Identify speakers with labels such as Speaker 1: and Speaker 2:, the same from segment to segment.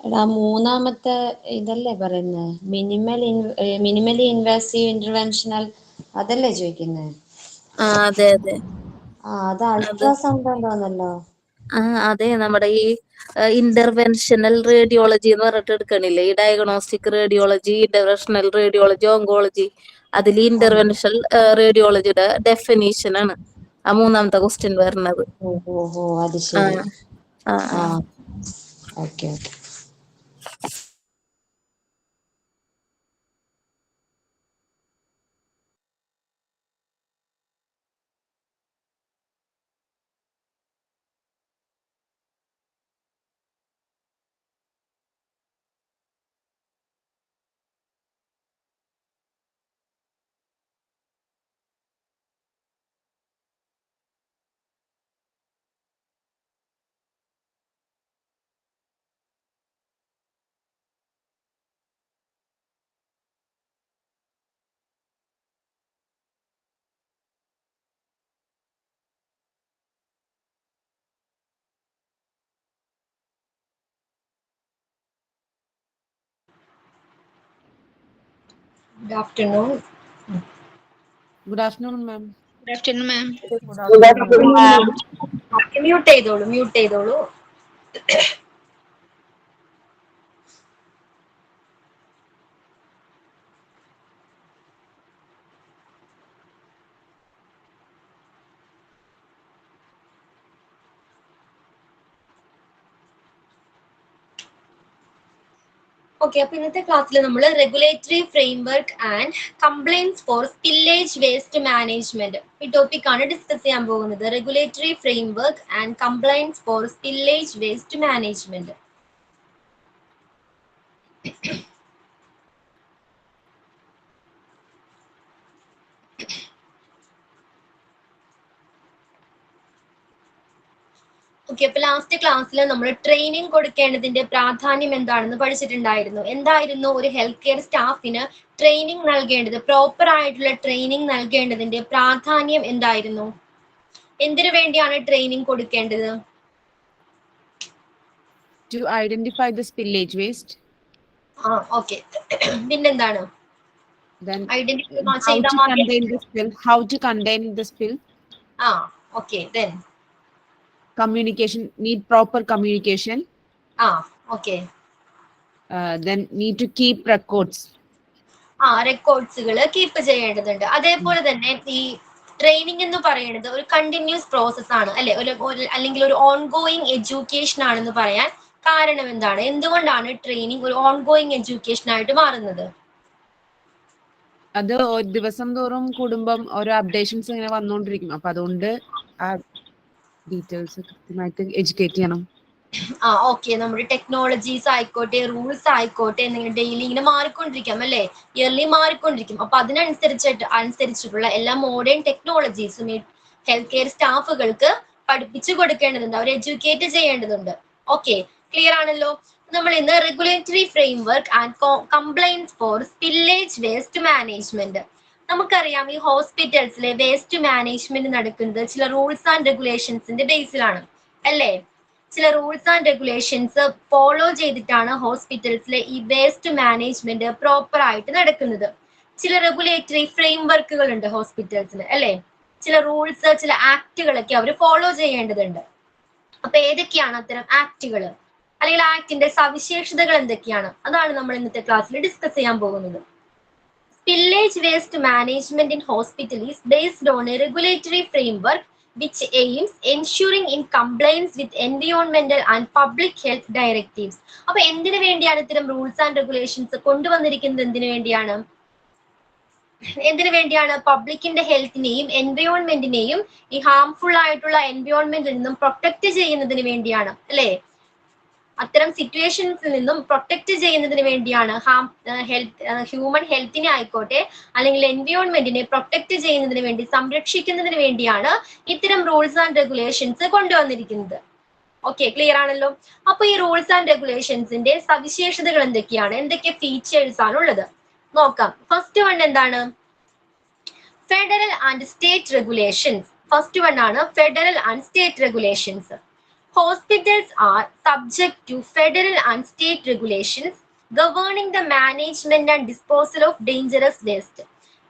Speaker 1: എടാ മൂന്നാമത്തെ ഇതല്ലേ പറയുന്നത്, മിനിമലി ഇൻവാസീവ് ഇന്റർവെൻഷണൽ, അതല്ലേ ചോദിക്കുന്നത്?
Speaker 2: അതെ അതെ.
Speaker 1: അത് അൾട്രാസൗണ്ട് ഉണ്ടോന്നല്ലോ.
Speaker 2: അതെ, നമ്മുടെ ഈ ഇന്റർവെൻഷണൽ റേഡിയോളജി എന്ന് പറഞ്ഞിട്ട് എടുക്കണില്ലേ, ഈ diagnostic radiology, interventional radiology, oncology, അതിൽ ഇന്റർവെൻഷണൽ റേഡിയോളജിയുടെ ഡെഫിനീഷൻ ആണ് ആ മൂന്നാമത്തെ ക്വസ്റ്റ്യൻ വരുന്നത്.
Speaker 1: ഓഹോ, അത് ശരി. Okay.
Speaker 3: Good afternoon.
Speaker 4: Good afternoon, ma'am.
Speaker 3: Good afternoon, ma'am.
Speaker 4: Good afternoon, ma'am.
Speaker 3: Mute ചെയ്തോളൂ. ഓക്കെ, അപ്പൊ ഇന്നത്തെ ക്ലാസ്സിൽ നമ്മൾ regulatory framework and compliance for spillage waste management ഈ ടോപ്പിക് ആണ് ഡിസ്കസ് ചെയ്യാൻ പോകുന്നത്. Regulatory framework and compliance for spillage waste management. Okay, അപ്പൊ ലാസ്റ്റ് ക്ലാസ്സിൽ നമ്മൾ ട്രെയിനിങ് കൊടുക്കേണ്ടതിന്റെ പ്രാധാന്യം എന്താണെന്ന് പഠിച്ചിട്ടുണ്ടായിരുന്നു. എന്തായിരുന്നു ഒരു ഹെൽത്ത് കെയർ സ്റ്റാഫിന് ട്രെയിനിങ് നൽകേണ്ടത്, പ്രോപ്പർ ആയിട്ടുള്ള ട്രെയിനിങ് നൽകേണ്ടതിന്റെ പ്രാധാന്യം എന്തായിരുന്നു? എന്തിനു വേണ്ടിയാണ് ട്രെയിനിങ് കൊടുക്കേണ്ടത്?
Speaker 4: To identify the spillage waste.
Speaker 3: Okay. പിന്നെന്താണ്?
Speaker 4: Then
Speaker 3: ഐഡന്റിഫൈ
Speaker 4: how
Speaker 3: ചെയ്താൽ
Speaker 4: to
Speaker 3: മതി.
Speaker 4: contain the spill. How to contain the spill.
Speaker 3: Okay. Then
Speaker 4: communication, need proper communication.
Speaker 3: Okay.
Speaker 4: Then need to keep records.
Speaker 3: റെക്കോർഡ്സുകൾ keep ചെയ്യേണ്ടതുണ്ട്. അതേപോലെ തന്നെ ഈ training എന്ന് പറയുന്നത് ഒരു കണ്ടിന്യൂസ് പ്രോസസ് ആണ് അല്ലെ, അല്ലെങ്കിൽ ഒരു ഓൺഗോയിങ് എഡ്യൂക്കേഷൻ ആണെന്ന് പറയാൻ കാരണം എന്താണ്? എന്തുകൊണ്ടാണ് ട്രെയിനിങ് ഒരു ഓൺഗോയിങ് എഡ്യൂക്കേഷൻ ആയിട്ട് മാറുന്നത്?
Speaker 4: അത് ദിവസം തോറും കൂടുമ്പം ഓരോ അപ്ഡേഷൻസ് ഇങ്ങനെ വന്നുകൊണ്ടിരിക്കും. അപ്പൊ അതുകൊണ്ട് ആ ഡീറ്റെയിൽസ് കൃത്യമായിട്ട് എഡ്യൂക്കേറ്റ് ചെയ്യണം.
Speaker 3: ഓക്കെ. നമ്മുടെ ടെക്നോളജീസ് ആയിക്കോട്ടെ, റൂൾസ് ആയിക്കോട്ടെ, നിങ്ങൾ ഡെയിലി ഇങ്ങനെ മാറിക്കൊണ്ടിരിക്കാം അല്ലെ, ഇയർലി മാറിക്കൊണ്ടിരിക്കും. അപ്പൊ അനുസരിച്ചിട്ടുള്ള എല്ലാ മോഡേൺ ടെക്നോളജീസും ഈ ഹെൽത്ത് കെയർ സ്റ്റാഫുകൾക്ക് പഠിപ്പിച്ചു കൊടുക്കേണ്ടതുണ്ട്, അവർ എഡ്യൂക്കേറ്റ് ചെയ്യേണ്ടതുണ്ട്. ഓക്കെ, ക്ലിയർ ആണല്ലോ? നമ്മൾ ഇന്ന് regulatory framework and compliance for spillage waste management. നമുക്കറിയാം ഈ ഹോസ്പിറ്റൽസിലെ വേസ്റ്റ് മാനേജ്മെന്റ് നടക്കുന്നത് ചില റൂൾസ് ആൻഡ് റെഗുലേഷൻസിന്റെ ബേസിലാണ് അല്ലേ? ചില റൂൾസ് ആൻഡ് റെഗുലേഷൻസ് ഫോളോ ചെയ്തിട്ടാണ് ഹോസ്പിറ്റൽസിലെ ഈ വേസ്റ്റ് മാനേജ്മെന്റ് പ്രോപ്പർ ആയിട്ട് നടക്കുന്നത്. ചില റെഗുലേറ്ററി ഫ്രെയിംവർക്കുകൾ ഉണ്ട് ഹോസ്പിറ്റൽസിൽ അല്ലെ, ചില റൂൾസ്, ചില ആക്ടുകളൊക്കെ അവർ ഫോളോ ചെയ്യേണ്ടതുണ്ട്. അപ്പൊ ഏതൊക്കെയാണ് അത്തരം ആക്ടുകൾ, അല്ലെങ്കിൽ ആക്ടിന്റെ സവിശേഷതകൾ എന്തൊക്കെയാണ്? അതാണ് നമ്മൾ ഇന്നത്തെ ക്ലാസ്സിൽ ഡിസ്കസ് ചെയ്യാൻ പോകുന്നത്. Spillage waste management in hospital is based on A regulatory framework which aims ensuring in compliance with environmental and public health directives. അപ്പൊ എന്തിനു വേണ്ടിയാണ് ഇത്തരം റൂൾസ് ആൻഡ് റെഗുലേഷൻസ് കൊണ്ടുവന്നിരിക്കുന്നത്? എന്തിനു വേണ്ടിയാണ്? പബ്ലിക്കിന്റെ ഹെൽത്തിനെയും എൻവയോൺമെന്റിനെയും ഈ ഹാംഫുൾ ആയിട്ടുള്ള എൻവയോൺമെന്റിൽ നിന്നും പ്രൊട്ടക്ട് ചെയ്യുന്നതിന് വേണ്ടിയാണ് അല്ലെ, അത്തരം സിറ്റുവേഷൻസിൽ നിന്നും പ്രൊട്ടക്ട് ചെയ്യുന്നതിന് വേണ്ടിയാണ്. ഹ്യൂമൻ ഹെൽത്തിനെ ആയിക്കോട്ടെ അല്ലെങ്കിൽ എൻവയോൺമെന്റിനെ പ്രൊട്ടക്ട് ചെയ്യുന്നതിന് വേണ്ടി, സംരക്ഷിക്കുന്നതിന് വേണ്ടിയാണ് ഇത്തരം റൂൾസ് ആൻഡ് റെഗുലേഷൻസ് കൊണ്ടുവന്നിരിക്കുന്നത്. ഓക്കെ, ക്ലിയർ ആണല്ലോ? അപ്പൊ ഈ റൂൾസ് ആൻഡ് റെഗുലേഷൻസിന്റെ സവിശേഷതകൾ എന്തൊക്കെയാണ്, എന്തൊക്കെ ഫീച്ചേഴ്സ് ആണ് ഉള്ളത് നോക്കാം. ഫസ്റ്റ് വൺ എന്താണ്? Federal and state regulations. First one ആണ് federal and state regulations. Hospitals are subject to federal and state regulations governing the management and disposal of dangerous waste.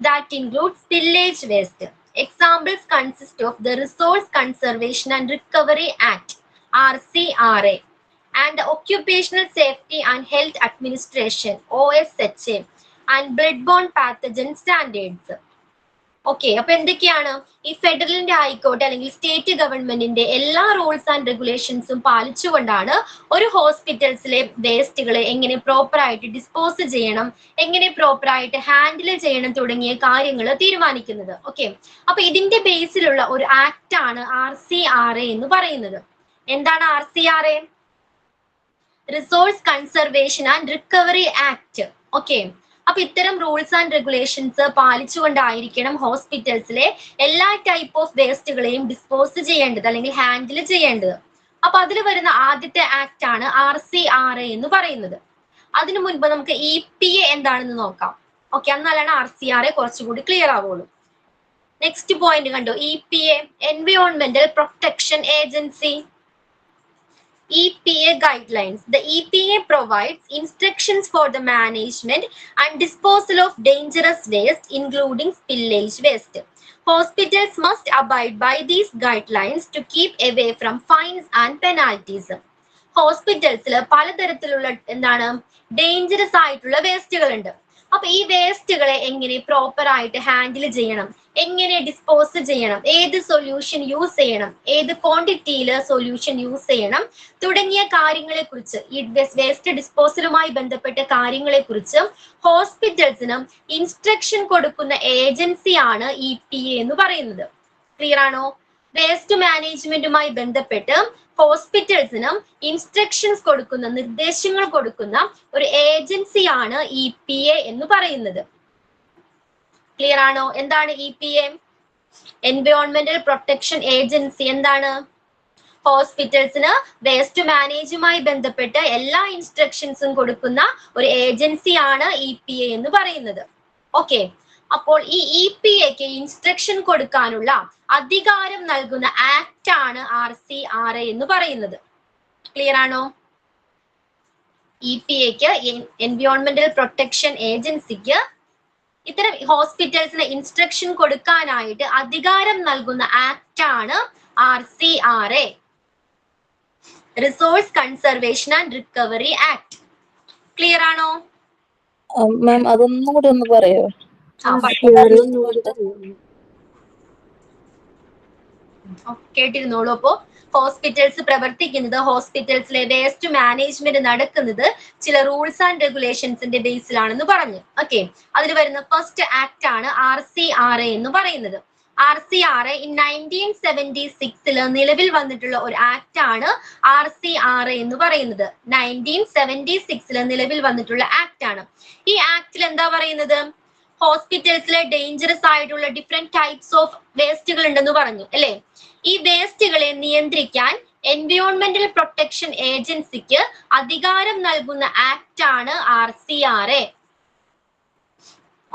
Speaker 3: That includes spillage waste. Examples consist of the Resource Conservation and Recovery Act, RCRA, and the Occupational Safety and Health Administration, OSHA, and Bloodborne Pathogen Standards. Okay, അപ്പൊ എന്തൊക്കെയാണ് ഈ ഫെഡറലിന്റെ ആയിക്കോട്ടെ അല്ലെങ്കിൽ state ഗവൺമെന്റിന്റെ എല്ലാ rules and റെഗുലേഷൻസും പാലിച്ചുകൊണ്ടാണ് ഒരു ഹോസ്പിറ്റൽസിലെ വേസ്റ്റുകളെ എങ്ങനെ proper ആയിട്ട് ഡിസ്പോസ് ചെയ്യണം, എങ്ങനെ പ്രോപ്പർ ആയിട്ട് ഹാൻഡിൽ ചെയ്യണം തുടങ്ങിയ കാര്യങ്ങൾ തീരുമാനിക്കുന്നത്. ഓക്കെ, അപ്പൊ ഇതിന്റെ ബേസിലുള്ള ഒരു ആക്ട് ആണ് RCRA എന്ന് പറയുന്നത്. എന്താണ് RCRA? Resource conservation and recovery act. Okay, അപ്പൊ ഇത്തരം റൂൾസ് ആൻഡ് റെഗുലേഷൻസ് പാലിച്ചുകൊണ്ടായിരിക്കണം ഹോസ്പിറ്റൽസിലെ എല്ലാ ടൈപ്പ് ഓഫ് വേസ്റ്റുകളെയും ഡിസ്പോസ് ചെയ്യേണ്ടത് അല്ലെങ്കിൽ ഹാൻഡിൽ ചെയ്യേണ്ടത്. അപ്പൊ അതിൽ വരുന്ന ആദ്യത്തെ ആക്ട് ആണ് RCRA എന്ന് പറയുന്നത്. അതിനു മുൻപ് നമുക്ക് EPA എന്താണെന്ന് നോക്കാം. ഓക്കെ, എന്നാലാണ് RCRA കുറച്ചുകൂടി ക്ലിയർ ആവുള്ളൂ. നെക്സ്റ്റ് പോയിന്റ് കണ്ടോ, EPA എൻവയോൺമെന്റൽ protection agency. EPA guidelines. The EPA provides instructions for the management and disposal of dangerous waste, including spillage waste. Hospitals must abide by these guidelines to keep away from fines and penalties. ഹോസ്പിറ്റൽസിൽ പലതരത്തിലുള്ള എന്താണ് dangerous ആയിട്ടുള്ള വേസ്റ്റുകൾ ഉണ്ട്. അപ്പൊ ഈ വേസ്റ്റുകളെ എങ്ങനെ proper ആയിട്ട് handle ചെയ്യണം, എങ്ങനെ ഡിസ്പോസ് ചെയ്യണം, ഏത് സൊല്യൂഷൻ യൂസ് ചെയ്യണം, ഏത് ക്വാണ്ടിറ്റിയിൽ സൊല്യൂഷൻ യൂസ് ചെയ്യണം തുടങ്ങിയ കാര്യങ്ങളെ കുറിച്ച്, ഈ വേസ്റ്റ് ഡിസ്പോസലുമായി ബന്ധപ്പെട്ട കാര്യങ്ങളെ കുറിച്ച് ഹോസ്പിറ്റൽസിനും ഇൻസ്ട്രക്ഷൻ കൊടുക്കുന്ന ഏജൻസിയാണ് EPA എന്ന് പറയുന്നത്. ക്ലിയർ ആണോ? വേസ്റ്റ് മാനേജ്മെന്റുമായി ബന്ധപ്പെട്ട് ഹോസ്പിറ്റൽസിനും ഇൻസ്ട്രക്ഷൻസ് കൊടുക്കുന്ന, നിർദ്ദേശങ്ങൾ കൊടുക്കുന്ന ഒരു ഏജൻസിയാണ് EPA എന്ന് പറയുന്നത്. ക്ലിയർ ആണോ? എന്താണ് EPA? എൻവയോൺമെന്റൽ പ്രൊട്ടക്ഷൻ ഏജൻസി. എന്താണ്? ഹോസ്പിറ്റൽസിന് വേസ്റ്റ് മാനേജുമായി ബന്ധപ്പെട്ട എല്ലാ ഇൻസ്ട്രക്ഷൻസും കൊടുക്കുന്ന ഒരു ഏജൻസിയാണ് EPA എന്ന് പറയുന്നത്. ഓക്കെ, അപ്പോൾ ഈ EPAക്ക് ഇൻസ്ട്രക്ഷൻ കൊടുക്കാനുള്ള അധികാരം നൽകുന്ന ആക്ട് ആണ് RCRA എന്ന് പറയുന്നത്. ക്ലിയർ ആണോ? EPAക്ക് എൻവയോൺമെന്റൽ പ്രൊട്ടക്ഷൻ ഏജൻസിക്ക് ഇത്തരം ഹോസ്പിറ്റൽസിന് ഇൻസ്ട്രക്ഷൻ കൊടുക്കാനായിട്ട് അധികാരം നൽകുന്ന ആക്ട് ആണ് RCRA, resource conservation and recovery act. Clear ആണോ
Speaker 2: മാം? അതൊന്നും കൂടി ഒന്ന് പറയോ?
Speaker 3: കേട്ടിരുന്നോളൂ. അപ്പോ ഹോസ്പിറ്റൽസ് പ്രവർത്തിക്കുന്നത്, ഹോസ്പിറ്റൽസിലെ വേസ്റ്റ് മാനേജ്മെന്റ് നടക്കുന്നത് ചില റൂൾസ് ആൻഡ് റെഗുലേഷൻസിന്റെ ബേസിലാണെന്ന് പറഞ്ഞു. ഓക്കെ, അതിൽ വരുന്ന ഫസ്റ്റ് ആക്ട് ആണ് RCRA എന്ന് പറയുന്നത്. RCRA 1976 നിലവിൽ വന്നിട്ടുള്ള ഒരു ആക്ട് ആണ് RCRA എന്ന് പറയുന്നത്. 1976 നിലവിൽ വന്നിട്ടുള്ള ആക്ട് ആണ്. ഈ ആക്ടിൽ എന്താ പറയുന്നത്? ഹോസ്പിറ്റൽസിലെ ഡേഞ്ചറസ് ആയിട്ടുള്ള ഡിഫറെന്റ് ടൈപ്സ് ഓഫ് വേസ്റ്റുകൾ ഉണ്ടെന്ന് പറഞ്ഞു അല്ലെ. ഈ വേസ്റ്റുകളെ നിയന്ത്രിക്കാൻ എൻവയോൺമെന്റൽ പ്രൊട്ടക്ഷൻ ഏജൻസിക്ക് അധികാരം നൽകുന്ന ആക്ട് ആണ് RCRA.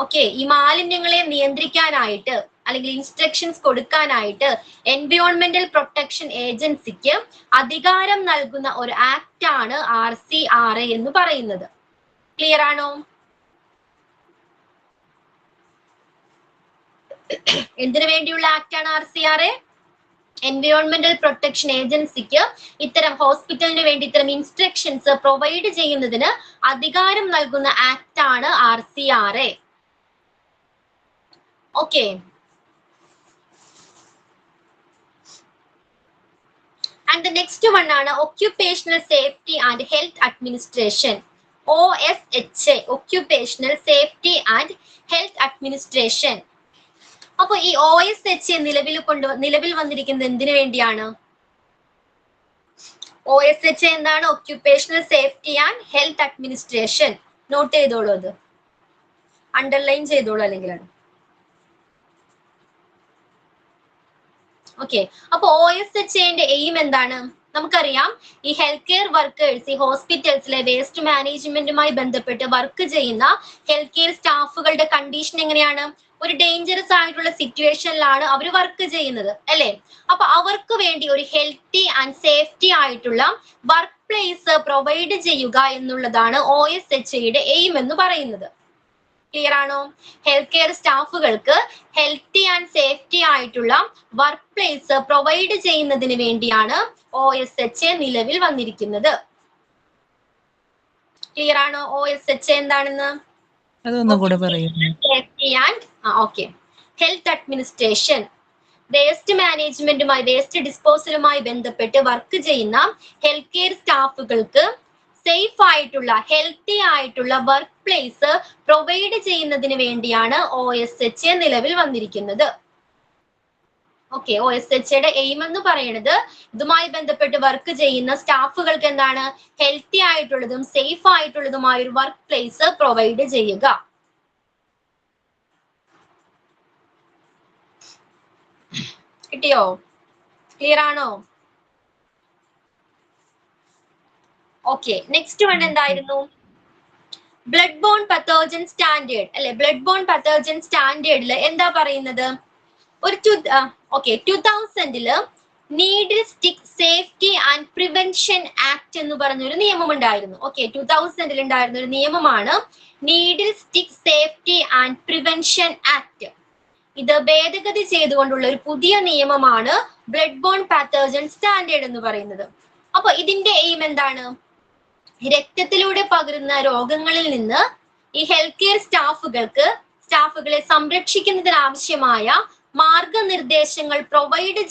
Speaker 3: ഓക്കെ, ഈ മാലിന്യങ്ങളെ നിയന്ത്രിക്കാനായിട്ട് അല്ലെങ്കിൽ ഇൻസ്ട്രക്ഷൻസ് കൊടുക്കാനായിട്ട് എൻവയോൺമെന്റൽ പ്രൊട്ടക്ഷൻ ഏജൻസിക്ക് അധികാരം നൽകുന്ന ഒരു ആക്ട് ആണ് RCRA എന്ന് പറയുന്നത്. ക്ലിയർ ആണോ? എന്തിനു വേണ്ടിയുള്ള ആക്ട് ആണ് RCRA? എൻവയോൺമെന്റൽ പ്രൊട്ടക്ഷൻ ഏജൻസിക്ക് ഇത്തരം ഹോസ്പിറ്റലിന് വേണ്ടി ഇത്തരം ഇൻസ്ട്രക്ഷൻസ് പ്രൊവൈഡ് ചെയ്യുന്നതിന് അധികാരം നൽകുന്ന ആക്ട് ആണ് RCRA. Okay, and the next one ആണ് Occupational Safety and Health Administration, OSHA, Occupational Safety and Health Administration. അപ്പൊ ഈ OSHA നിലവിൽ വന്നിരിക്കുന്നത് എന്തിനു വേണ്ടിയാണ്? OSHA എന്താണ്? Occupational safety and health administration. Note ചെയ്തോളൂ, അത് അണ്ടർലൈൻ ചെയ്തോളൂ അല്ലെങ്കിലാണ്. ഓക്കെ, അപ്പൊ OSHAന്റെ എയിം എന്താണ്? നമുക്കറിയാം, ഈ ഹെൽത്ത് കെയർ വർക്കേഴ്സ്, ഈ ഹോസ്പിറ്റൽസിലെ വേസ്റ്റ് മാനേജ്മെന്റുമായി ബന്ധപ്പെട്ട് വർക്ക് ചെയ്യുന്ന ഹെൽത്ത് കെയർ സ്റ്റാഫുകളുടെ കണ്ടീഷൻ എങ്ങനെയാണ്? ഒരു ഡേഞ്ചറസ് ആയിട്ടുള്ള സിറ്റുവേഷനിലാണ് അവർ വർക്ക് ചെയ്യുന്നത് അല്ലെ. അപ്പൊ അവർക്ക് വേണ്ടി ഒരു ഹെൽത്തി ആൻഡ് സേഫ്റ്റി ആയിട്ടുള്ള വർക്ക് പ്ലേസ് പ്രൊവൈഡ് ചെയ്യുക എന്നുള്ളതാണ് OSHAയുടെ എയിം എന്ന് പറയുന്നത്. ക്ലിയർ ആണോ? ഹെൽത്ത് കെയർ സ്റ്റാഫുകൾക്ക് ഹെൽത്തി ആൻഡ് സേഫ്റ്റി ആയിട്ടുള്ള വർക്ക് പ്ലേസ് പ്രൊവൈഡ് ചെയ്യുന്നതിന് വേണ്ടിയാണ് OSHA നിലവിൽ വന്നിരിക്കുന്നത്. ക്ലിയർ ആണോ? OSHA എന്താണെന്ന്
Speaker 5: അതൊന്നും കൂടെ പറയുന്നു.
Speaker 3: Safety and health administration waste മാനേജ്മെന്റുമായി വേസ്റ്റ് ഡിസ്പോസലുമായി ബന്ധപ്പെട്ട് വർക്ക് ചെയ്യുന്ന ഹെൽത്ത് കെയർ സ്റ്റാഫുകൾക്ക് സേഫ് ആയിട്ടുള്ള ഹെൽത്തി ആയിട്ടുള്ള വർക്ക് പ്ലേസ് പ്രൊവൈഡ് ചെയ്യുന്നതിന് വേണ്ടിയാണ് OSHA നിലവിൽ വന്നിരിക്കുന്നത്. ഓക്കെ, OSHAയുടെ എയിം എന്ന് പറയുന്നത് ഇതുമായി ബന്ധപ്പെട്ട് വർക്ക് ചെയ്യുന്ന സ്റ്റാഫുകൾക്ക് എന്താണ് ഹെൽത്തി ആയിട്ടുള്ളതും സേഫ് ആയിട്ടുള്ളതുമായ ഒരു വർക്ക് പ്ലേസ് പ്രൊവൈഡ് ചെയ്യുക. കിട്ടിയോ? ക്ലിയർ ആണോ? ഓക്കെ, നെക്സ്റ്റ് വൺ എന്തായിരുന്നു? ബ്ലഡ് ബോൺ പത്തോജൻ സ്റ്റാൻഡേർഡ് അല്ലെ. ബ്ലഡ് ബോൺ പത്തോജൻ സ്റ്റാൻഡേർഡിൽ എന്താ പറയുന്നത്? ഒരു 2000 needle stick safety and prevention act എന്ന് പറഞ്ഞൊരു നിയമം ഉണ്ടായിരുന്നു. ഓക്കെ, 2000 ഉണ്ടായിരുന്ന ഒരു നിയമമാണ് needle stick safety and prevention act. ഇത് ഭേദഗതി ചെയ്തുകൊണ്ടുള്ള ഒരു പുതിയ നിയമമാണ് ബ്ലഡ് ബോൺ പാത്തോജൻ സ്റ്റാൻഡേർഡ് എന്ന് പറയുന്നത്. അപ്പൊ ഇതിന്റെ എയിം എന്താണ്? രക്തത്തിലൂടെ പകരുന്ന രോഗങ്ങളിൽ നിന്ന് ഈ ഹെൽത്ത് കെയർ സ്റ്റാഫുകളെ സംരക്ഷിക്കുന്നതിന് ആവശ്യമായ മാർഗനിർദ്ദേശങ്ങൾ പ്രൊവൈഡ്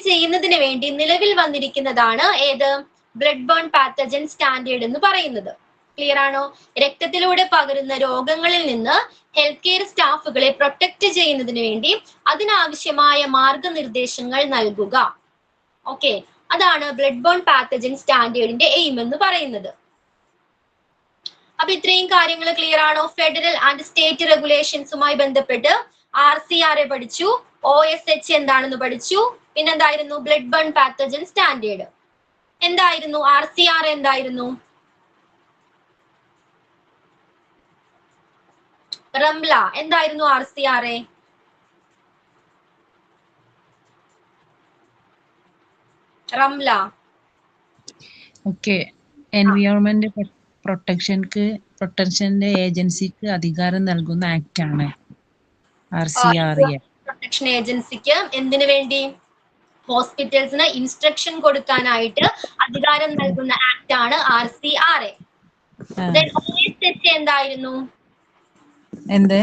Speaker 3: ചെയ്യുന്നതിന് വേണ്ടി നിലവിൽ വന്നിരിക്കുന്നതാണ് ഏത്? ബ്ലഡ് ബോൺ പാത്തജൻ സ്റ്റാൻഡേർഡ് എന്ന് പറയുന്നത്. ക്ലിയർ ആണോ? രക്തത്തിലൂടെ പകരുന്ന രോഗങ്ങളിൽ നിന്ന് ഹെൽത്ത് കെയർ സ്റ്റാഫുകളെ പ്രൊട്ടക്ട് ചെയ്യുന്നതിന് വേണ്ടി അതിനാവശ്യമായ മാർഗനിർദ്ദേശങ്ങൾ നൽകുക. ഓക്കെ, അതാണ് ബ്ലഡ് ബോൺ പാത്തജൻ സ്റ്റാൻഡേർഡിന്റെ എയിം എന്ന് പറയുന്നത്. അപ്പൊ ഇത്രയും കാര്യങ്ങൾ ക്ലിയർ ആണോ? ഫെഡറൽ ആൻഡ് സ്റ്റേറ്റ് റെഗുലേഷൻസുമായി ബന്ധപ്പെട്ട് RCRA പഠിച്ചു, OSHA എന്താണെന്ന് പഠിച്ചു, പിന്നെന്തായിരുന്നു? ബ്ലഡ് ബോൺ പാത്തജൻ സ്റ്റാൻഡേർഡ് എന്തായിരുന്നു? RCRA എന്തായിരുന്നു? റംല എന്തായിരുന്നു RCRA? റംല
Speaker 5: ഓക്കെ, എൻവയോൺമെന്റ് പ്രൊട്ടക്ഷന്റെ ഏജൻസിക്ക് അധികാരം നൽകുന്ന ആക്ട് ആണ് RCRA.
Speaker 3: പ്രൊട്ടക്ഷൻ ഏജൻസിക്ക് എന്തിനു വേണ്ടി? ഹോസ്പിറ്റൽസിന് ഇൻസ്ട്രക്ഷൻ കൊടുക്കാനായിട്ട് അധികാരം നൽകുന്ന ആക്ട് ആണ് RCRA. OSHA എന്തായിരുന്നു?
Speaker 5: എന്ത്?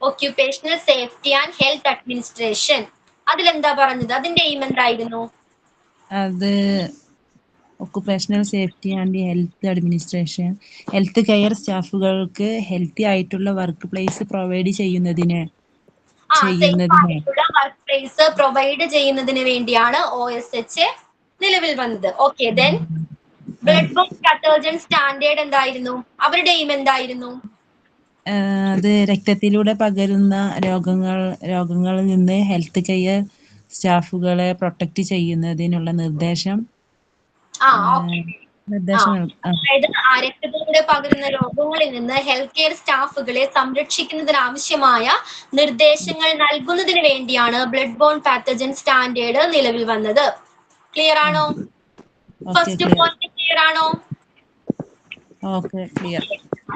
Speaker 3: Occupational safety and health administration. അതിലെന്താ പറഞ്ഞത്? അതിന്റെ എയിം എന്തായിരുന്നു?
Speaker 5: അത് occupational safety and health administration health care സ്റ്റാഫുകൾക്ക് ഹെൽത്തി ആയിട്ടുള്ള വർക്ക് പ്ലേസ് പ്രൊവൈഡ് ചെയ്യുന്നതിന്
Speaker 3: വർക്ക് പ്ലേസ് പ്രൊവൈഡ് ചെയ്യുന്നതിന് വേണ്ടിയാണ് OSHA നിലവിൽ വന്നത്. Okay, then blood borne pathogen standard എന്തായിരുന്നു? അവരുടെ എയിം എന്തായിരുന്നു?
Speaker 5: അത് രക്തത്തിലൂടെ പകരുന്ന രോഗങ്ങളിൽ നിന്ന് ഹെൽത്ത് കെയർ സ്റ്റാഫുകളെ പ്രൊട്ടക്ട് ചെയ്യുന്നതിനുള്ള നിർദ്ദേശം.
Speaker 3: അതായത് രക്തത്തിലൂടെ പകരുന്ന രോഗങ്ങളിൽ നിന്ന് ഹെൽത്ത് കെയർ സ്റ്റാഫുകളെ സംരക്ഷിക്കുന്നതിന് ആവശ്യമായ നിർദ്ദേശങ്ങൾ നൽകുന്നതിന് വേണ്ടിയാണ് ബ്ലഡ് ബോൺ പാത്തജൻ സ്റ്റാൻഡേർഡ് നിലവിൽ വന്നത്. ക്ലിയർ ആണോ? ഫസ്റ്റ് പോയിന്റ് ക്ലിയർ ആണോ?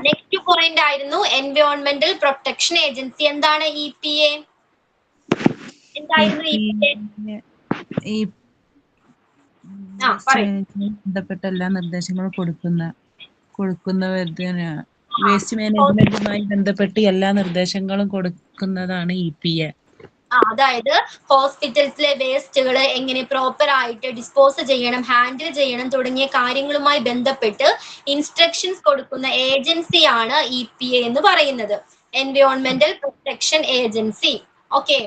Speaker 3: നെക്സ്റ്റ് പോയിന്റ് ആയിരുന്നു എൻവയോൺമെന്റൽ പ്രൊട്ടക്ഷൻ ഏജൻസി. എന്താണ് EPA? എന്തായിരുന്നു EPA?
Speaker 5: ബന്ധപ്പെട്ട എല്ലാ നിർദ്ദേശങ്ങളും കൊടുക്കുന്നവരാണ്. വേസ്റ്റ് മാനേജ്മെന്റുമായി ബന്ധപ്പെട്ട് എല്ലാ നിർദ്ദേശങ്ങളും കൊടുക്കുന്നതാണ് EPA.
Speaker 3: അതായത് ഹോസ്പിറ്റൽസിലെ വേസ്റ്റുകൾ എങ്ങനെ പ്രോപ്പർ ആയിട്ട് ഡിസ്പോസ് ചെയ്യണം, ഹാൻഡിൽ ചെയ്യണം തുടങ്ങിയ കാര്യങ്ങളുമായി ബന്ധപ്പെട്ട് ഇൻസ്ട്രക്ഷൻസ് കൊടുക്കുന്ന ഏജൻസിയാണ് EPA എന്ന് പറയുന്നത്, എൻവയോൺമെന്റൽ പ്രൊട്ടക്ഷൻ ഏജൻസി. ഓക്കെ,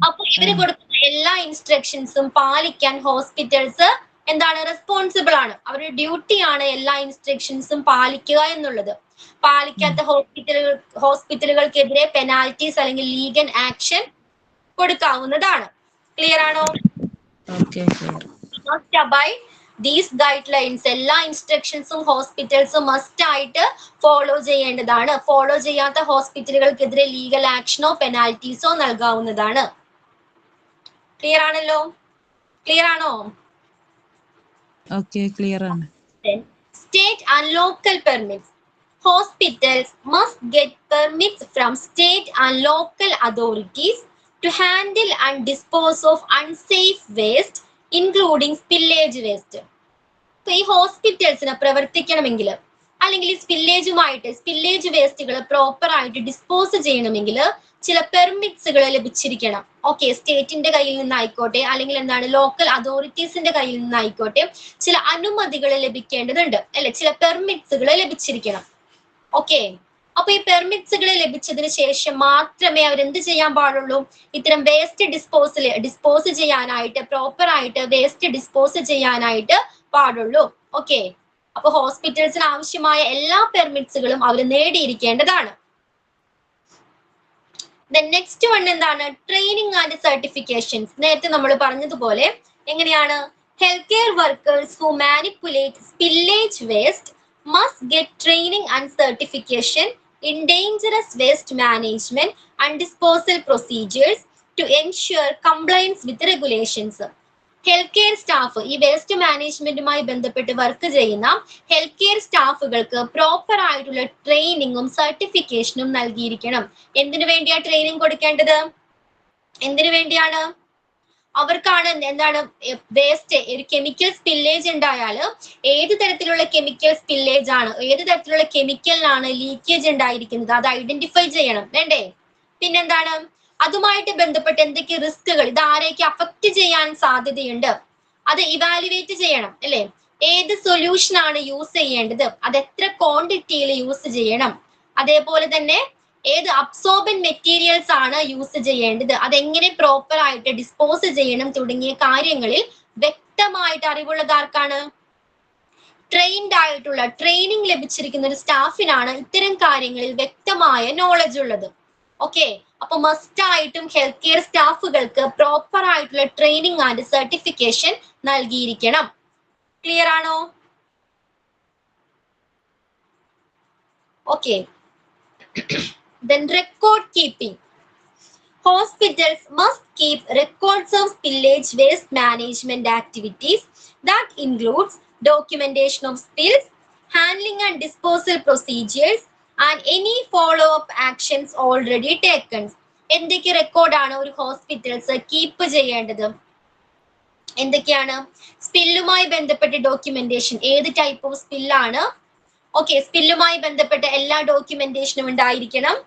Speaker 3: അപ്പൊ ഇവര് കൊടുക്കുന്ന എല്ലാ ഇൻസ്ട്രക്ഷൻസും പാലിക്കാൻ ഹോസ്പിറ്റൽസ് എന്താണ് റെസ്പോൺസിബിൾ ആണ്. അവരുടെ ഡ്യൂട്ടിയാണ് എല്ലാ ഇൻസ്ട്രക്ഷൻസും പാലിക്കുക എന്നുള്ളത്. പാലിക്കാത്ത ഹോസ്പിറ്റലുകൾക്കെതിരെ പെനാൽറ്റീസ് അല്ലെങ്കിൽ ലീഗൽ ആക്ഷൻ കൊടുക്കാവുന്നതാണ്. ക്ലിയർ ആണോ?
Speaker 5: Okay.
Speaker 3: Must abide these guide lines എല്ലാ ഇൻസ്ട്രക്ഷൻസും ഹോസ്പിറ്റൽസ് മസ്റ്റ് ആയിട്ട് ഫോളോ ചെയ്യേണ്ടതാണ്. ഫോളോ ചെയ്യാത്ത ഹോസ്പിറ്റലുകൾക്കെതിരെ ലീഗൽ ആക്ഷനോ പെനാൽറ്റീസോ നൽകാവുന്നതാണ്. ക്ലിയർ ആണല്ലോ? ക്ലിയർ ആണോ?
Speaker 5: ഓക്കെ, ക്ലിയർ ആണ്.
Speaker 3: State and local permits. Hospitals must get permits from state and local authorities to handle and dispose of unsafe waste, including spillage waste. So, ഈ ഹോസ്പിറ്റൽസിന് പ്രവർത്തിക്കണമെങ്കിൽ അല്ലെങ്കിൽ spillage വേസ്റ്റുകൾ proper ആയിട്ട് dispose ചെയ്യണമെങ്കിൽ ചില പെർമിറ്റ്സുകൾ ലഭിച്ചിരിക്കണം. Okay, സ്റ്റേറ്റിന്റെ കയ്യിൽ നിന്നായിക്കോട്ടെ അല്ലെങ്കിൽ എന്താണ് ലോക്കൽ അതോറിറ്റീസിന്റെ കയ്യിൽ നിന്നായിക്കോട്ടെ ചില അനുമതികൾ ലഭിക്കേണ്ടതുണ്ട് അല്ലെ, ചില പെർമിറ്റ്സുകൾ ലഭിച്ചിരിക്കണം. ഓക്കെ, അപ്പൊ ഈ പെർമിറ്റ്സുകൾ ലഭിച്ചതിന് ശേഷം മാത്രമേ അവർ എന്ത് ചെയ്യാൻ പാടുള്ളൂ, ഇത്തരം വേസ്റ്റ് ഡിസ്പോസ് ചെയ്യാനായിട്ട് പ്രോപ്പർ ആയിട്ട് വേസ്റ്റ് ഡിസ്പോസ് ചെയ്യാനായിട്ട് പാടുള്ളൂ. ഓക്കെ, അപ്പൊ ഹോസ്പിറ്റൽസിന് ആവശ്യമായ എല്ലാ പെർമിറ്റ്സുകളും അവർ നേടിയിരിക്കേണ്ടതാണ്. നെക്സ്റ്റ് വൺ എന്താണ്? Training and certifications. നേരത്തെ നമ്മൾ പറഞ്ഞതുപോലെ എങ്ങനെയാണ്? Health care workers who manipulate spillage waste must get training and certification in dangerous waste management and disposal procedures to ensure compliance with regulations. Health care staff, ഈ waste മാനേജ്മെന്റുമായി ബന്ധപ്പെട്ട് work ചെയ്യുന്ന health care സ്റ്റാഫുകൾക്ക് proper ആയിട്ടുള്ള ട്രെയിനിങ്ങും സർട്ടിഫിക്കേഷനും നൽകിയിരിക്കണം. എന്തിനു വേണ്ടിയാ training കൊടുക്കേണ്ടത്? എന്തിനു വേണ്ടിയാണ്? അവർക്കാണ് എന്താണ് വേസ്റ്റ്, ഒരു കെമിക്കൽ സ്പില്ലേജ് ഉണ്ടായാൽ ഏത് തരത്തിലുള്ള കെമിക്കൽ സ്പില്ലേജ് ആണ്, ഏത് തരത്തിലുള്ള കെമിക്കലിനാണ് ലീക്കേജ് ഉണ്ടായിരിക്കുന്നത് അത് ഐഡന്റിഫൈ ചെയ്യണം, വേണ്ടേ? പിന്നെന്താണ്, അതുമായിട്ട് ബന്ധപ്പെട്ട് എന്തൊക്കെ റിസ്കുകൾ, ഇത് ആരെയൊക്കെ അഫക്റ്റ് ചെയ്യാൻ സാധ്യതയുണ്ട് അത് ഇവാലുവേറ്റ് ചെയ്യണം അല്ലെ. ഏത് സൊല്യൂഷൻ ആണ് യൂസ് ചെയ്യേണ്ടത്, അത് എത്ര ക്വാണ്ടിറ്റിയിൽ യൂസ് ചെയ്യണം, അതേപോലെ തന്നെ ഏത് അബ്സോർബൻ മെറ്റീരിയൽസ് ആണ് യൂസ് ചെയ്യേണ്ടത്, അതെങ്ങനെ പ്രോപ്പർ ആയിട്ട് ഡിസ്പോസ് ചെയ്യണം തുടങ്ങിയ കാര്യങ്ങളിൽ വ്യക്തമായിട്ട് അറിവുള്ളത് ആർക്കാണ്? ട്രെയിൻഡ് ആയിട്ടുള്ള, ട്രെയിനിങ് ലഭിച്ചിരിക്കുന്ന ഒരു സ്റ്റാഫിനാണ് ഇത്തരം കാര്യങ്ങളിൽ വ്യക്തമായ നോളജ് ഉള്ളത്. ഓക്കെ, അപ്പൊ മസ്റ്റ് ആയിട്ടും ഹെൽത്ത് കെയർ സ്റ്റാഫുകൾക്ക് പ്രോപ്പർ ആയിട്ടുള്ള ട്രെയിനിങ് ആൻഡ് സർട്ടിഫിക്കേഷൻ നൽകിയിരിക്കണം. ക്ലിയർ ആണോ? Okay. Then record keeping. Hospitals must keep records of spillage waste management activities that includes documentation of spills, handling and disposal procedures and any follow-up actions already taken. എന്തൊക്കെ റെക്കോർഡാണ് ഒരു hospitals keep ചെയ്യേണ്ടത്? എന്തൊക്കെയാണ്? സ്പില്ലുമായി ബന്ധപ്പെട്ട documentation, ഏത് type of സ്പില്ലാണ്, okay, സ്പില്ലുമായി ബന്ധപ്പെട്ട എല്ലാ ഡോക്യുമെന്റേഷനും ഉണ്ടായിരിക്കണം.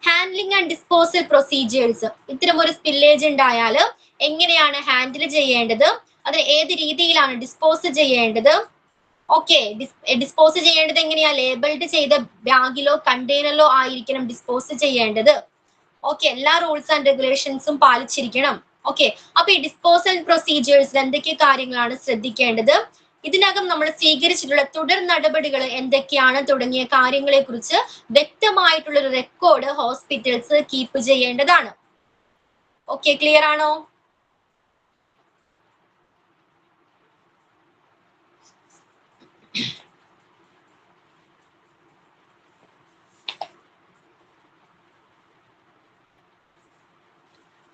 Speaker 3: ഹാൻഡ്ലിംഗ് ആൻഡ് ഡിസ്പോസൽ പ്രൊസീജിയേഴ്സ്, ഇത്തരം ഒരു സ്പില്ലേജ് ഉണ്ടായാൽ എങ്ങനെയാണ് ഹാൻഡിൽ ചെയ്യേണ്ടത്, അത് ഏത് രീതിയിലാണ് ഡിസ്പോസ് ചെയ്യേണ്ടത്, ഓക്കെ, ഡിസ്പോസ് ചെയ്യേണ്ടത് എങ്ങനെയാ, ലേബിൾഡ് ചെയ്ത ബാഗിലോ കണ്ടെയ്നറിലോ ആയിരിക്കണം ഡിസ്പോസ് ചെയ്യേണ്ടത്. ഓക്കെ, എല്ലാ റൂൾസ് ആൻഡ് റെഗുലേഷൻസും പാലിച്ചിരിക്കണം. ഓക്കെ, അപ്പൊ ഈ ഡിസ്പോസൽ പ്രൊസീജിയേഴ്സിൽ എന്തൊക്കെ കാര്യങ്ങളാണ് ശ്രദ്ധിക്കേണ്ടത്, ഇതിനകം നമ്മൾ സ്വീകരിച്ചിട്ടുള്ള തുടർ നടപടികൾ എന്തൊക്കെയാണ് തുടങ്ങിയ കാര്യങ്ങളെ കുറിച്ച് വ്യക്തമായിട്ടുള്ള ഒരു റെക്കോർഡ് ഹോസ്പിറ്റൽസ് കീപ്പ് ചെയ്യേണ്ടതാണ്. ഓക്കെ, ക്ലിയർ ആണോ?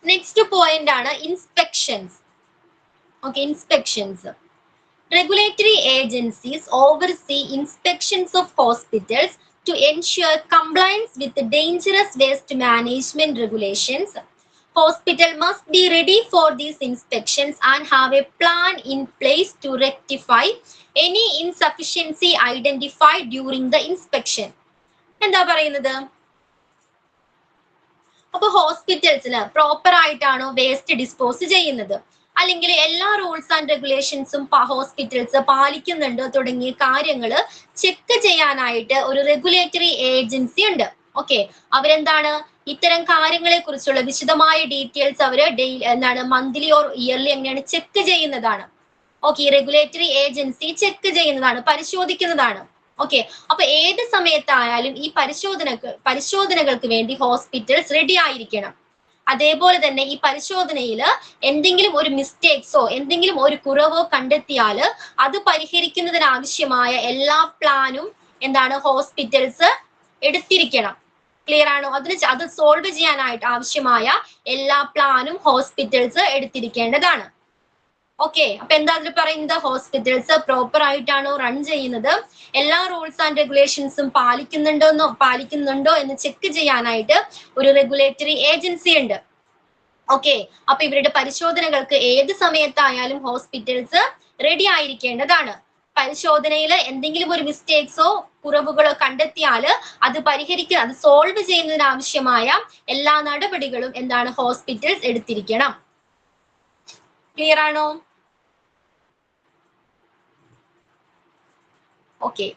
Speaker 3: നെക്സ്റ്റ് പോയിന്റ് ആണ് inspections. Okay, inspections. Regulatory agencies oversee inspections of hospitals to ensure compliance with the dangerous waste management regulations. Hospital must be ready for these inspections and have a plan in place to rectify any insufficiency identified during the inspection. എന്താ പറയുന്നത്? അപ്പൊ ഹോസ്പിറ്റൽസിന് proper ആയിട്ടാണോ waste dispose ചെയ്യുന്നത്, അല്ലെങ്കിൽ എല്ലാ rules and റെഗുലേഷൻസും hospitals പാലിക്കുന്നുണ്ടോ തുടങ്ങിയ കാര്യങ്ങൾ check ചെയ്യാനായിട്ട് ഒരു റെഗുലേറ്ററി ഏജൻസി ഉണ്ട്. ഓക്കെ, അവരെന്താണ് ഇത്തരം കാര്യങ്ങളെ കുറിച്ചുള്ള വിശദമായ ഡീറ്റെയിൽസ് അവർ മന്ത്ലി ഓർ ഇയർലി എങ്ങനെയാണ് ചെക്ക് ചെയ്യുന്നതാണ്. ഓക്കെ, റെഗുലേറ്ററി ഏജൻസി ചെക്ക് ചെയ്യുന്നതാണ്, പരിശോധിക്കുന്നതാണ്. ഓക്കെ, അപ്പൊ ഏത് സമയത്തായാലും ഈ പരിശോധനകൾക്ക് വേണ്ടി ഹോസ്പിറ്റൽസ് റെഡി ആയിരിക്കണം. അതേപോലെ തന്നെ ഈ പരിശോധനയിൽ എന്തെങ്കിലും ഒരു മിസ്റ്റേക്സോ എന്തെങ്കിലും ഒരു കുറവോ കണ്ടെത്തിയാൽ അത് പരിഹരിക്കുന്നതിനാവശ്യമായ എല്ലാ പ്ലാനും എന്താണ് ഹോസ്പിറ്റൽസ് എടുത്തിരിക്കണം. ക്ലിയർ ആണോ? അത് സോൾവ് ചെയ്യാനായിട്ട് ആവശ്യമായ എല്ലാ പ്ലാനും ഹോസ്പിറ്റൽസ് എടുത്തിരിക്കേണ്ടതാണ്. ഓക്കെ, അപ്പൊ എന്താ അതിൽ പറയുന്നത്? ഹോസ്പിറ്റൽസ് പ്രോപ്പർ ആയിട്ടാണോ റൺ ചെയ്യുന്നത്, എല്ലാ റൂൾസ് ആൻഡ് റെഗുലേഷൻസും പാലിക്കുന്നുണ്ടോ എന്ന് ചെക്ക് ചെയ്യാനായിട്ട് ഒരു റെഗുലേറ്ററി ഏജൻസി ഉണ്ട്. ഓക്കെ, അപ്പൊ ഇവരുടെ പരിശോധനകൾക്ക് ഏത് സമയത്തായാലും ഹോസ്പിറ്റൽസ് റെഡി ആയിരിക്കേണ്ടതാണ്. പരിശോധനയിൽ എന്തെങ്കിലും ഒരു മിസ്റ്റേക്സോ കുറവുകളോ കണ്ടെത്തിയാൽ അത് അത് സോൾവ് ചെയ്യുന്നതിനാവശ്യമായ എല്ലാ നടപടികളും എന്താണ് ഹോസ്പിറ്റൽസ് എടുത്തിരിക്കണം. ക്ലിയർ ആണോ? Okay,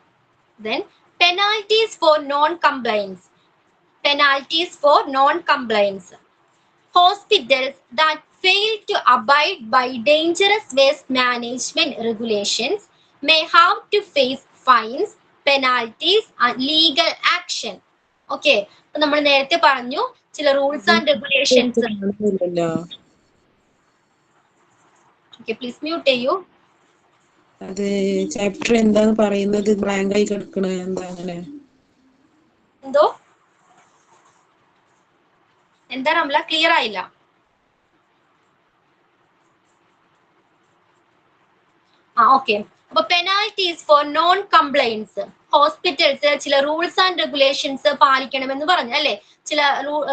Speaker 3: then penalties for non-compliance. Hospitals that fail to abide by dangerous waste management regulations may have to face fines, penalties and legal action. Okay, നമ്മൾ നേരത്തെ പറഞ്ഞു ചില rules and regulations. Okay, please mute ചെയ്യൂ.
Speaker 6: അത് chapter എന്താന്ന് പറയുന്നത് blank ആയി കിടക്കണ എന്താ അങ്ങനെ?
Speaker 3: എന്താ റംല, ക്ലിയർ ആയില്ല. ഓക്കെ, അപ്പൊ penalties for non compliance. Hospitals ചില റൂൾസ് ആൻഡ് റെഗുലേഷൻസ് പാലിക്കണമെന്ന് പറഞ്ഞു അല്ലെ. ചില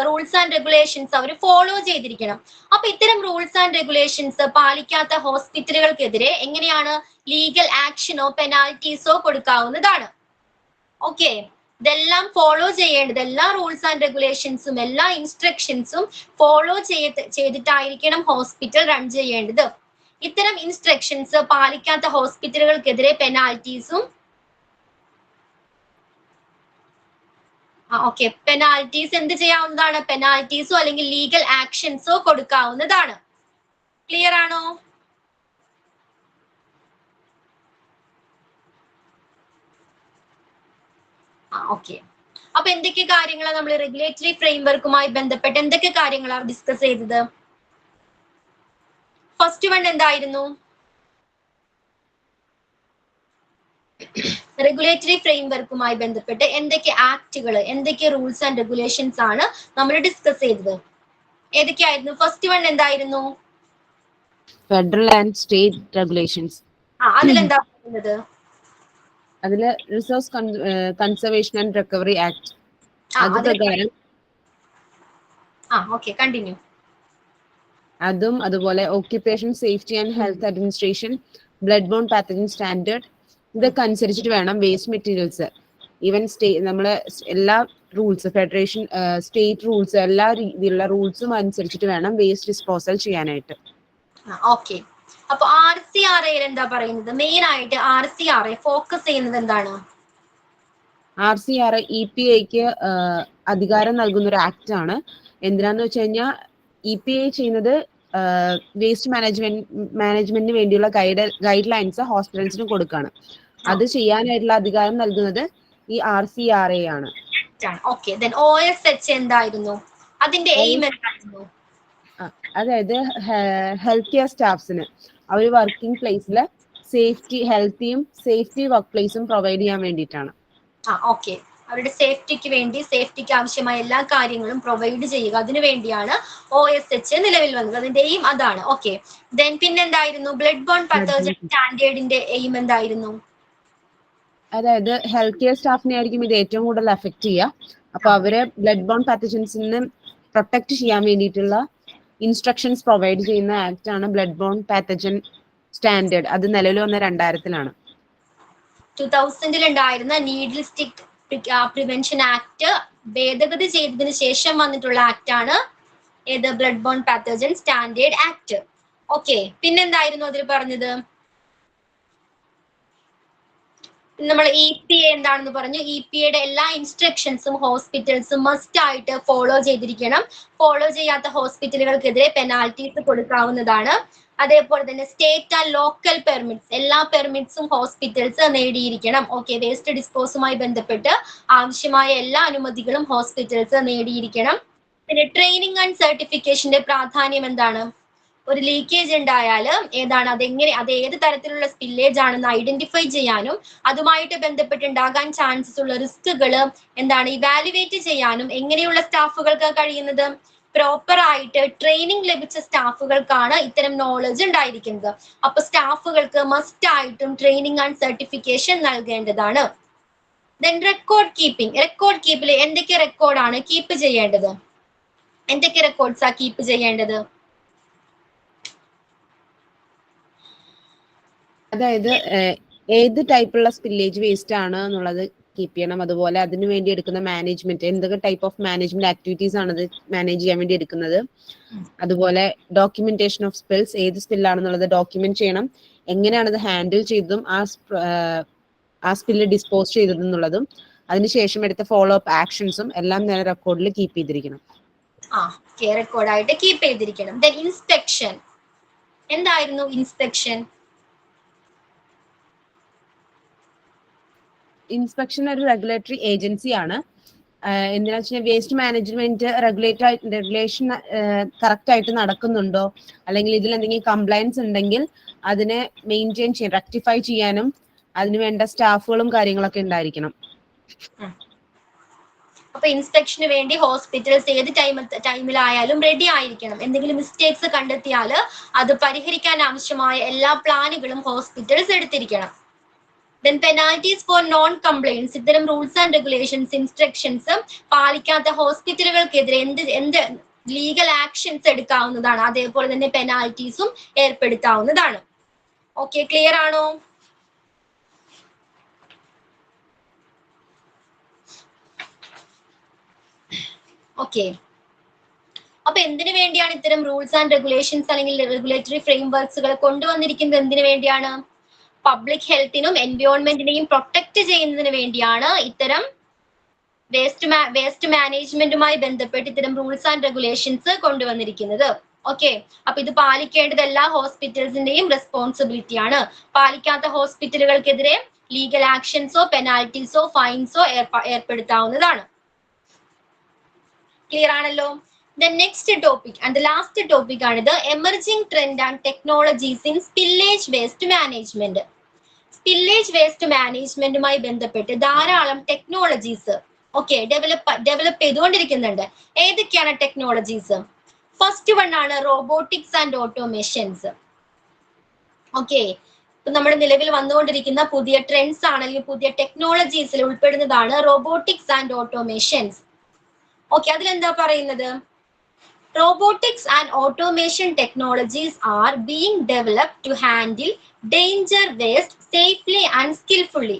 Speaker 3: റൂൾസ് ആൻഡ് റെഗുലേഷൻസ് അവർ ഫോളോ ചെയ്തിരിക്കണം. അപ്പൊ ഇത്തരം റൂൾസ് ആൻഡ് റെഗുലേഷൻസ് പാലിക്കാത്ത ഹോസ്പിറ്റലുകൾക്കെതിരെ എങ്ങനെയാണ് ലീഗൽ ആക്ഷനോ പെനാൽറ്റീസോ കൊടുക്കാവുന്നതാണ്. ഓക്കെ, ഇതെല്ലാം ഫോളോ ചെയ്യേണ്ടത്, എല്ലാ റൂൾസ് ആൻഡ് റെഗുലേഷൻസും എല്ലാ ഇൻസ്ട്രക്ഷൻസും ഫോളോ ചെയ്തിട്ടായിരിക്കണം ഹോസ്പിറ്റൽ റൺ ചെയ്യേണ്ടത്. ഇത്തരം ഇൻസ്ട്രക്ഷൻസ് പാലിക്കാത്ത ഹോസ്പിറ്റലുകൾക്കെതിരെ പെനാൽറ്റീസും പെനാൽറ്റീസ് എന്ത് ചെയ്യാവുന്നതാണ്? പെനാൽറ്റീസോ അല്ലെങ്കിൽ ലീഗൽ ആക്ഷൻസോ കൊടുക്കാവുന്നതാണ്. ക്ലിയർ ആണോ? ഓക്കെ, അപ്പൊ എന്തൊക്കെ കാര്യങ്ങളാണ് നമ്മൾ റെഗുലേറ്ററി ഫ്രെയിംവർക്കുമായി ബന്ധപ്പെട്ട് എന്തൊക്കെ കാര്യങ്ങളാണ് ഡിസ്കസ് ചെയ്തത്? ഫസ്റ്റ് വൺ എന്തായിരുന്നു? റെഗുലേറ്ററി ഫ്രെയിംവർക്കുമായി ബന്ധപ്പെട്ട് എന്തൊക്കെ ആക്ടുകൾ, എന്തൊക്കെ റൂൾസ് ആൻഡ് റെഗുലേഷൻസ് ആണ് നമ്മൾ ഡിസ്കസ് ചെയ്തത്? ഏതൊക്കെയായിരുന്നു? ഫസ്റ്റ് വൺ എന്തായിരുന്നു?
Speaker 4: Federal and state regulations.
Speaker 3: അതിലെന്താ പറയുന്നത്?
Speaker 4: അതില് resource conservation and recovery act. അത് പ്രകാരം
Speaker 3: കണ്ടിന്യൂ.
Speaker 4: അതും അതുപോലെ occupation safety and health administration, blood borne pathogen standard, ഇതൊക്കെ അനുസരിച്ചിട്ട് വേണം വേസ്റ്റ് മെറ്റീരിയൽസ് ഈവൻ നമ്മള് എല്ലാ റൂൾസ് ഫെഡറേഷൻ സ്റ്റേറ്റ് റൂൾസ് എല്ലാ രീതിയിലുള്ള റൂൾസും അനുസരിച്ചിട്ട് വേണം വേസ്റ്റ് ഡിസ്പോസൽ ചെയ്യാനായിട്ട്.
Speaker 3: ഓക്കെ, അപ്പൊ RCRA എന്താ പറയുന്നത്? മെയിൻ ആയിട്ട് RCRA ഫോക്കസ് ചെയ്യുന്നത് എന്താണ്?
Speaker 4: RCRA EPAക്ക് അധികാരം നൽകുന്ന ഒരു ആക്ട് ആണ്. എന്തിനാന്ന് വെച്ച് കഴിഞ്ഞാൽ EPA ചെയ്യുന്നത് വേസ്റ്റ് മാനേജ്മെന്റിന് വേണ്ടിയുള്ള ഗൈഡ് ലൈൻസ് ഹോസ്പിറ്റൽസിന് കൊടുക്കാണ്. അത് ചെയ്യാനായിട്ടുള്ള അധികാരം നൽകുന്നത് ഈ RCRA ആണ്.
Speaker 3: ഓക്കെ, then OSH എന്തായിരുന്നു? അതിന്റെ എയിം എന്തായിരുന്നു?
Speaker 4: അതായത് ഹെൽത്ത് കെയർ സ്റ്റാഫ്സിന് അവർ വർക്കിംഗ് പ്ലേസിൽ ഹെൽത്തിയും സേഫ്റ്റി വർക്ക് പ്ലേസും പ്രൊവൈഡ് ചെയ്യാൻ വേണ്ടിയിട്ടാണ്.
Speaker 3: ഓക്കെ, അവരുടെ സേഫ്റ്റിക്ക് ആവശ്യമായ എല്ലാ കാര്യങ്ങളും പ്രൊവൈഡ് ചെയ്യുക, അതിനു വേണ്ടിയാണ് OSH നിലവിൽ വന്നത്. അതിന്റെ എയിം അതാണ്. ഓക്കെ, ദെൻ പിന്നെന്തായിരുന്നു? ബ്ലഡ് ബോൺ പാത്തോജൻ സ്റ്റാൻഡേർഡിന്റെ എയിം എന്തായിരുന്നു?
Speaker 4: അതായത് ഹെൽത്ത് കെയർ സ്റ്റാഫിനെ ആയിരിക്കും ഇത് ഏറ്റവും കൂടുതൽ എഫക്ട് ചെയ്യുക. അപ്പൊ അവരെ ബ്ലഡ് ബോൺ പാത്തജൻസിന് പ്രൊട്ടക്ട് ചെയ്യാൻ വേണ്ടിയിട്ടുള്ള ഇൻസ്ട്രക്ഷൻസ് പ്രൊവൈഡ് ചെയ്യുന്ന ആക്ട് ആണ് ബ്ലഡ് ബോൺ പാത്തജൻ സ്റ്റാൻഡേർഡ്. അത് നിലവിൽ വന്ന 2000-ലാണ്.
Speaker 3: 2000 ഉണ്ടായിരുന്ന നീഡിൽ സ്റ്റിക്ക് പ്രിവെൻഷൻ ആക്ട് ഭേദഗതി ചെയ്തതിന് ശേഷം വന്നിട്ടുള്ള ആക്ട് ആണ് ഏത്? Blood borne pathogen standard act. Okay, പിന്നെന്തായിരുന്നു അതിൽ പറഞ്ഞത്? നമ്മൾ EPA എന്താണെന്ന് പറഞ്ഞു. EPAയുടെ എല്ലാ ഇൻസ്ട്രക്ഷൻസും ഹോസ്പിറ്റൽസും മസ്റ്റ് ആയിട്ട് ഫോളോ ചെയ്തിരിക്കണം. ഫോളോ ചെയ്യാത്ത ഹോസ്പിറ്റലുകൾക്കെതിരെ പെനാൽറ്റീസ് കൊടുക്കാവുന്നതാണ്. അതേപോലെ തന്നെ സ്റ്റേറ്റ് ആൻഡ് ലോക്കൽ പെർമിറ്റ്സ്, എല്ലാ പെർമിറ്റ്സും ഹോസ്പിറ്റൽസ് നേടിയിരിക്കണം. ഓക്കെ, വേസ്റ്റ് ഡിസ്പോസുമായി ബന്ധപ്പെട്ട് ആവശ്യമായ എല്ലാ അനുമതികളും ഹോസ്പിറ്റൽസ് നേടിയിരിക്കണം. പിന്നെ ട്രെയിനിങ് ആൻഡ് സർട്ടിഫിക്കേഷന്റെ പ്രാധാന്യം എന്താണ്? ഒരു ലീക്കേജ് ഉണ്ടായാൽ ഏതാണ് അത് ഏത് തരത്തിലുള്ള സ്പില്ലേജ് ആണെന്ന് ഐഡന്റിഫൈ ചെയ്യാനും അതുമായിട്ട് ബന്ധപ്പെട്ടുണ്ടാകാൻ ചാൻസസ് ഉള്ള റിസ്കുകൾ എന്താണ് ഇവാലുവേറ്റ് ചെയ്യാനും എങ്ങനെയുള്ള സ്റ്റാഫുകൾക്ക് കഴിയുന്നത്? പ്രോപ്പർ ആയിട്ട് ട്രെയിനിങ് ലഭിച്ച സ്റ്റാഫുകൾക്കാണ് ഇത്തരം നോളജ് ഉണ്ടായിരിക്കുന്നത്. അപ്പൊ സ്റ്റാഫുകൾക്ക് മസ്റ്റ് ആയിട്ടും ട്രെയിനിങ് ആൻഡ് സർട്ടിഫിക്കേഷൻ നൽകേണ്ടതാണ്. Then record keeping. റെക്കോർഡ് കീപ്പിൽ എന്തൊക്കെ റെക്കോർഡാണ് കീപ്പ് ചെയ്യേണ്ടത്? എന്തൊക്കെ റെക്കോർഡ്സാ കീപ്പ് ചെയ്യേണ്ടത്?
Speaker 4: അതായത് ഏത് ടൈപ്പുള്ള സ്പില്ലേജ് വേസ്റ്റ് ആണ് എന്നുള്ളത് കീപ്പ് ചെയ്യണം. അതുപോലെ അതിനു വേണ്ടി എടുക്കുന്ന മാനേജ്മെന്റ്, എന്തൊക്കെ ടൈപ്പ് ഓഫ് മാനേജ്മെന്റ് ആക്ടിവിറ്റീസ് ആണ് അത് മാനേജ് ചെയ്യാൻ വേണ്ടി എടുക്കുന്നത്. അതുപോലെ ഡോക്യുമെന്റേഷൻ ഓഫ് സ്പിൽസ്, ഏത് സ്പില്ലാണെന്നുള്ളത് ഡോക്യുമെന്റ് ചെയ്യണം. എങ്ങനെയാണ് അത് ഹാൻഡിൽ ചെയ്തതും ആ സ്പില്ല് ഡിസ്പോസ് ചെയ്തതെന്നുള്ളതും അതിനുശേഷം എടുത്ത ഫോളോ അപ്പ് ആക്ഷൻസും എല്ലാം ഞാൻ റെക്കോർഡിൽ കീപ്പ് ചെയ്തിരിക്കണം.
Speaker 3: റെക്കോർഡായിട്ട് കീപ്പ് ചെയ്തിരിക്കണം. Then inspection. എന്തായിരുന്നു ഇൻസ്പെക്ഷൻ?
Speaker 4: ഇൻസ്പെക്ഷൻ ഒരു റെഗുലേറ്ററി ഏജൻസി ആണ്. എന്തിനാ വെച്ചാൽ വേസ്റ്റ് മാനേജ്മെന്റ് റെഗുലേഷൻ കറക്റ്റ് ആയിട്ട് നടക്കുന്നുണ്ടോ, അല്ലെങ്കിൽ ഇതിൽ എന്തെങ്കിലും കംപ്ലൈൻസ് ഉണ്ടെങ്കിൽ അതിനെ മെയിൻറ്റെയിൻ ചെയ്യാൻ, റെക്ടിഫൈ ചെയ്യാനും അതിന് വേണ്ട സ്റ്റാഫുകളും കാര്യങ്ങളൊക്കെ ഉണ്ടായിരിക്കണം.
Speaker 3: അപ്പൊ ഇൻസ്പെക്ഷന് വേണ്ടി ഹോസ്പിറ്റൽസ് ഏത് ടൈമിലായാലും റെഡി ആയിരിക്കണം. എന്തെങ്കിലും മിസ്റ്റേക്സ് കണ്ടെത്തിയാൽ അത് പരിഹരിക്കാൻ ആവശ്യമായ എല്ലാ പ്ലാനുകളും hospitals എടുത്തിരിക്കണം. Then penalties for non-compliance. ഇത്തരം റൂൾസ് ആൻഡ് റെഗുലേഷൻസ്, ഇൻസ്ട്രക്ഷൻസ് പാലിക്കാത്ത ഹോസ്പിറ്റലുകൾക്കെതിരെ എന്ത് ലീഗൽ ആക്ഷൻസ് എടുക്കാവുന്നതാണ്. അതേപോലെ തന്നെ പെനാൽറ്റീസും ഏർപ്പെടുത്താവുന്നതാണ്. ഓക്കെ, ക്ലിയർ ആണോ? ഓക്കെ, അപ്പൊ എന്തിനു വേണ്ടിയാണ് ഇത്തരം റൂൾസ് ആൻഡ് റെഗുലേഷൻസ് അല്ലെങ്കിൽ റെഗുലേറ്ററി ഫ്രെയിംവർക്സുകൾ കൊണ്ടുവന്നിരിക്കുന്നത്? എന്തിനു വേണ്ടിയാണ്? പബ്ലിക് ഹെൽത്തിനും എൻവയോൺമെന്റിനെയും പ്രൊട്ടക്ട് ചെയ്യുന്നതിന് വേണ്ടിയാണ് ഇത്തരം വേസ്റ്റ് മാനേജ്മെന്റുമായി ബന്ധപ്പെട്ട് ഇത്തരം റൂൾസ് ആൻഡ് റെഗുലേഷൻസ് കൊണ്ടുവന്നിരിക്കുന്നത്. ഓക്കെ, അപ്പൊ ഇത് പാലിക്കേണ്ടത് എല്ലാ ഹോസ്പിറ്റൽസിന്റെയും റെസ്പോൺസിബിലിറ്റി ആണ്. പാലിക്കാത്ത ഹോസ്പിറ്റലുകൾക്കെതിരെ ലീഗൽ ആക്ഷൻസോ പെനാൽറ്റീസോ ഫൈൻസോ ഏർപ്പെടുത്താവുന്നതാണ്. ക്ലിയർ ആണല്ലോ? The next topic and the last topic ആണ് emerging trend and technologies in spillage waste management. Spillage waste മാനേജ്മെന്റുമായി ബന്ധപ്പെട്ട് ധാരാളം ടെക്നോളജീസ് ഡെവലപ്പ് ചെയ്തുകൊണ്ടിരിക്കുന്നുണ്ട്. ഏതൊക്കെയാണ് ടെക്നോളജീസ്? ഫസ്റ്റ് വൺ ആണ് റോബോട്ടിക്സ് ആൻഡ് ഓട്ടോമേഷൻസ്. ഇപ്പൊ നമ്മുടെ നിലവിൽ വന്നുകൊണ്ടിരിക്കുന്ന പുതിയ ട്രെൻഡ്സ് ആണ്, അല്ലെങ്കിൽ പുതിയ ടെക്നോളജീസിൽ ഉൾപ്പെടുന്നതാണ് റോബോട്ടിക്സ് ആൻഡ് ഓട്ടോമേഷൻസ്. അതിലെന്താ പറയുന്നത്? Robotics and automation technologies are being developed to handle danger waste safely and skillfully.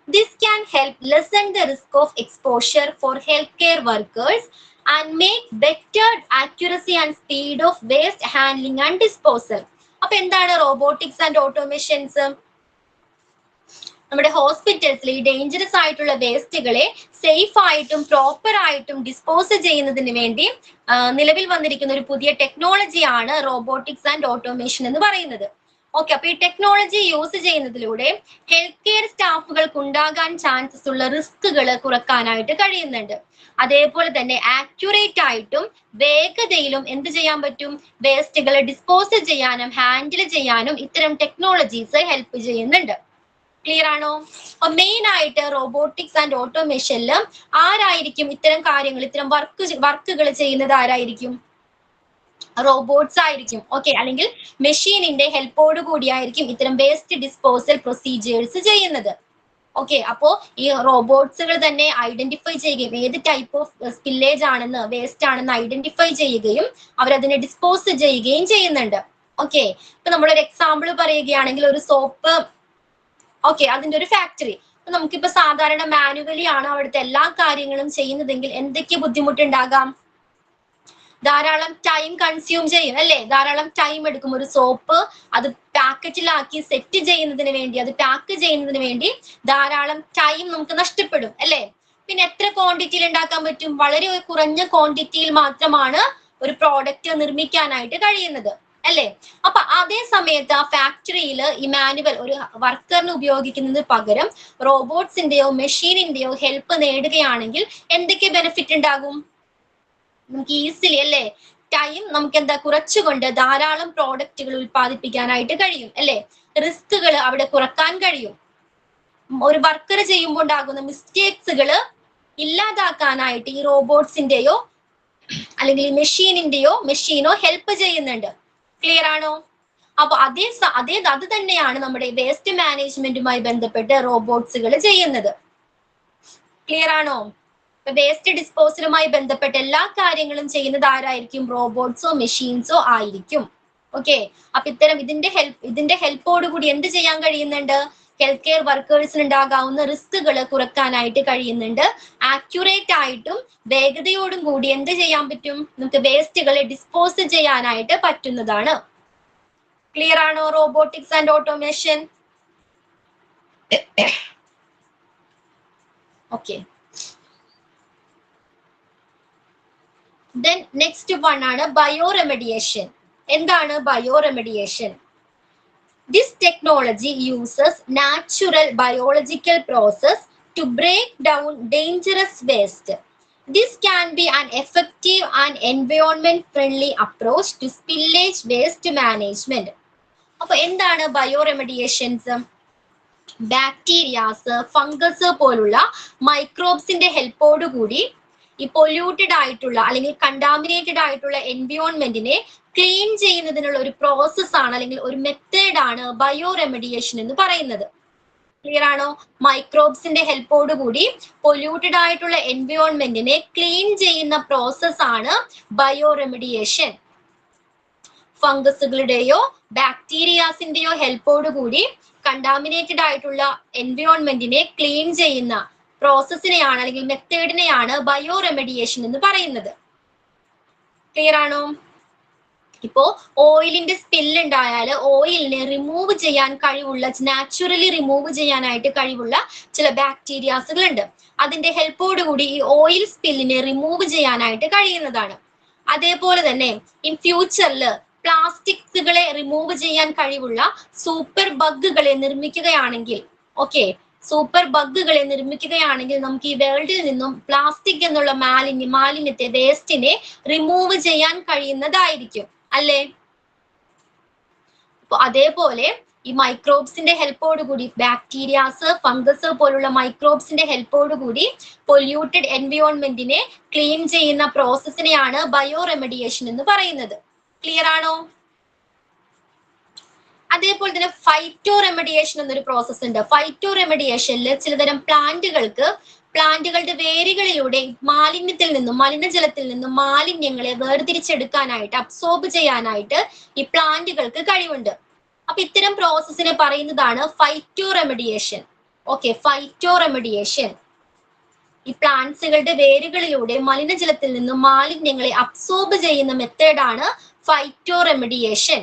Speaker 3: This can help lessen the risk of exposure for healthcare workers and make better accuracy and speed of waste handling and disposal. അപ്പൊ എന്താണ് robotics and automations? നമ്മുടെ ഹോസ്പിറ്റൽസിൽ ഈ dangerous ആയിട്ടുള്ള വേസ്റ്റുകളെ safe ആയിട്ടും proper ആയിട്ടും dispose ചെയ്യുന്നതിന് വേണ്ടി നിലവിൽ വന്നിരിക്കുന്ന ഒരു പുതിയ ടെക്നോളജിയാണ് റോബോട്ടിക്സ് ആൻഡ് ഓട്ടോമേഷൻ എന്ന് പറയുന്നത്. അപ്പൊ ഈ ടെക്നോളജി യൂസ് ചെയ്യുന്നതിലൂടെ ഹെൽത്ത് കെയർ സ്റ്റാഫുകൾക്ക് ഉണ്ടാകാൻ ചാൻസസ് ഉള്ള റിസ്കുകൾ കുറക്കാനായിട്ട് കഴിയുന്നുണ്ട്. അതേപോലെ തന്നെ ആക്യുറേറ്റ് ആയിട്ടും വേഗതയിലും എന്ത് ചെയ്യാൻ പറ്റും? വേസ്റ്റുകളെ ഡിസ്പോസ് ചെയ്യാനും ഹാൻഡിൽ ചെയ്യാനും ഇത്തരം ടെക്നോളജീസ് ഹെൽപ്പ് ചെയ്യുന്നുണ്ട്. ക്ലിയർ ആണോ? മെയിൻ ആയിട്ട് റോബോട്ടിക്സ് ആൻഡ് ഓട്ടോമേഷനിൽ ആരായിരിക്കും ഇത്തരം കാര്യങ്ങൾ, ഇത്തരം വർക്കുകൾ ചെയ്യുന്നത്? ആരായിരിക്കും? റോബോട്ട്സ് ആയിരിക്കും. അല്ലെങ്കിൽ മെഷീനിന്റെ ഹെൽപ്പോട് കൂടിയായിരിക്കും ഇത്തരം വേസ്റ്റ് ഡിസ്പോസൽ പ്രൊസീജിയേഴ്സ് ചെയ്യുന്നത്. അപ്പോ ഈ റോബോട്ട്സുകൾ തന്നെ ഐഡന്റിഫൈ ചെയ്യുകയും ഏത് ടൈപ്പ് ഓഫ് സ്പില്ലേജ് ആണെന്ന്, വേസ്റ്റ് ആണെന്ന് ഐഡന്റിഫൈ ചെയ്യുകയും അവരതിനെ ഡിസ്പോസ് ചെയ്യുകയും ചെയ്യുന്നുണ്ട്. ഇപ്പൊ നമ്മളൊരു എക്സാമ്പിൾ പറയുകയാണെങ്കിൽ ഒരു സോപ്പ്, അതിന്റെ ഒരു ഫാക്ടറി. നമുക്കിപ്പോ സാധാരണ മാനുവലി ആണ് അവിടുത്തെ എല്ലാ കാര്യങ്ങളും ചെയ്യുന്നതെങ്കിൽ എന്തൊക്കെ ബുദ്ധിമുട്ടുണ്ടാകാം? ധാരാളം ടൈം കൺസ്യൂം ചെയ്യും അല്ലേ? ധാരാളം ടൈം എടുക്കും. ഒരു സോപ്പ് അത് പാക്കറ്റിലാക്കി സെറ്റ് ചെയ്യുന്നതിന് വേണ്ടി, അത് പാക്ക് ചെയ്യുന്നതിന് വേണ്ടി ധാരാളം ടൈം നമുക്ക് നഷ്ടപ്പെടും അല്ലേ? പിന്നെ എത്ര ക്വാണ്ടിറ്റിയിൽ ഉണ്ടാക്കാൻ പറ്റും? വളരെ കുറഞ്ഞ ക്വാണ്ടിറ്റിയിൽ മാത്രമാണ് ഒരു പ്രോഡക്റ്റ് നിർമ്മിക്കാനായിട്ട് കഴിയുന്നത് അല്ലേ? അപ്പൊ അതേ സമയത്ത് ആ ഫാക്ടറിയിൽ ഈ മാനുവൽ ഒരു വർക്കറിന് ഉപയോഗിക്കുന്നതിന് പകരം റോബോട്ട്സിന്റെയോ മെഷീനിന്റെയോ ഹെൽപ്പ് നേടുകയാണെങ്കിൽ എന്തൊക്കെ ബെനിഫിറ്റ് ഉണ്ടാകും? നമുക്ക് ഈസിലി അല്ലേ ടൈം നമുക്ക് എന്താ കുറച്ചുകൊണ്ട് ധാരാളം പ്രോഡക്റ്റുകൾ ഉൽപ്പാദിപ്പിക്കാനായിട്ട് കഴിയും അല്ലേ. റിസ്കുകൾ അവിടെ കുറക്കാൻ കഴിയും. ഒരു വർക്കർ ചെയ്യുമ്പോൾ ഉണ്ടാകുന്ന മിസ്റ്റേക്സുകൾ ഇല്ലാതാക്കാനായിട്ട് ഈ റോബോട്ട്സിന്റെയോ അല്ലെങ്കിൽ ഈ മെഷീനോ ഹെൽപ്പ് ചെയ്യുന്നുണ്ട്. ക്ലിയർ ആണോ? അപ്പൊ അത് തന്നെയാണ് നമ്മുടെ വേസ്റ്റ് മാനേജ്മെന്റുമായി ബന്ധപ്പെട്ട് റോബോട്ട്സുകൾ ചെയ്യുന്നത്. ക്ലിയർ ആണോ? വേസ്റ്റ് ഡിസ്പോസലുമായി ബന്ധപ്പെട്ട എല്ലാ കാര്യങ്ങളും ചെയ്യുന്നത് ആരായിരിക്കും? റോബോട്ട്സോ മെഷീൻസോ ആയിരിക്കും. ഓക്കെ, അപ്പൊ ഇതിന്റെ ഹെൽപ്പോടുകൂടി എന്ത് ചെയ്യാൻ കഴിയുന്നുണ്ട്? ഹെൽത്ത് കെയർ വർക്കേഴ്സിന് ഉണ്ടാകാവുന്ന റിസ്കുകൾ കുറക്കാനായിട്ട് കഴിയുന്നുണ്ട്. ആക്യുറേറ്റ് ആയിട്ടും വേഗതയോടും കൂടി എന്ത് ചെയ്യാൻ പറ്റും? നമുക്ക് വേസ്റ്റുകളെ ഡിസ്പോസ് ചെയ്യാനായിട്ട് പറ്റുന്നതാണ്. ക്ലിയർ ആണോ? Robotics and automation. Okay, then next one ആണ് ബയോറെമഡിയേഷൻ. എന്താണ് ബയോറെമഡിയേഷൻ? This technology uses natural biological process to break down dangerous waste. This can be an effective and environment friendly approach to spillage waste management. അപ്പൊ എന്താണ് ബയോറെമഡിയേഷൻസ്? Bacterias, fungus പോലുള്ള മൈക്രോബ്സിന്റെ ഹെൽപ്പോടുകൂടി ഈ polluted ആയിട്ടുള്ള അല്ലെങ്കിൽ contaminated ആയിട്ടുള്ള എൻവയോൺമെന്റിനെ clean ചെയ്യുന്നതിനുള്ള ഒരു പ്രോസസ് ആണ് അല്ലെങ്കിൽ ഒരു മെത്തേഡ് ആണ് ബയോറെമഡിയേഷൻ എന്ന് പറയുന്നത്. ക്ലിയർ ആണോ? മൈക്രോബ്സിന്റെ ഹെൽപ്പോടുകൂടി പൊല്യൂട്ടഡ് ആയിട്ടുള്ള എൻവയോൺമെന്റിനെ ക്ലീൻ ചെയ്യുന്ന പ്രോസസ് ആണ് ബയോറെമഡിയേഷൻ. ഫംഗസുകളുടെയോ ബാക്ടീരിയാസിന്റെയോ ഹെൽപ്പോടുകൂടി കണ്ടാമിനേറ്റഡ് ആയിട്ടുള്ള എൻവയോൺമെന്റിനെ ക്ലീൻ ചെയ്യുന്ന പ്രോസസ്സിനെയാണ് അല്ലെങ്കിൽ മെത്തേഡിനെയാണ് ബയോറെമഡിയേഷൻ എന്ന് പറയുന്നത്. ക്ലിയർ ആണോ? ഇപ്പോ ഓയിലിന്റെ സ്പില്ല് ഉണ്ടായാൽ ഓയിലിനെ റിമൂവ് ചെയ്യാൻ കഴിവുള്ള, നാച്ചുറലി റിമൂവ് ചെയ്യാനായിട്ട് കഴിവുള്ള ചില ബാക്ടീരിയാസുകൾ ഉണ്ട്. അതിന്റെ ഹെൽപ്പോടുകൂടി ഈ ഓയിൽ സ്പില്ലിനെ റിമൂവ് ചെയ്യാനായിട്ട് കഴിയുന്നതാണ്. അതേപോലെ തന്നെ ഇൻ ഫ്യൂച്ചറിൽ പ്ലാസ്റ്റിക്സുകളെ റിമൂവ് ചെയ്യാൻ കഴിവുള്ള സൂപ്പർ ബഗ്ഗുകളെ നിർമ്മിക്കുകയാണെങ്കിൽ, സൂപ്പർ ബഗ്ഗുകളെ നിർമ്മിക്കുകയാണെങ്കിൽ നമുക്ക് ഈ വേൾഡിൽ നിന്നും പ്ലാസ്റ്റിക് എന്നുള്ള മാലിന്യത്തെ, വേസ്റ്റിനെ റിമൂവ് ചെയ്യാൻ കഴിയുന്നതായിരിക്കും അല്ലേ. അപ്പൊ അതേപോലെ ഈ മൈക്രോബ്സിന്റെ ഹെൽപ്പോടുകൂടി, ബാക്ടീരിയാസ്, ഫംഗസ് പോലുള്ള മൈക്രോബ്സിന്റെ ഹെൽപ്പോടുകൂടി പൊല്യൂട്ടഡ് എൻവയോൺമെന്റിനെ ക്ലീൻ ചെയ്യുന്ന പ്രോസസ്സിനെയാണ് ബയോറെമഡിയേഷൻ എന്ന് പറയുന്നത്. ക്ലിയർ ആണോ? അതേപോലെ തന്നെ ഫൈറ്റോ റെമഡിയേഷൻ എന്നൊരു പ്രോസസ് ഉണ്ട്. ഫൈറ്റോ റെമഡിയേഷനിൽ ചിലതരം പ്ലാന്റുകളുടെ വേരുകളിലൂടെ മലിനജലത്തിൽ നിന്നും മാലിന്യങ്ങളെ വേർതിരിച്ചെടുക്കാനായിട്ട്, അബ്സോർബ് ചെയ്യാനായിട്ട് ഈ പ്ലാന്റുകൾക്ക് കഴിവുണ്ട്. അപ്പൊ ഇത്തരം പ്രോസസ്സിനെ പറയുന്നതാണ് ഫൈറ്റോ റെമഡിയേഷൻ. ഫൈറ്റോ റെമഡിയേഷൻ ഈ പ്ലാന്റ്സുകളുടെ വേരുകളിലൂടെ മലിനജലത്തിൽ നിന്നും മാലിന്യങ്ങളെ അബ്സോർബ് ചെയ്യുന്ന മെത്തേഡാണ് ഫൈറ്റോ റെമഡിയേഷൻ.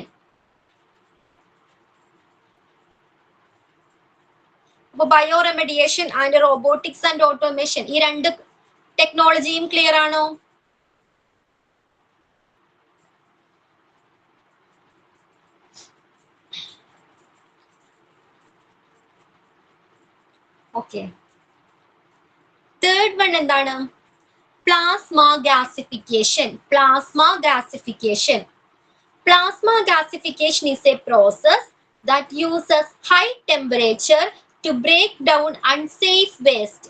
Speaker 3: അപ്പൊ ബയോറെമഡിയേഷൻ ആൻഡ് റോബോട്ടിക്സ് ആൻഡ് ഓട്ടോമേഷൻ, ഈ രണ്ട് ടെക്നോളജിയും ക്ലിയർ ആണോ? ഓക്കെ, തേർഡ് വൺ എന്താണ്? Plasma ഗാസിഫിക്കേഷൻ. Plasma gasification is a process that uses high temperature to break down unsafe waste,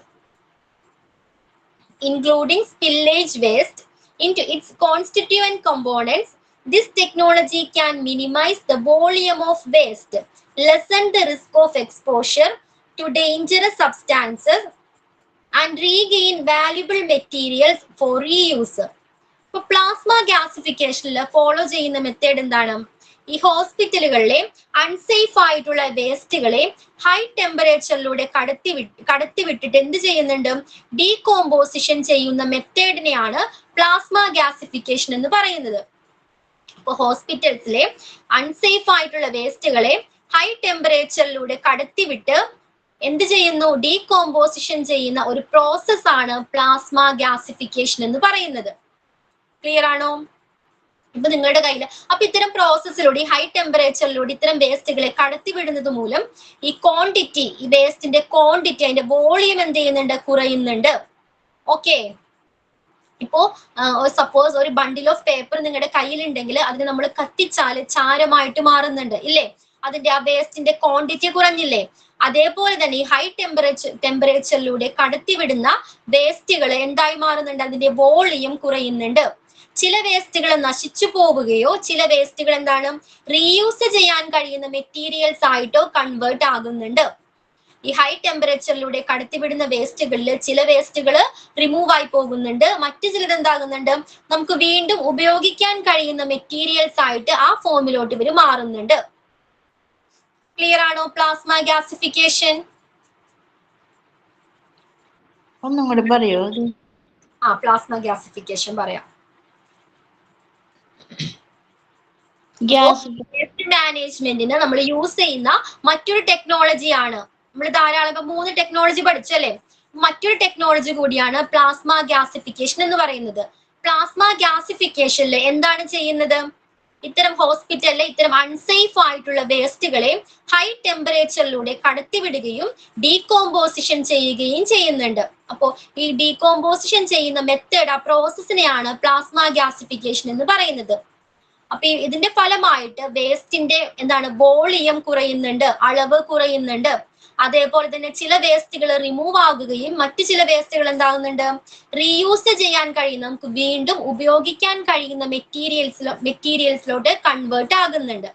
Speaker 3: including spillage waste, into its constituent components. This technology can minimize the volume of waste, lessen the risk of exposure to dangerous substances, and regain valuable materials for reuse. ഇപ്പൊ plasma ഗ്യാസിഫിക്കേഷനിൽ follow ചെയ്യുന്ന method എന്താണ്? ഈ ഹോസ്പിറ്റലുകളിലെ unsafe ആയിട്ടുള്ള വേസ്റ്റുകളെ high ടെമ്പറേച്ചറിലൂടെ കടത്തിവിട്ടിട്ട് എന്ത് ചെയ്യുന്നുണ്ട്? Decomposition ചെയ്യുന്ന മെത്തേഡിനെയാണ് plasma gasification എന്ന് പറയുന്നത്. ഇപ്പൊ ഹോസ്പിറ്റൽസിലെ അൺസേഫ് ആയിട്ടുള്ള വേസ്റ്റുകളെ ഹൈ ടെമ്പറേച്ചറിലൂടെ കടത്തിവിട്ട് എന്ത് ചെയ്യുന്നു? ഡീകോമ്പോസിഷൻ ചെയ്യുന്ന ഒരു പ്രോസസ് ആണ് പ്ലാസ്മ ഗ്യാസിഫിക്കേഷൻ എന്ന് പറയുന്നത്. ക്ലിയർ ആണോ? ഇപ്പൊ നിങ്ങളുടെ കയ്യിൽ അപ്പൊ ഇത്തരം പ്രോസസ്സിലൂടെ ഹൈ ടെമ്പറേച്ചറിലൂടെ ഇത്തരം വേസ്റ്റുകളെ കടത്തിവിടുന്നത് മൂലം ഈ ക്വാണ്ടിറ്റി, ഈ വേസ്റ്റിന്റെ ക്വാണ്ടിറ്റി, അതിന്റെ വോളിയം എന്ത് ചെയ്യുന്നുണ്ട്? കുറയുന്നുണ്ട്. ഇപ്പോ സപ്പോസ് ഒരു ബണ്ടിൽ ഓഫ് പേപ്പർ നിങ്ങളുടെ കയ്യിലുണ്ടെങ്കിൽ അതിന് നമ്മൾ കത്തിച്ചാൽ ചാരമായിട്ട് മാറുന്നുണ്ട് ഇല്ലേ? അതിന്റെ ആ വേസ്റ്റിന്റെ ക്വാണ്ടിറ്റി കുറഞ്ഞില്ലേ? അതേപോലെ തന്നെ ഈ ഹൈ ടെമ്പറേച്ചറിലൂടെ കടത്തിവിടുന്ന വേസ്റ്റുകൾ എന്തായി മാറുന്നുണ്ട്? അതിന്റെ വോളിയം കുറയുന്നുണ്ട്. ചില വേസ്റ്റുകൾ നശിച്ചു പോവുകയോ ചില വേസ്റ്റുകൾ എന്താണ് റീയൂസ് ചെയ്യാൻ കഴിയുന്ന മെറ്റീരിയൽസ് ആയിട്ടോ കൺവേർട്ട് ആകുന്നുണ്ട്. ഈ ഹൈ ടെമ്പറേച്ചറിലൂടെ കടത്തിവിടുന്ന വേസ്റ്റുകളിൽ ചില വേസ്റ്റുകൾ റിമൂവ് ആയി പോകുന്നുണ്ട്, മറ്റു ചിലത് എന്താകുന്നുണ്ട് നമുക്ക് വീണ്ടും ഉപയോഗിക്കാൻ കഴിയുന്ന മെറ്റീരിയൽസ് ആയിട്ട് ആ ഫോമിലോട്ട് ഇവർ മാറുന്നുണ്ട്. ക്ലിയർ ആണോ പ്ലാസ്മ ഗ്യാസിഫിക്കേഷൻ?
Speaker 7: ഒന്നും കൂടി പറയോ?
Speaker 3: പ്ലാസ്മ ഗ്യാസിഫിക്കേഷൻ പറയാം.
Speaker 7: ഗ്യാസ്
Speaker 3: വേസ്റ്റ് മാനേജ്മെന്റിന് നമ്മൾ യൂസ് ചെയ്യുന്ന മറ്റൊരു ടെക്നോളജിയാണ്. നമ്മൾ ധാരാളം ഇപ്പൊ 3 ടെക്നോളജി പഠിച്ചല്ലേ, മറ്റൊരു ടെക്നോളജി കൂടിയാണ് പ്ലാസ്മ ഗ്യാസിഫിക്കേഷൻ എന്ന് പറയുന്നത്. പ്ലാസ്മ ഗ്യാസിഫിക്കേഷനിൽ എന്താണ് ചെയ്യുന്നത്? ഇത്തരം ഹോസ്പിറ്റലിലെ ഇത്തരം അൺസേഫ് ആയിട്ടുള്ള വേസ്റ്റുകളെ ഹൈ ടെമ്പറേച്ചറിലൂടെ കടത്തിവിടുകയും ഡീകോമ്പോസിഷൻ ചെയ്യുകയും ചെയ്യുന്നുണ്ട്. അപ്പോ ഈ ഡീകോമ്പോസിഷൻ ചെയ്യുന്ന മെത്തേഡ്, ആ പ്രോസസ്സിനെയാണ് പ്ലാസ്മ ഗ്യാസിഫിക്കേഷൻ എന്ന് പറയുന്നത്. അപ്പൊ ഇതിന്റെ ഫലമായിട്ട് വേസ്റ്റിന്റെ എന്താണ് വോളിയം കുറയുന്നുണ്ട്, അളവ് കുറയുന്നുണ്ട്. അതേപോലെ തന്നെ ചില വേസ്റ്റുകൾ റിമൂവ് ആകുകയും മറ്റു ചില വേസ്റ്റുകൾ എന്താകുന്നുണ്ട് റീയൂസ് ചെയ്യാൻ കഴിയുന്ന, നമുക്ക് വീണ്ടും ഉപയോഗിക്കാൻ കഴിയുന്ന മെറ്റീരിയൽസിലോട്ട് കൺവേർട്ട് ആകുന്നുണ്ട്.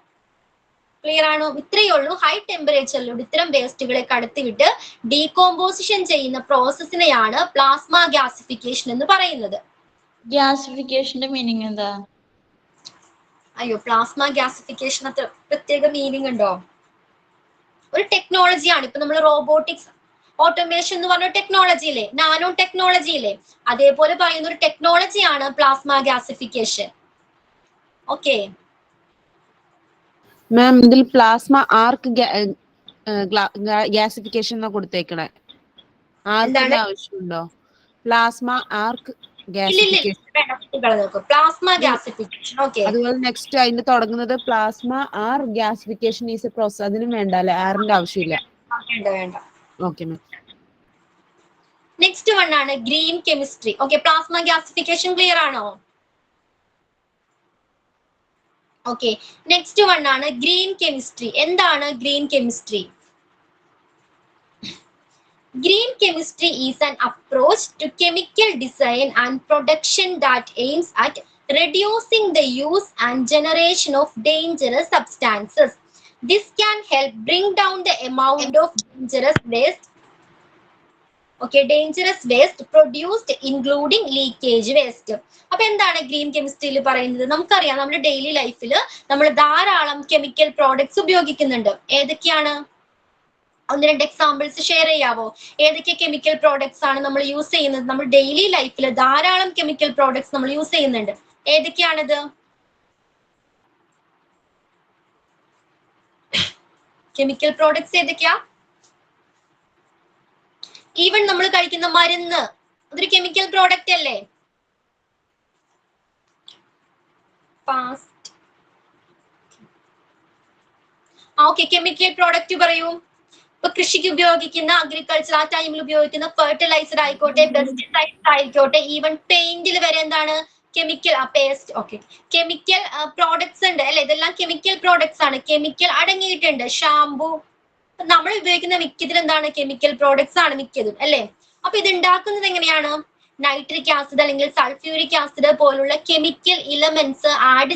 Speaker 3: ക്ലിയർ ആണോ? ഇത്രയേ ഉള്ളൂ. ഹൈ ടെമ്പറേച്ചറിലൂടെ ഇത്തരം വേസ്റ്റുകളെ കടത്തിവിട്ട് ഡീകോമ്പോസിഷൻ ചെയ്യുന്ന പ്രോസസ്സിനെയാണ് പ്ലാസ്മ ഗ്യാസിഫിക്കേഷൻ എന്ന് പറയുന്നത്.
Speaker 7: ഗ്യാസിഫിക്കേഷന്റെ മീനിങ് എന്താ?
Speaker 3: അയ്യോ, പ്ലാസ്മ ഗ്യാസിഫിക്കേഷൻ അത്ര പ്രത്യേക മീനിങ് ഉണ്ടോ? ഒരു ടെക്നോളജിയാണ്. ഇപ്പൊ നമ്മൾ റോബോട്ടിക്സ് ഓട്ടോമേഷൻ എന്ന് പറഞ്ഞ ടെക്നോളജി ഇല്ലേ, നാനോ ടെക്നോളജി ഇല്ലേ, അതേപോലെ പറയുന്ന ഒരു ടെക്നോളജിയാണ് പ്ലാസ്മ ഗ്യാസിഫിക്കേഷൻ. ഓക്കെ
Speaker 4: മാം, ഇതിൽ പ്ലാസ്മ ആർക്ക് ഗ്യാസിഫിക്കേഷൻ എന്നാ കൊടുത്തേക്കണേ? ആർക്കിന്റെ ആവശ്യമുണ്ടോ? Plasma arc gasification.
Speaker 3: Plasma gasification. Okay,
Speaker 4: അതുപോലെ നെക്സ്റ്റ് അതിന്റെ തുടങ്ങുന്നത് plasma arc gasification is a process. അതിനും വേണ്ട അല്ലെ? ആറിന്റെ ആവശ്യമില്ല.
Speaker 3: വേണ്ട.
Speaker 4: Okay ma'am.
Speaker 3: നെക്സ്റ്റ് വൺ ആണ് green chemistry. Okay, plasma gasification clear ആണോ? ഓക്കെ, നെക്സ്റ്റ് വൺ ആണ് ഗ്രീൻ കെമിസ്ട്രി. എന്താണ് green chemistry? Green chemistry is an approach to chemical design and production that aims at reducing the use and generation of dangerous substances. This can help bring down the amount of dangerous waste produced, including leakage waste. അപ്പൊ എന്താണ് green കെമിസ്ട്രിയിൽ പറയുന്നത്? നമുക്കറിയാം, നമ്മുടെ daily ലൈഫിൽ നമ്മൾ ധാരാളം chemical products ഉപയോഗിക്കുന്നുണ്ട്. ഏതൊക്കെയാണ്? 1-2 എക്സാമ്പിൾസ് ഷെയർ ചെയ്യാവോ? ഏതൊക്കെ കെമിക്കൽ പ്രോഡക്ട്സ് ആണ് നമ്മൾ യൂസ് ചെയ്യുന്നത്? നമ്മൾ ഡെയിലി ലൈഫിൽ ധാരാളം കെമിക്കൽ പ്രോഡക്ട്സ് നമ്മൾ യൂസ് ചെയ്യുന്നുണ്ട്. ഏതൊക്കെയാണിത്? കെമിക്കൽ പ്രോഡക്ട്സ് ഏതൊക്കെയാ? ഈവൻ നമ്മൾ കഴിക്കുന്ന മരുന്ന് അതൊരു കെമിക്കൽ പ്രോഡക്റ്റ് അല്ലേ? ഓക്കെ, കെമിക്കൽ പ്രോഡക്റ്റ് പറയൂ. ഇപ്പൊ കൃഷിക്ക് ഉപയോഗിക്കുന്ന, അഗ്രികൾച്ചർ ആ ടൈമിൽ ഉപയോഗിക്കുന്ന ഫെർട്ടിലൈസർ ആയിക്കോട്ടെ, പെസ്റ്റിസൈഡ്സ് ആയിക്കോട്ടെ, ഈവൻ പെയിന്റിൽ വരെ എന്താണ് chemical paste. Okay, chemical products ഉണ്ട് അല്ലെ? ഇതെല്ലാം കെമിക്കൽ പ്രോഡക്ട്സ് ആണ്. കെമിക്കൽ അടങ്ങിയിട്ടുണ്ട്. ഷാംപൂ, നമ്മൾ ഉപയോഗിക്കുന്ന മിക്കതിൽ എന്താണ് കെമിക്കൽ പ്രോഡക്ട്സ് ആണ് മിക്കതും അല്ലെ? അപ്പൊ ഇത് ഉണ്ടാക്കുന്നത് എങ്ങനെയാണ്? നൈട്രിക് ആസിഡ് അല്ലെങ്കിൽ സൾഫ്യൂരിക് ആസിഡ് പോലുള്ള കെമിക്കൽ എലമെന്റ്സ് ആഡ്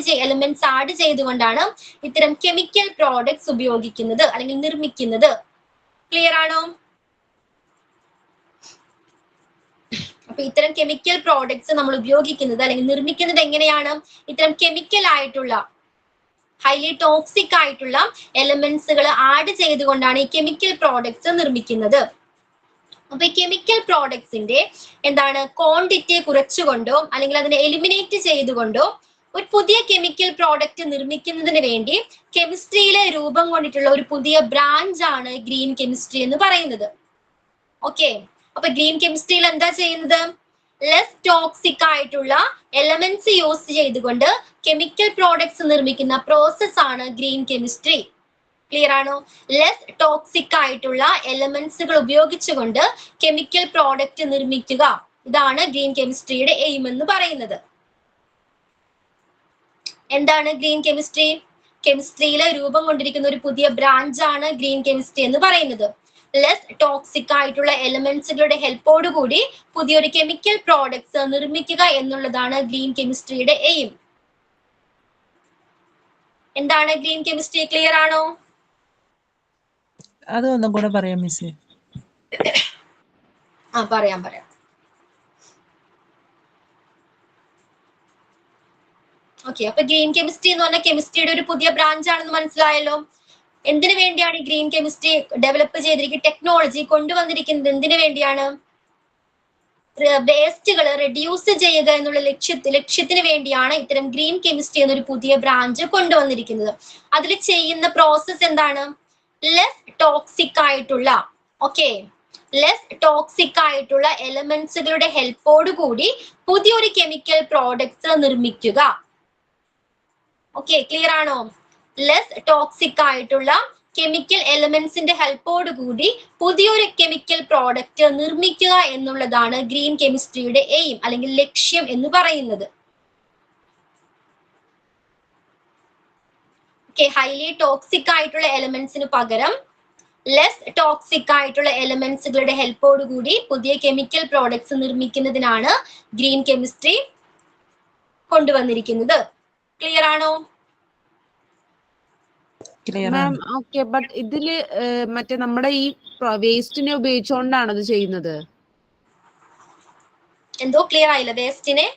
Speaker 3: ചെയ്തുകൊണ്ടാണ് ഇത്തരം കെമിക്കൽ പ്രോഡക്ട്സ് ഉപയോഗിക്കുന്നത് അല്ലെങ്കിൽ നിർമ്മിക്കുന്നത്. ക്ലിയർ ആണോ? അപ്പൊ ഇത്തരം കെമിക്കൽ പ്രോഡക്ട്സ് നമ്മൾ ഉപയോഗിക്കുന്നത് അല്ലെങ്കിൽ നിർമ്മിക്കുന്നത് എങ്ങനെയാണ്? ഇത്തരം കെമിക്കൽ ആയിട്ടുള്ള ഹൈലി ടോക്സിക് ആയിട്ടുള്ള എലമെന്റ്സുകൾ ആഡ് ചെയ്തുകൊണ്ടാണ് ഈ കെമിക്കൽ പ്രോഡക്ട്സ് നിർമ്മിക്കുന്നത്. അപ്പൊ ഈ കെമിക്കൽ പ്രോഡക്ട്സിന്റെ എന്താണ് ക്വാണ്ടിറ്റി കുറച്ചുകൊണ്ടോ അല്ലെങ്കിൽ അതിനെ എലിമിനേറ്റ് ചെയ്തുകൊണ്ടോ ഒരു പുതിയ കെമിക്കൽ പ്രോഡക്റ്റ് നിർമ്മിക്കുന്നതിന് വേണ്ടി കെമിസ്ട്രിയിലെ രൂപം കൊണ്ടിട്ടുള്ള ഒരു പുതിയ ബ്രാഞ്ച് ആണ് ഗ്രീൻ കെമിസ്ട്രി എന്ന് പറയുന്നത്. ഓക്കെ, അപ്പൊ ഗ്രീൻ കെമിസ്ട്രിയിൽ എന്താ ചെയ്യുന്നത്? ലെസ് ടോക്സിക് ആയിട്ടുള്ള എലമെന്റ്സ് യൂസ് ചെയ്തുകൊണ്ട് കെമിക്കൽ പ്രോഡക്ട്സ് നിർമ്മിക്കുന്ന പ്രോസസ് ആണ് ഗ്രീൻ കെമിസ്ട്രി. ക്ലിയർ ആണോ? ലെസ് ടോക്സിക് ആയിട്ടുള്ള എലമെന്റ്സുകൾ ഉപയോഗിച്ചുകൊണ്ട് കെമിക്കൽ പ്രോഡക്റ്റ് നിർമ്മിക്കുക. ഇതാണ് ഗ്രീൻ കെമിസ്ട്രിയുടെ എയിം എന്ന് പറയുന്നത്. എന്താണ് ഗ്രീൻ കെമിസ്ട്രി? കെമിസ്ട്രിയിലെ രൂപം കൊണ്ടിരിക്കുന്ന ഒരു പുതിയ ബ്രാഞ്ചാണ് ഗ്രീൻ കെമിസ്ട്രി എന്ന് പറയുന്നത്. ലെസ് ടോക്സിക് ആയിട്ടുള്ള എലിമെന്റ്സുകളുടെ ഹെൽപ്പോട് കൂടി പുതിയൊരു കെമിക്കൽ പ്രോഡക്ട്സ് നിർമ്മിക്കുക എന്നുള്ളതാണ് ഗ്രീൻ കെമിസ്ട്രിയുടെ എയിം. എന്താണ് ഗ്രീൻ കെമിസ്ട്രി? ക്ലിയർ ആണോ?
Speaker 5: അത് ഒന്നും കൂടെ പറയാം മിസ്.
Speaker 3: പറയാം. ഓക്കെ, അപ്പൊ ഗ്രീൻ കെമിസ്ട്രി എന്ന് പറഞ്ഞാൽ കെമിസ്ട്രിയുടെ ഒരു പുതിയ ബ്രാഞ്ച് ആണെന്ന് മനസ്സിലായല്ലോ. എന്തിനു വേണ്ടിയാണ് ഈ ഗ്രീൻ കെമിസ്ട്രി ഡെവലപ്പ് ചെയ്തിരിക്കുന്ന ടെക്നോളജി കൊണ്ടുവന്നിരിക്കുന്നത്? എന്തിനു വേണ്ടിയാണ്? വേസ്റ്റുകൾ റെഡ്യൂസ് ചെയ്യുക എന്നുള്ള ലക്ഷ്യത്തിന് വേണ്ടിയാണ് ഇത്തരം ഗ്രീൻ കെമിസ്ട്രി എന്നൊരു പുതിയ ബ്രാഞ്ച് കൊണ്ടുവന്നിരിക്കുന്നത്. അതിൽ ചെയ്യുന്ന പ്രോസസ് എന്താണ്? ലെസ് ടോക്സിക് ആയിട്ടുള്ള എലമെന്റ്സുകളുടെ ഹെൽപ്പോട് കൂടി പുതിയൊരു കെമിക്കൽ പ്രോഡക്ട്സ് നിർമ്മിക്കുക. ഓക്കെ, ക്ലിയർ ആണോ? ലെസ് ടോക്സിക് ആയിട്ടുള്ള കെമിക്കൽ എലമെന്റ്സിന്റെ ഹെൽപ്പോട് കൂടി പുതിയൊരു കെമിക്കൽ പ്രോഡക്റ്റ് നിർമ്മിക്കുക എന്നുള്ളതാണ് ഗ്രീൻ കെമിസ്ട്രിയുടെ എയിം അല്ലെങ്കിൽ ലക്ഷ്യം എന്ന് പറയുന്നത്. ഹൈലി ടോക്സിക് ആയിട്ടുള്ള എലമെന്റ്സിന് പകരം ലെസ് ടോക്സിക് ആയിട്ടുള്ള എലമെന്റ്സുകളുടെ ഹെൽപ്പോട് കൂടി പുതിയ കെമിക്കൽ പ്രോഡക്ട്സ് നിർമ്മിക്കുന്നതിനാണ് ഗ്രീൻ കെമിസ്ട്രി കൊണ്ടുവന്നിരിക്കുന്നത്. ക്ലിയർ ആണോ?
Speaker 4: മാം ഓക്കെ, ബട്ട് ഇതില് മറ്റേ നമ്മുടെ ഈ വേസ്റ്റിനെ ഉപയോഗിച്ചുകൊണ്ടാണ് ഇത് ചെയ്യുന്നത്?
Speaker 3: എന്തോ ക്ലിയർ ആയില്ല. വേസ്റ്റിനെ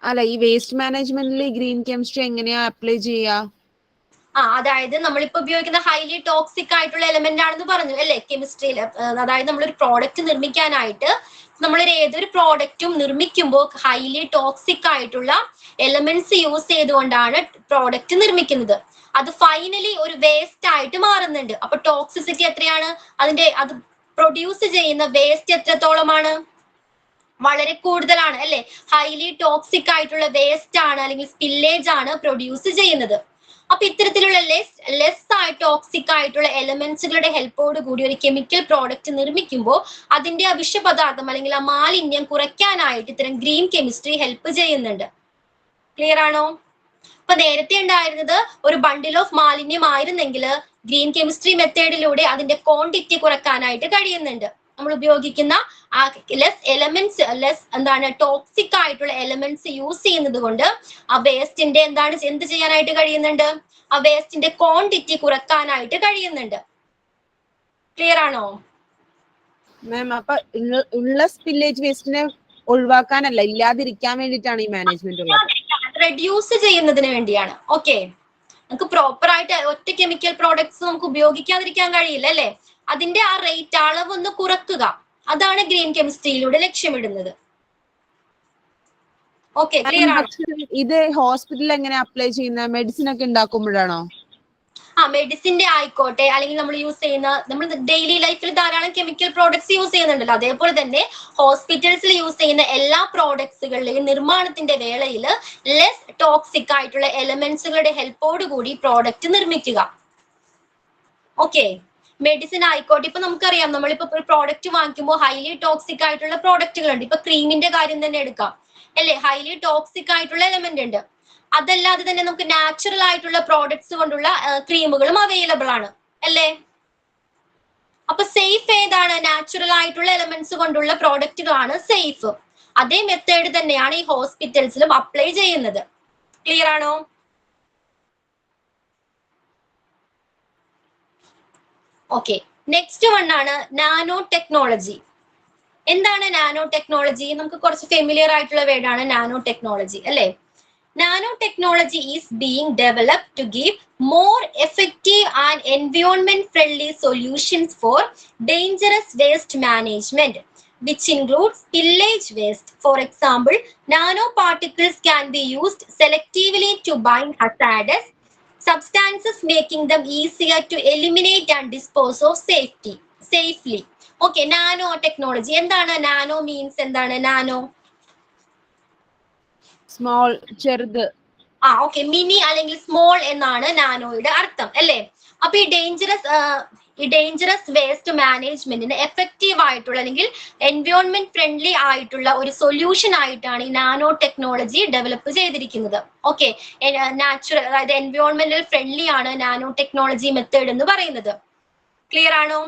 Speaker 4: അല്ല, ഈ വേസ്റ്റ് മാനേജ്മെന്റിൽ ഗ്രീൻ കെമിസ്ട്രി എങ്ങനെയാ അപ്ലൈ ചെയ്യാ?
Speaker 3: അതായത് നമ്മളിപ്പോ ഉപയോഗിക്കുന്ന ഹൈലി ടോക്സിക് ആയിട്ടുള്ള എലമെന്റ് ആണെന്ന് പറഞ്ഞു അല്ലെ കെമിസ്ട്രിയിൽ. അതായത് നമ്മളൊരു പ്രോഡക്റ്റ് നിർമ്മിക്കാനായിട്ട് ഏതൊരു പ്രോഡക്റ്റും നിർമ്മിക്കുമ്പോൾ ഹൈലി ടോക്സിക് ആയിട്ടുള്ള എലമെന്റ്സ് യൂസ് ചെയ്തുകൊണ്ടാണ് പ്രോഡക്റ്റ് നിർമ്മിക്കുന്നത്. അത് ഫൈനലി ഒരു വേസ്റ്റ് ആയിട്ട് മാറുന്നുണ്ട്. അപ്പൊ ടോക്സിസിറ്റി എത്രയാണ്? അത് പ്രൊഡ്യൂസ് ചെയ്യുന്ന വേസ്റ്റ് എത്രത്തോളമാണ്? വളരെ കൂടുതലാണ് അല്ലെ. ഹൈലി ടോക്സിക് ആയിട്ടുള്ള വേസ്റ്റ് ആണ് അല്ലെങ്കിൽ സ്പില്ലേജ് ആണ് പ്രൊഡ്യൂസ് ചെയ്യുന്നത്. അപ്പൊ ഇത്തരത്തിലുള്ള ലെസ് ടോക്സിക് ആയിട്ടുള്ള എലമെന്റ്സുകളുടെ ഹെൽപ്പോട് കൂടി ഒരു കെമിക്കൽ പ്രോഡക്റ്റ് നിർമ്മിക്കുമ്പോൾ അതിന്റെ ആ വിഷപദാർത്ഥം അല്ലെങ്കിൽ ആ മാലിന്യം കുറയ്ക്കാനായിട്ട് ഇത്തരം ഗ്രീൻ കെമിസ്ട്രി ഹെൽപ്പ് ചെയ്യുന്നുണ്ട്. ക്ലിയർ ആണോ? അപ്പൊ നേരത്തെ ഉണ്ടായിരുന്നത് ഒരു ബണ്ടിൽ ഓഫ് മാലിന്യം ആയിരുന്നെങ്കിൽ ഗ്രീൻ കെമിസ്ട്രി മെത്തേഡിലൂടെ അതിന്റെ ക്വാണ്ടിറ്റി കുറയ്ക്കാനായിട്ട് കഴിയുന്നുണ്ട്. നമ്മൾ ഉപയോഗിക്കുന്ന ടോക്സിക് ആയിട്ടുള്ള എലമെന്റ്സ് യൂസ് ചെയ്യുന്നത് കൊണ്ട് ആ വേസ്റ്റിന്റെ എന്ത് ചെയ്യാനായിട്ട് കഴിയുന്നുണ്ട്? ആ വേസ്റ്റിന്റെ ക്വാണ്ടിറ്റി കുറയ്ക്കാനായിട്ട് കഴിയുന്നുണ്ട്. ക്ലിയർ ആണോ
Speaker 4: മാം? അപ്പൊ ഉള്ള സ്പില്ലേജ് വേസ്റ്റിനെ ഒഴിവാക്കാനല്ല, ഇല്ലാതിരിക്കാൻ വേണ്ടിയിട്ടാണ് ഈ മാനേജ്മെന്റ് ഉള്ളത്.
Speaker 3: റെഡ്യൂസ് ചെയ്യുന്നതിന് വേണ്ടിയാണ്. ഓക്കെ, നമുക്ക് പ്രോപ്പർ ആയിട്ട് ഒറ്റ കെമിക്കൽ പ്രോഡക്ട്സ് നമുക്ക് ഉപയോഗിക്കാതിരിക്കാൻ കഴിയില്ല അല്ലെ. അതിന്റെ ആ റേറ്റ് അളവ് ഒന്ന് കുറക്കുക. അതാണ് ഗ്രീൻ കെമിസ്ട്രിയിലൂടെ ലക്ഷ്യമിടുന്നത്. ഓക്കെ, ക്ലിയർ ആണ്?
Speaker 4: ഇത് ഹോസ്പിറ്റലിൽ എങ്ങനെ അപ്ലൈ ചെയ്യുന്ന? മെഡിസിൻ ഒക്കെ ഉണ്ടാക്കുമ്പോഴാണോ?
Speaker 3: മെഡിസിന്റെ ആയിക്കോട്ടെ, അല്ലെങ്കിൽ നമ്മൾ ഡെയിലി ലൈഫിൽ ധാരാളം കെമിക്കൽ പ്രോഡക്ട്സ് യൂസ് ചെയ്യുന്നുണ്ടല്ലോ. അതേപോലെ തന്നെ ഹോസ്പിറ്റൽസിൽ യൂസ് ചെയ്യുന്ന എല്ലാ പ്രോഡക്ട്സുകളുടെയും നിർമ്മാണത്തിന്റെ വേളയിൽ ലെസ് ടോക്സിക് ആയിട്ടുള്ള എലമെന്റ്സുകളുടെ ഹെൽപ്പോട് കൂടി പ്രോഡക്റ്റ് നിർമ്മിക്കുക. ഓക്കെ, മെഡിസിൻ ആയിക്കോട്ടെ. ഇപ്പൊ നമുക്കറിയാം, നമ്മളിപ്പോ ഒരു പ്രോഡക്റ്റ് വാങ്ങിക്കുമ്പോൾ ഹൈലി ടോക്സിക് ആയിട്ടുള്ള പ്രോഡക്റ്റുകൾ ഉണ്ട്. ഇപ്പൊ ക്രീമിന്റെ കാര്യം തന്നെ എടുക്കാം അല്ലെ. ഹൈലി ടോക്സിക് ആയിട്ടുള്ള എലമെന്റ് ഉണ്ട്. അതല്ലാതെ തന്നെ നമുക്ക് നാച്ചുറൽ ആയിട്ടുള്ള പ്രോഡക്ട്സ് കൊണ്ടുള്ള ക്രീമുകളും അവൈലബിൾ ആണ് അല്ലേ. അപ്പൊ സേഫ് ഏതാണ്? നാച്ചുറൽ ആയിട്ടുള്ള എലമെന്റ്സ് കൊണ്ടുള്ള പ്രോഡക്റ്റുകളാണ് സേഫ്. അതേ മെത്തേഡ് തന്നെയാണ് ഈ ഹോസ്പിറ്റൽസിലും അപ്ലൈ ചെയ്യുന്നത്. ക്ലിയർ ആണോ? ഓക്കെ, നെക്സ്റ്റ് വൺ ആണ് നാനോ ടെക്നോളജി. എന്താണ് നാനോ ടെക്നോളജി? നമുക്ക് കുറച്ച് ഫെമിലിയർ ആയിട്ടുള്ള വേർഡാണ് നാനോ ടെക്നോളജി അല്ലേ. Nanotechnology is being developed to give more effective and environment-friendly solutions for dangerous waste management, which includes spillage waste. For example, nanoparticles can be used selectively to bind hazardous substances, making them easier to eliminate and dispose of safely. Okay, nanotechnology. എന്താണ് nano means? എന്താണ് nano?
Speaker 4: Small, ചെറുത്.
Speaker 3: Okay, mini അല്ലെങ്കിൽ small എന്നാണ് നാനോയുടെ അർത്ഥം അല്ലേ. അപ്പൊ ഈ dangerous ഈ ഡേഞ്ചറസ് വേസ്റ്റ് മാനേജ്മെന്റിന് എഫക്റ്റീവ് ആയിട്ടുള്ള അല്ലെങ്കിൽ എൻവയോൺമെന്റ് ഫ്രണ്ട്ലി ആയിട്ടുള്ള ഒരു സൊല്യൂഷൻ ആയിട്ടാണ് ഈ നാനോ ടെക്നോളജി ഡെവലപ്പ് ചെയ്തിരിക്കുന്നത്. ഓക്കെ, നാച്ചുറൽ അതായത് എൻവയോൺമെന്റൽ ഫ്രണ്ട്ലി ആണ് നാനോ ടെക്നോളജി മെത്തേഡ് എന്ന് പറയുന്നത്. ക്ലിയർ ആണോ?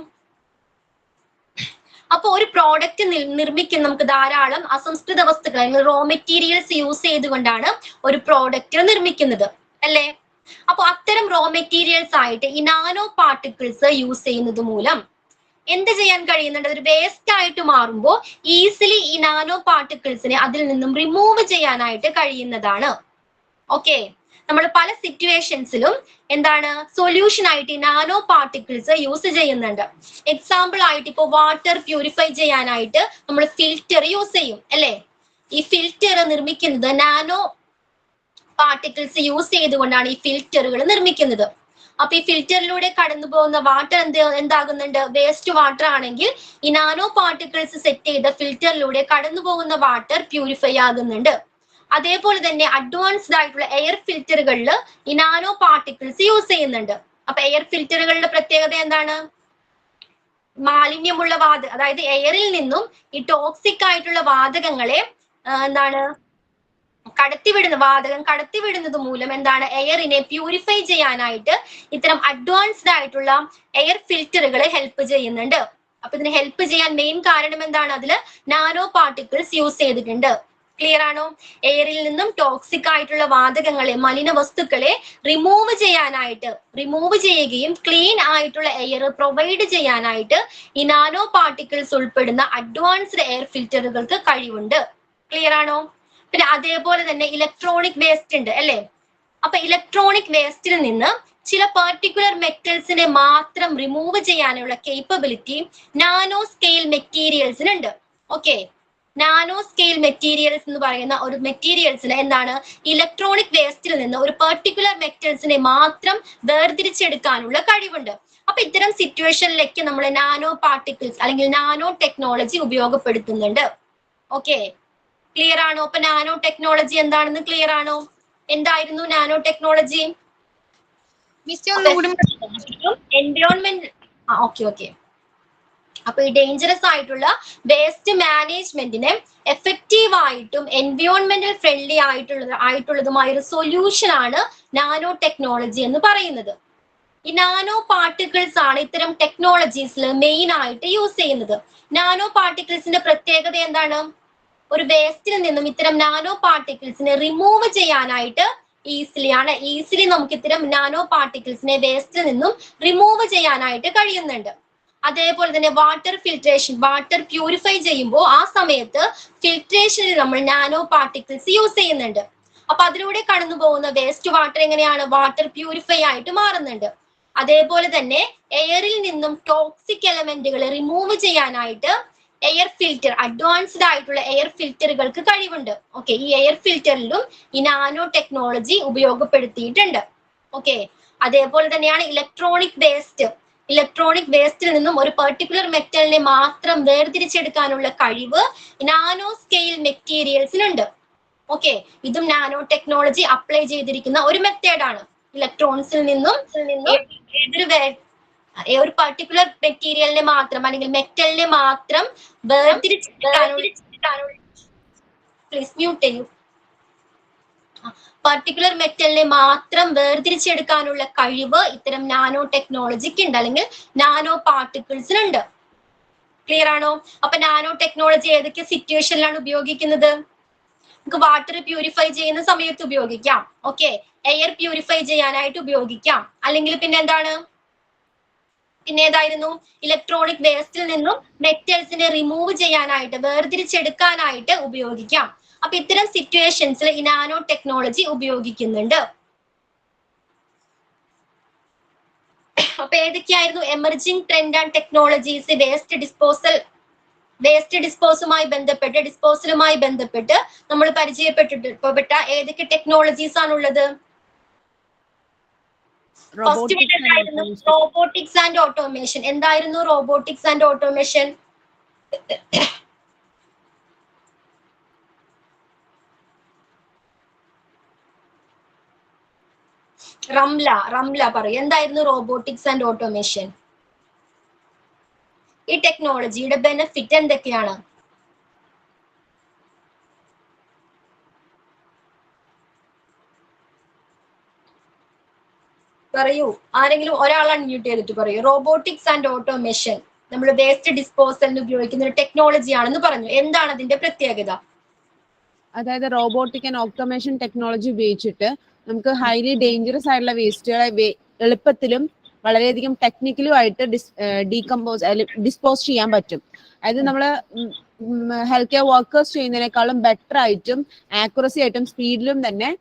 Speaker 3: അപ്പൊ ഒരു പ്രോഡക്റ്റ് നിർമ്മിക്കുന്ന നമുക്ക് ധാരാളം അസംസ്കൃത വസ്തുക്കൾ അല്ലെങ്കിൽ റോ മെറ്റീരിയൽസ് യൂസ് ചെയ്തുകൊണ്ടാണ് ഒരു പ്രോഡക്റ്റ് നിർമ്മിക്കുന്നത് അല്ലേ? അപ്പൊ അത്തരം റോ മെറ്റീരിയൽസ് ആയിട്ട് ഈ നാനോ പാർട്ടിക്കിൾസ് യൂസ് ചെയ്യുന്നത് മൂലം എന്ത് ചെയ്യാൻ കഴിയുന്നുണ്ട്? ഒരു വേസ്റ്റ് ആയിട്ട് മാറുമ്പോൾ ഈസിലി ഈ നാനോ പാർട്ടിക്കിൾസിനെ അതിൽ നിന്നും റിമൂവ് ചെയ്യാനായിട്ട് കഴിയുന്നതാണ്. ഓക്കെ, നമ്മൾ പല സിറ്റുവേഷൻസിലും എന്താണ് സൊല്യൂഷൻ ആയിട്ട് ഈ നാനോ പാർട്ടിക്കിൾസ് യൂസ് ചെയ്യുന്നുണ്ട്. എക്സാമ്പിൾ ആയിട്ട് ഇപ്പൊ വാട്ടർ പ്യൂരിഫൈ ചെയ്യാനായിട്ട് നമ്മൾ ഫിൽറ്റർ യൂസ് ചെയ്യും അല്ലെ? ഈ ഫിൽറ്റർ നിർമ്മിക്കുന്നത് നാനോ പാർട്ടിക്കിൾസ് യൂസ് ചെയ്തുകൊണ്ടാണ് ഈ ഫിൽറ്ററുകൾ നിർമ്മിക്കുന്നത്. അപ്പൊ ഈ ഫിൽറ്ററിലൂടെ കടന്നു പോകുന്ന വാട്ടർ എന്താകുന്നുണ്ട്? വേസ്റ്റ് വാട്ടർ ആണെങ്കിൽ ഈ നാനോ പാർട്ടിക്കിൾസ് സെറ്റ് ചെയ്ത ഫിൽറ്ററിലൂടെ കടന്നു പോകുന്ന വാട്ടർ പ്യൂരിഫൈ ആകുന്നുണ്ട്. അതേപോലെ തന്നെ അഡ്വാൻസ്ഡ് ആയിട്ടുള്ള എയർ ഫിൽറ്ററുകളിൽ ഈ നാനോ പാർട്ടിക്കിൾസ് യൂസ് ചെയ്യുന്നുണ്ട്. അപ്പൊ എയർ ഫിൽറ്ററുകളുടെ പ്രത്യേകത എന്താണ്? മാലിന്യമുള്ള അതായത് എയറിൽ നിന്നും ഈ ടോക്സിക് ആയിട്ടുള്ള വാതകങ്ങളെ എന്താണ് കടത്തിവിടുന്നത് മൂലം എന്താണ് എയറിനെ പ്യൂരിഫൈ ചെയ്യാനായിട്ട് ഇത്തരം അഡ്വാൻസ്ഡ് ആയിട്ടുള്ള എയർ ഫിൽറ്ററുകൾ ഹെൽപ്പ് ചെയ്യുന്നുണ്ട്. അപ്പൊ ഇതിന് ഹെൽപ്പ് ചെയ്യാൻ മെയിൻ കാരണം എന്താണ്? അതിൽ നാനോ പാർട്ടിക്കിൾസ് യൂസ് ചെയ്തിട്ടുണ്ട്. ക്ലിയർ ആണോ? എയറിൽ നിന്നും ടോക്സിക് ആയിട്ടുള്ള വാതകങ്ങളെ മലിന വസ്തുക്കളെ റിമൂവ് ചെയ്യുകയും ക്ലീൻ ആയിട്ടുള്ള എയർ പ്രൊവൈഡ് ചെയ്യാനായിട്ട് ഈ നാനോ പാർട്ടിക്കിൾസ് ഉൾപ്പെടുന്ന അഡ്വാൻസ്ഡ് എയർ ഫിൽറ്ററുകൾക്ക് കഴിവുണ്ട്. ക്ലിയർ ആണോ? പിന്നെ അതേപോലെ തന്നെ ഇലക്ട്രോണിക് വേസ്റ്റ് ഉണ്ട് അല്ലെ? അപ്പൊ ഇലക്ട്രോണിക് വേസ്റ്റിൽ നിന്ന് ചില പർട്ടിക്കുലർ മെറ്റൽസിനെ മാത്രം റിമൂവ് ചെയ്യാനുള്ള കേപ്പബിലിറ്റി നാനോ സ്കെയിൽ മെറ്റീരിയൽസിനുണ്ട്. ഓക്കെ, നാനോ സ്കെയിൽ മെറ്റീരിയൽസ് എന്ന് പറയുന്ന ഒരു മെറ്റീരിയൽസിന് എന്താണ് ഇലക്ട്രോണിക് വേസ്റ്റിൽ നിന്ന് ഒരു പർട്ടിക്കുലർ മെറ്റൽസിനെ മാത്രം വേർതിരിച്ചെടുക്കാനുള്ള കഴിവുണ്ട്. അപ്പൊ ഇത്തരം സിറ്റുവേഷനിലേക്ക് നമ്മൾ നാനോ പാർട്ടിക്കിൾസ് അല്ലെങ്കിൽ നാനോ ടെക്നോളജി ഉപയോഗപ്പെടുത്തുന്നുണ്ട്. ഓക്കെ, ക്ലിയർ ആണോ? അപ്പൊ നാനോ ടെക്നോളജി എന്താണെന്ന് ക്ലിയർ ആണോ? എന്തായിരുന്നു നാനോ ടെക്നോളജി? Environment okay. അപ്പൊ ഈ ഡേഞ്ചറസ് ആയിട്ടുള്ള വേസ്റ്റ് മാനേജ്മെന്റിനെ എഫക്റ്റീവ് ആയിട്ടും എൻവയോൺമെന്റൽ ഫ്രണ്ട്ലി ആയിട്ടുള്ളതുമായ ഒരു സൊല്യൂഷൻ ആണ് നാനോ ടെക്നോളജി എന്ന് പറയുന്നത്. ഈ നാനോ പാർട്ടിക്കിൾസ് ആണ് ഇത്തരം ടെക്നോളജീസിൽ മെയിൻ ആയിട്ട് യൂസ് ചെയ്യുന്നത്. നാനോ പാർട്ടിക്കിൾസിന്റെ പ്രത്യേകത എന്താണ്? ഒരു വേസ്റ്റിൽ നിന്നും ഇത്തരം നാനോ പാർട്ടിക്കിൾസിനെ റിമൂവ് ചെയ്യാനായിട്ട് ഈസിലി നമുക്ക് ഇത്തരം നാനോ പാർട്ടിക്കിൾസിനെ വേസ്റ്റിൽ നിന്നും റിമൂവ് ചെയ്യാനായിട്ട് കഴിയുന്നുണ്ട്. അതേപോലെ തന്നെ വാട്ടർ ഫിൽട്രേഷൻ, വാട്ടർ പ്യൂരിഫൈ ചെയ്യുമ്പോൾ ആ സമയത്ത് ഫിൽട്രേഷനിൽ നമ്മൾ നാനോ പാർട്ടിക്കിൾസ് യൂസ് ചെയ്യുന്നുണ്ട്. അപ്പൊ അതിലൂടെ കടന്നു പോകുന്ന വേസ്റ്റ് വാട്ടർ എങ്ങനെയാണ്? വാട്ടർ പ്യൂരിഫൈ ആയിട്ട് മാറുന്നുണ്ട്. അതേപോലെ തന്നെ എയറിൽ നിന്നും ടോക്സിക് എലമെന്റുകളെ റിമൂവ് ചെയ്യാനായിട്ട് എയർ ഫിൽറ്റർ, അഡ്വാൻസ്ഡ് ആയിട്ടുള്ള എയർ ഫിൽറ്ററുകൾക്ക് കഴിവുണ്ട്. ഓക്കെ, ഈ എയർ ഫിൽറ്ററിലും ഈ നാനോ ടെക്നോളജി ഉപയോഗപ്പെടുത്തിയിട്ടുണ്ട്. ഓക്കെ, അതേപോലെ തന്നെയാണ് ഇലക്ട്രോണിക് വേസ്റ്റിൽ നിന്നും ഒരു പെർട്ടിക്കുലർ മെറ്റലിനെ മാത്രം വേർതിരിച്ചെടുക്കാനുള്ള കഴിവ് നാനോ സ്കെയിൽ മെറ്റീരിയൽസിനുണ്ട്. ഓക്കെ, ഇതും നാനോ ടെക്നോളജി അപ്ലൈ ചെയ്തിരിക്കുന്ന ഒരു മെത്തേഡാണ്. ഇലക്ട്രോൺസിൽ നിന്നും ഒരു പർട്ടിക്കുലർ മെറ്റീരിയലിനെ മാത്രം അല്ലെങ്കിൽ മെറ്റലിനെ മാത്രം പർട്ടിക്കുലർ മെറ്റലിനെ മാത്രം വേർതിരിച്ചെടുക്കാനുള്ള കഴിവ് ഇത്തരം നാനോ ടെക്നോളജിക്ക് ഉണ്ട്, അല്ലെങ്കിൽ നാനോ പാർട്ടിക്കിൾസിനുണ്ട്. ക്ലിയർ ആണോ? അപ്പൊ നാനോ ടെക്നോളജി ഏതൊക്കെ സിറ്റുവേഷനിലാണ് ഉപയോഗിക്കുന്നത്? നമുക്ക് വാട്ടർ പ്യൂരിഫൈ ചെയ്യുന്ന സമയത്ത് ഉപയോഗിക്കാം. ഓക്കെ, എയർ പ്യൂരിഫൈ ചെയ്യാനായിട്ട് ഉപയോഗിക്കാം. അല്ലെങ്കിൽ പിന്നെ ഏതായിരുന്നു? ഇലക്ട്രോണിക് വേസ്റ്റിൽ നിന്നും മെറ്റൽസിനെ റിമൂവ് ചെയ്യാനായിട്ട്, വേർതിരിച്ചെടുക്കാനായിട്ട് ഉപയോഗിക്കാം. അപ്പൊ ഇത്തരം സിറ്റുവേഷൻസിൽ ഈ നാനോ ടെക്നോളജി ഉപയോഗിക്കുന്നുണ്ട്. അപ്പൊ ഏതൊക്കെയായിരുന്നു emerging trend and technologies waste ഡിസ്പോസലുമായി ബന്ധപ്പെട്ട് നമ്മൾ പരിചയപ്പെട്ട ഏതൊക്കെ ടെക്നോളജീസ് ആണുള്ളത്? Robotics and automation. എന്തായിരുന്നു റോബോട്ടിക്സ് ആൻഡ് ഓട്ടോമേഷൻ? റംല പറയൂ, എന്തായിരുന്നു റോബോട്ടിക്സ് ആൻഡ് ഓട്ടോമേഷൻ? ഈ ടെക്നോളജിയുടെ ബെനിഫിറ്റ് എന്തൊക്കെയാണ്? പറയൂ, ആരെങ്കിലും ഒരാൾ അൺമ്യൂട്ട് ചെയ്തിട്ട് പറയൂ. റോബോട്ടിക്സ് ആൻഡ് ഓട്ടോമേഷൻ നമ്മൾ വേസ്റ്റ് ഡിസ്പോസലിന് ഉപയോഗിക്കുന്ന ഒരു ടെക്നോളജി ആണെന്ന് പറഞ്ഞു. എന്താണ് അതിന്റെ പ്രത്യേകത?
Speaker 4: അതായത് റോബോട്ടിക് ആൻഡ് ഓട്ടോമേഷൻ ടെക്നോളജി ഉപയോഗിച്ചിട്ട് നമുക്ക് ഹൈലി ഡേഞ്ചറസ് ആയിട്ടുള്ള വേസ്റ്റുകളെ എളുപ്പത്തിലും വളരെയധികം ടെക്നിക്കലും ആയിട്ട് ഡിസ്പോസ് ചെയ്യാൻ പറ്റും. അതായത് നമ്മൾ ഹെൽത്ത് കെയർ വർക്കേഴ്സ് ചെയ്യുന്നതിനേക്കാളും ബെറ്റർ ആയിട്ടും ആക്യുറസി ആയിട്ടും സ്പീഡിലും തന്നെ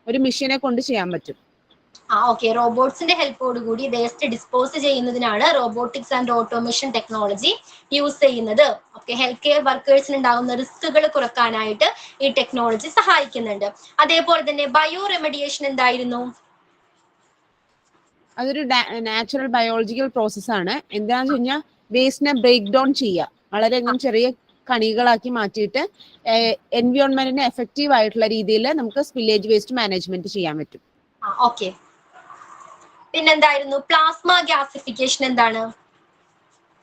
Speaker 4: ഒരു മെഷീനെ കൊണ്ട് ചെയ്യാൻ പറ്റും.
Speaker 3: ഓക്കെ, റോബോട്ട്സിന്റെ ഹെൽപ്പോട് കൂടി വേസ്റ്റ് ഡിസ്പോസ് ചെയ്യുന്നതിനാണ് robotics and automation technology use ചെയ്യുന്നത്. ഓക്കെ, ഹെൽത്ത് കെയർ വർക്കേഴ്സിന് ഉണ്ടാകുന്ന റിസ്കുകൾ കുറക്കാനായിട്ട് ഈ ടെക്നോളജി സഹായിക്കുന്നുണ്ട്. അതേപോലെ തന്നെ ബയോ റെമഡിയേഷൻ എന്തായിരുന്നു?
Speaker 4: അതൊരു നാച്ചുറൽ ബയോളജിക്കൽ പ്രോസസ് ആണ്. എന്താണെന്ന് വെച്ച് കഴിഞ്ഞാൽ വേസ്റ്റിനെ ബ്രേക്ക് ഡൗൺ ചെയ്യുക, വളരെയധികം ചെറിയ കണികളാക്കി മാറ്റിയിട്ട് എൻവയോൺമെന്റിന് എഫക്റ്റീവ് ആയിട്ടുള്ള രീതിയിൽ നമുക്ക് സ്പില്ലേജ് വേസ്റ്റ് മാനേജ്മെന്റ് ചെയ്യാൻ പറ്റും.
Speaker 3: ഓക്കെ, പിന്നെന്തായിരുന്നു പ്ലാസ്മ ഗ്യാസിഫിക്കേഷൻ? എന്താണ്?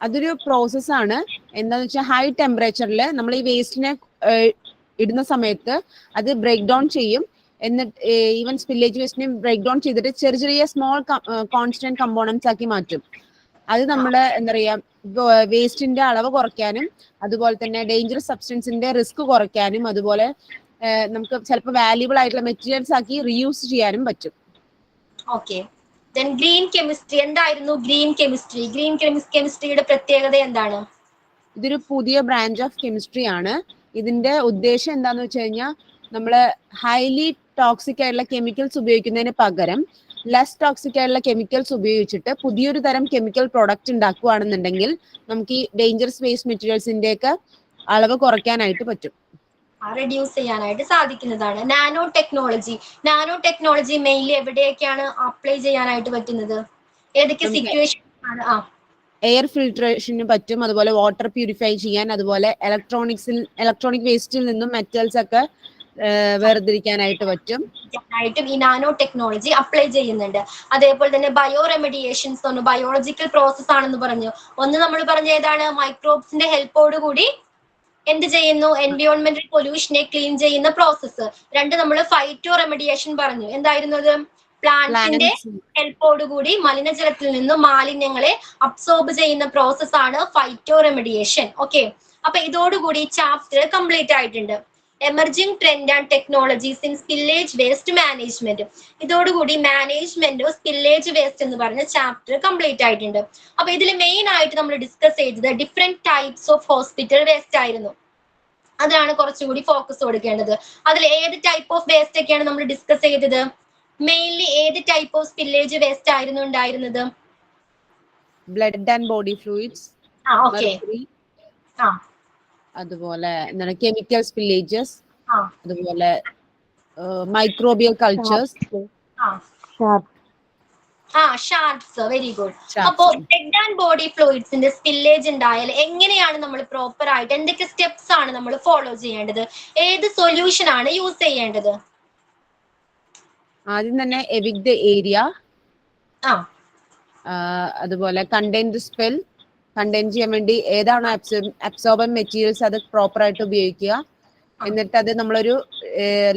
Speaker 4: അതൊരു പ്രോസസ് ആണ്. എന്താന്ന് വെച്ചാൽ ഹൈ ടെമ്പറേച്ചറിൽ നമ്മൾ ഈ വേസ്റ്റിനെ ഇടുന്ന സമയത്ത് അത് ബ്രേക്ക് ഡൗൺ ചെയ്യും. എന്നിട്ട് ഈവൻ സ്പില്ലേജ് വേസ്റ്റിനെ ബ്രേക്ക് ഡൗൺ ചെയ്തിട്ട് ചെറിയ ചെറിയ സ്മോൾ കോൺസ്റ്റന്റ് കമ്പോണൻസ് ആക്കി മാറ്റും. അത് നമ്മുടെ എന്താ പറയാ വേസ്റ്റിന്റെ അളവ് കുറയ്ക്കാനും അതുപോലെ തന്നെ ഡേഞ്ചറസ് സബ്സ്റ്റൻസിന്റെ റിസ്ക് കുറയ്ക്കാനും അതുപോലെ നമുക്ക് ചിലപ്പോൾ വാല്യുബിൾ ആയിട്ടുള്ള മെറ്റീരിയൽസ് ആക്കി റീയൂസ് ചെയ്യാനും പറ്റും.
Speaker 3: ഓക്കെ, ദെൻ ഗ്രീൻ കെമിസ്ട്രി എന്തായിരുന്നു? ഗ്രീൻ കെമിസ്ട്രി, കെമിസ്ട്രിയുടെ പ്രത്യേകത എന്താണ്?
Speaker 4: ഇതൊരു പുതിയ ബ്രാഞ്ച് ഓഫ് കെമിസ്ട്രി ആണ്. ഇതിന്റെ ഉദ്ദേശം എന്താന്ന് വെച്ച് കഴിഞ്ഞാൽ നമ്മള് ഹൈലി ടോക്സിക് ആയിട്ടുള്ള കെമിക്കൽസ് ഉപയോഗിക്കുന്നതിന് പകരം ലെസ് ടോക്സിക് ആയിട്ടുള്ള കെമിക്കൽസ് ഉപയോഗിച്ചിട്ട് പുതിയൊരു തരം കെമിക്കൽ പ്രൊഡക്റ്റ് ഉണ്ടാക്കുകയാണെന്നുണ്ടെങ്കിൽ നമുക്ക് ഈ ഡേഞ്ചറസ് വേസ്റ്റ് മെറ്റീരിയൽസിന്റെ ഒക്കെ അളവ് കുറയ്ക്കാനായിട്ട് പറ്റും,
Speaker 3: റെഡ്യൂസ് ചെയ്യാനായിട്ട് സാധിക്കുന്നതാണ്. നാനോ ടെക്നോളജി മെയിൻലി എവിടെയൊക്കെയാണ് അപ്ലൈ ചെയ്യാനായിട്ട് പറ്റുന്നത്? ഏതൊക്കെ സിറ്റുവേഷൻ ആണ്?
Speaker 4: എയർ ഫിൽട്രേഷന് പറ്റും, അതുപോലെ വാട്ടർ പ്യൂരിഫൈ ചെയ്യാൻ, അതുപോലെ ഇലക്ട്രോണിക് വേസ്റ്റിൽ നിന്നും മെറ്റൽസ് ഒക്കെ വേർതിരിക്കാനായിട്ട് പറ്റും.
Speaker 3: ഈ നാനോ ടെക്നോളജി അപ്ലൈ ചെയ്യുന്നുണ്ട്. അതേപോലെ തന്നെ ബയോ റെമഡിയേഷൻസ് പറഞ്ഞു, ബയോളജിക്കൽ പ്രോസസ് ആണെന്ന് പറഞ്ഞു. ഒന്ന് നമ്മൾ പറഞ്ഞ ഏതാണ്? മൈക്രോബ്സിന്റെ ഹെൽപ്പോട് കൂടി എന്ത് ചെയ്യുന്നു? എൻവയോൺമെന്റൽ പൊല്യൂഷനെ ക്ലീൻ ചെയ്യുന്ന പ്രോസസ്സ്. രണ്ട് നമ്മൾ ഫൈറ്റോ റെമഡിയേഷൻ പറഞ്ഞു. എന്തായിരുന്നു അത്? പ്ലാന്റ്സിന്റെ ഹെൽപ്പോട് കൂടി മലിനജലത്തിൽ നിന്നും മാലിന്യങ്ങളെ അബ്സോർബ് ചെയ്യുന്ന പ്രോസസ് ആണ് ഫൈറ്റോ റെമഡിയേഷൻ. ഓക്കെ, അപ്പൊ ഇതോടുകൂടി ചാപ്റ്റർ കംപ്ലീറ്റ് ആയിട്ടുണ്ട്. Emerging trend and technologies in spillage waste management. ഇതോടുകൂടി മാനേജ്മെന്റ് സ്പില്ലേജ് വേസ്റ്റ് എന്ന് പറഞ്ഞ ചാപ്റ്റർ കംപ്ലീറ്റ് ആയിട്ടുണ്ട്. അപ്പൊ ഇതിൽ മെയിൻ ആയിട്ട് നമ്മൾ ഡിസ്കസ് ചെയ്തത് different types of hospital waste ആയിരുന്നു. അതാണ് കുറച്ചുകൂടി ഫോക്കസ് കൊടുക്കേണ്ടത്. അതിൽ ഏത് ടൈപ്പ് ഓഫ് വേസ്റ്റ് ഒക്കെയാണ് നമ്മൾ ഡിസ്കസ് ചെയ്തത്? മെയിൻലി ഏത് ടൈപ്പ് ഓഫ് സ്പില്ലേജ് വേസ്റ്റ് ആയിരുന്നു ഉണ്ടായിരുന്നത്?
Speaker 4: ബ്ലഡ് ആൻഡ് ബോഡി ഫ്ലൂയിഡ്സ്, അതുപോലെ എന്താണ് കെമിക്കൽ സ്പില്ലേജസ്, അതുപോലെ microbial cultures,
Speaker 3: sharps. Very good. അപ്പോ ബ്ലഡ് ആൻഡ് ബോഡി ഫ്ലൂയിഡ്സിന്റെ സ്പില്ലേജ് ഉണ്ടായാൽ എങ്ങനെയാണ് നമ്മൾ പ്രോപ്പർ ആയിട്ട് എന്തൊക്കെ സ്റ്റെപ്സ് ആണ് നമ്മൾ ഫോളോ ചെയ്യേണ്ടത്? ഏത് സൊല്യൂഷൻ ആണ് യൂസ് ചെയ്യേണ്ടത്?
Speaker 4: ആദ്യം തന്നെ എവിക്ട് ദ ഏരിയ, അതുപോലെ കണ്ടെയ്ൻ സ്പെൽ, കണ്ടെയ്ൻ ചെയ്യാൻ വേണ്ടി ഏതാണോ അബ്സോർബൻ മെറ്റീരിയൽസ് അത് പ്രോപ്പർ ആയിട്ട് ഉപയോഗിക്കുക. എന്നിട്ട് അത് നമ്മളൊരു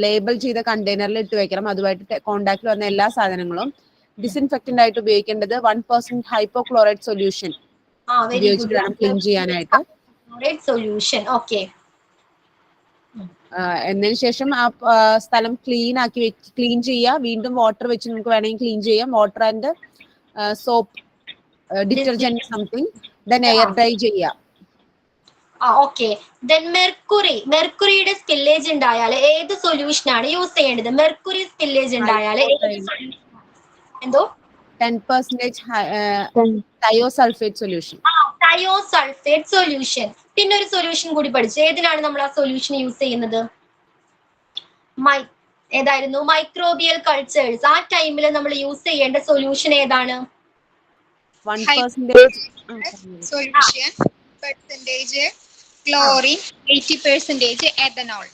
Speaker 4: ലേബൽ ചെയ്ത കണ്ടെയ്നറിൽ ഇട്ട് വെക്കണം. അതുമായിട്ട് കോണ്ടാക്ട് വന്ന എല്ലാ സാധനങ്ങളും ഡിസിൻഫെക്റ്റന്റ് ആയിട്ട് ഉപയോഗിക്കേണ്ടത് 1% ഹൈപ്പോക്ലോറൈഡ് സൊല്യൂഷൻ ഉപയോഗിച്ചിട്ട് വേണം ക്ലീൻ ചെയ്യാനായിട്ട്. എന്നതിന് ശേഷം ആ സ്ഥലം ക്ലീൻ ചെയ്യുക. വീണ്ടും വാട്ടർ വെച്ച് നമുക്ക് വേണമെങ്കിൽ ക്ലീൻ ചെയ്യാം. Water and soap, detergent something, then air dry ചെയ്യാം.
Speaker 3: ഓക്കെ, ദെൻ മെർക്കുറിയുടെ സ്പില്ലേജ് ഉണ്ടായാൽ ഏത് സൊല്യൂഷൻ ആണ് യൂസ് ചെയ്യേണ്ടത്? മെർക്കുറി സ്പില്ലേജ് ഉണ്ടായാൽ എന്തോ
Speaker 4: 10% തയോസൾഫേറ്റ് സൊല്യൂഷൻ.
Speaker 3: Thiosulphate solution. പിന്നെ ഒരു സൊല്യൂഷൻ കൂടി പഠിച്ചു. ഏതിനാണ് നമ്മൾ ആ സൊല്യൂഷൻ യൂസ് ചെയ്യുന്നത്? ഏതായിരുന്നു? Microbial cultures. ആ ടൈമിൽ നമ്മൾ യൂസ് ചെയ്യേണ്ട സൊല്യൂഷൻ ഏതാണ്?
Speaker 4: 1%
Speaker 8: solution percentage chlorine, 80% ethanol.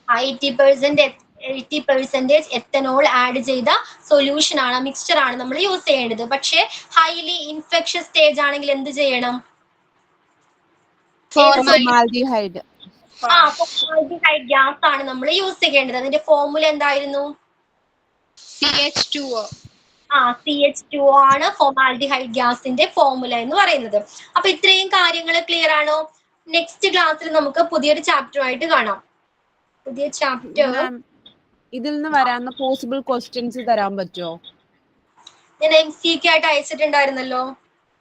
Speaker 3: 80% ethanol add ചെയ്ത സൊല്യൂഷൻ ആണ്, മിക്സ്ചർ ആണ് നമ്മൾ യൂസ് ചെയ്യേണ്ടത്. പക്ഷേ ഹൈലി ഇൻഫെക്ഷ്യസ് സ്റ്റേജ് ആണെങ്കിൽ എന്ത് ചെയ്യണം?
Speaker 4: ഫോർമാൽഡിഹൈഡ്.
Speaker 3: ഫോർമാൽഡിഹൈഡ് ഗ്യാസ് ആണ് നമ്മൾ യൂസ് ചെയ്യേണ്ടത്. അതിന്റെ ഫോർമുല എന്തായിരുന്നു?
Speaker 8: CH2O.
Speaker 3: CH2O ആണ് ഫോർമാൽഡിഹൈഡ് ഗ്യാസിന്റെ ഫോർമുല എന്ന് പറയുന്നത്. അപ്പൊ ഇത്രയും കാര്യങ്ങൾ ക്ലിയർ ആണോ? നെക്സ്റ്റ് ക്ലാസ്സിൽ നമുക്ക് പുതിയൊരു ചാപ്റ്ററുമായിട്ട് കാണാം. പുതിയ ചാപ്റ്റർ
Speaker 4: ഇതിൽ നിന്ന് വരാവുന്ന പോസിബിൾ ക്വസ്റ്റ്യൻസ് തരാൻ പറ്റുമോ?
Speaker 3: ഞാൻ MCQ ആയിട്ട് അയച്ചിട്ടുണ്ടായിരുന്നല്ലോ.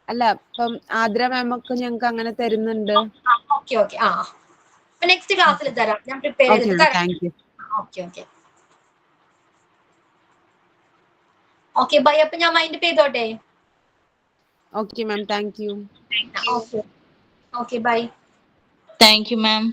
Speaker 4: അല്ല, ഇപ്പം ആദ്ര മാം ഒക്കെ ഞങ്ങൾക്ക് അങ്ങനെ തരുന്നുണ്ട്.
Speaker 3: ഓക്കെ. നെക്സ്റ്റ് ക്ലാസ്സിൽ തരാം. ഞാൻ പ്രിപ്പയർ ചെയ്തിട്ട് തരാം.
Speaker 4: Thank you.
Speaker 3: Okay bye. അപ്പൊ ഞാൻ മൈൻഡ് ചെയ്തോട്ടെ.
Speaker 4: Okay ma'am, thank you.
Speaker 3: Okay bye.
Speaker 7: Thank you ma'am.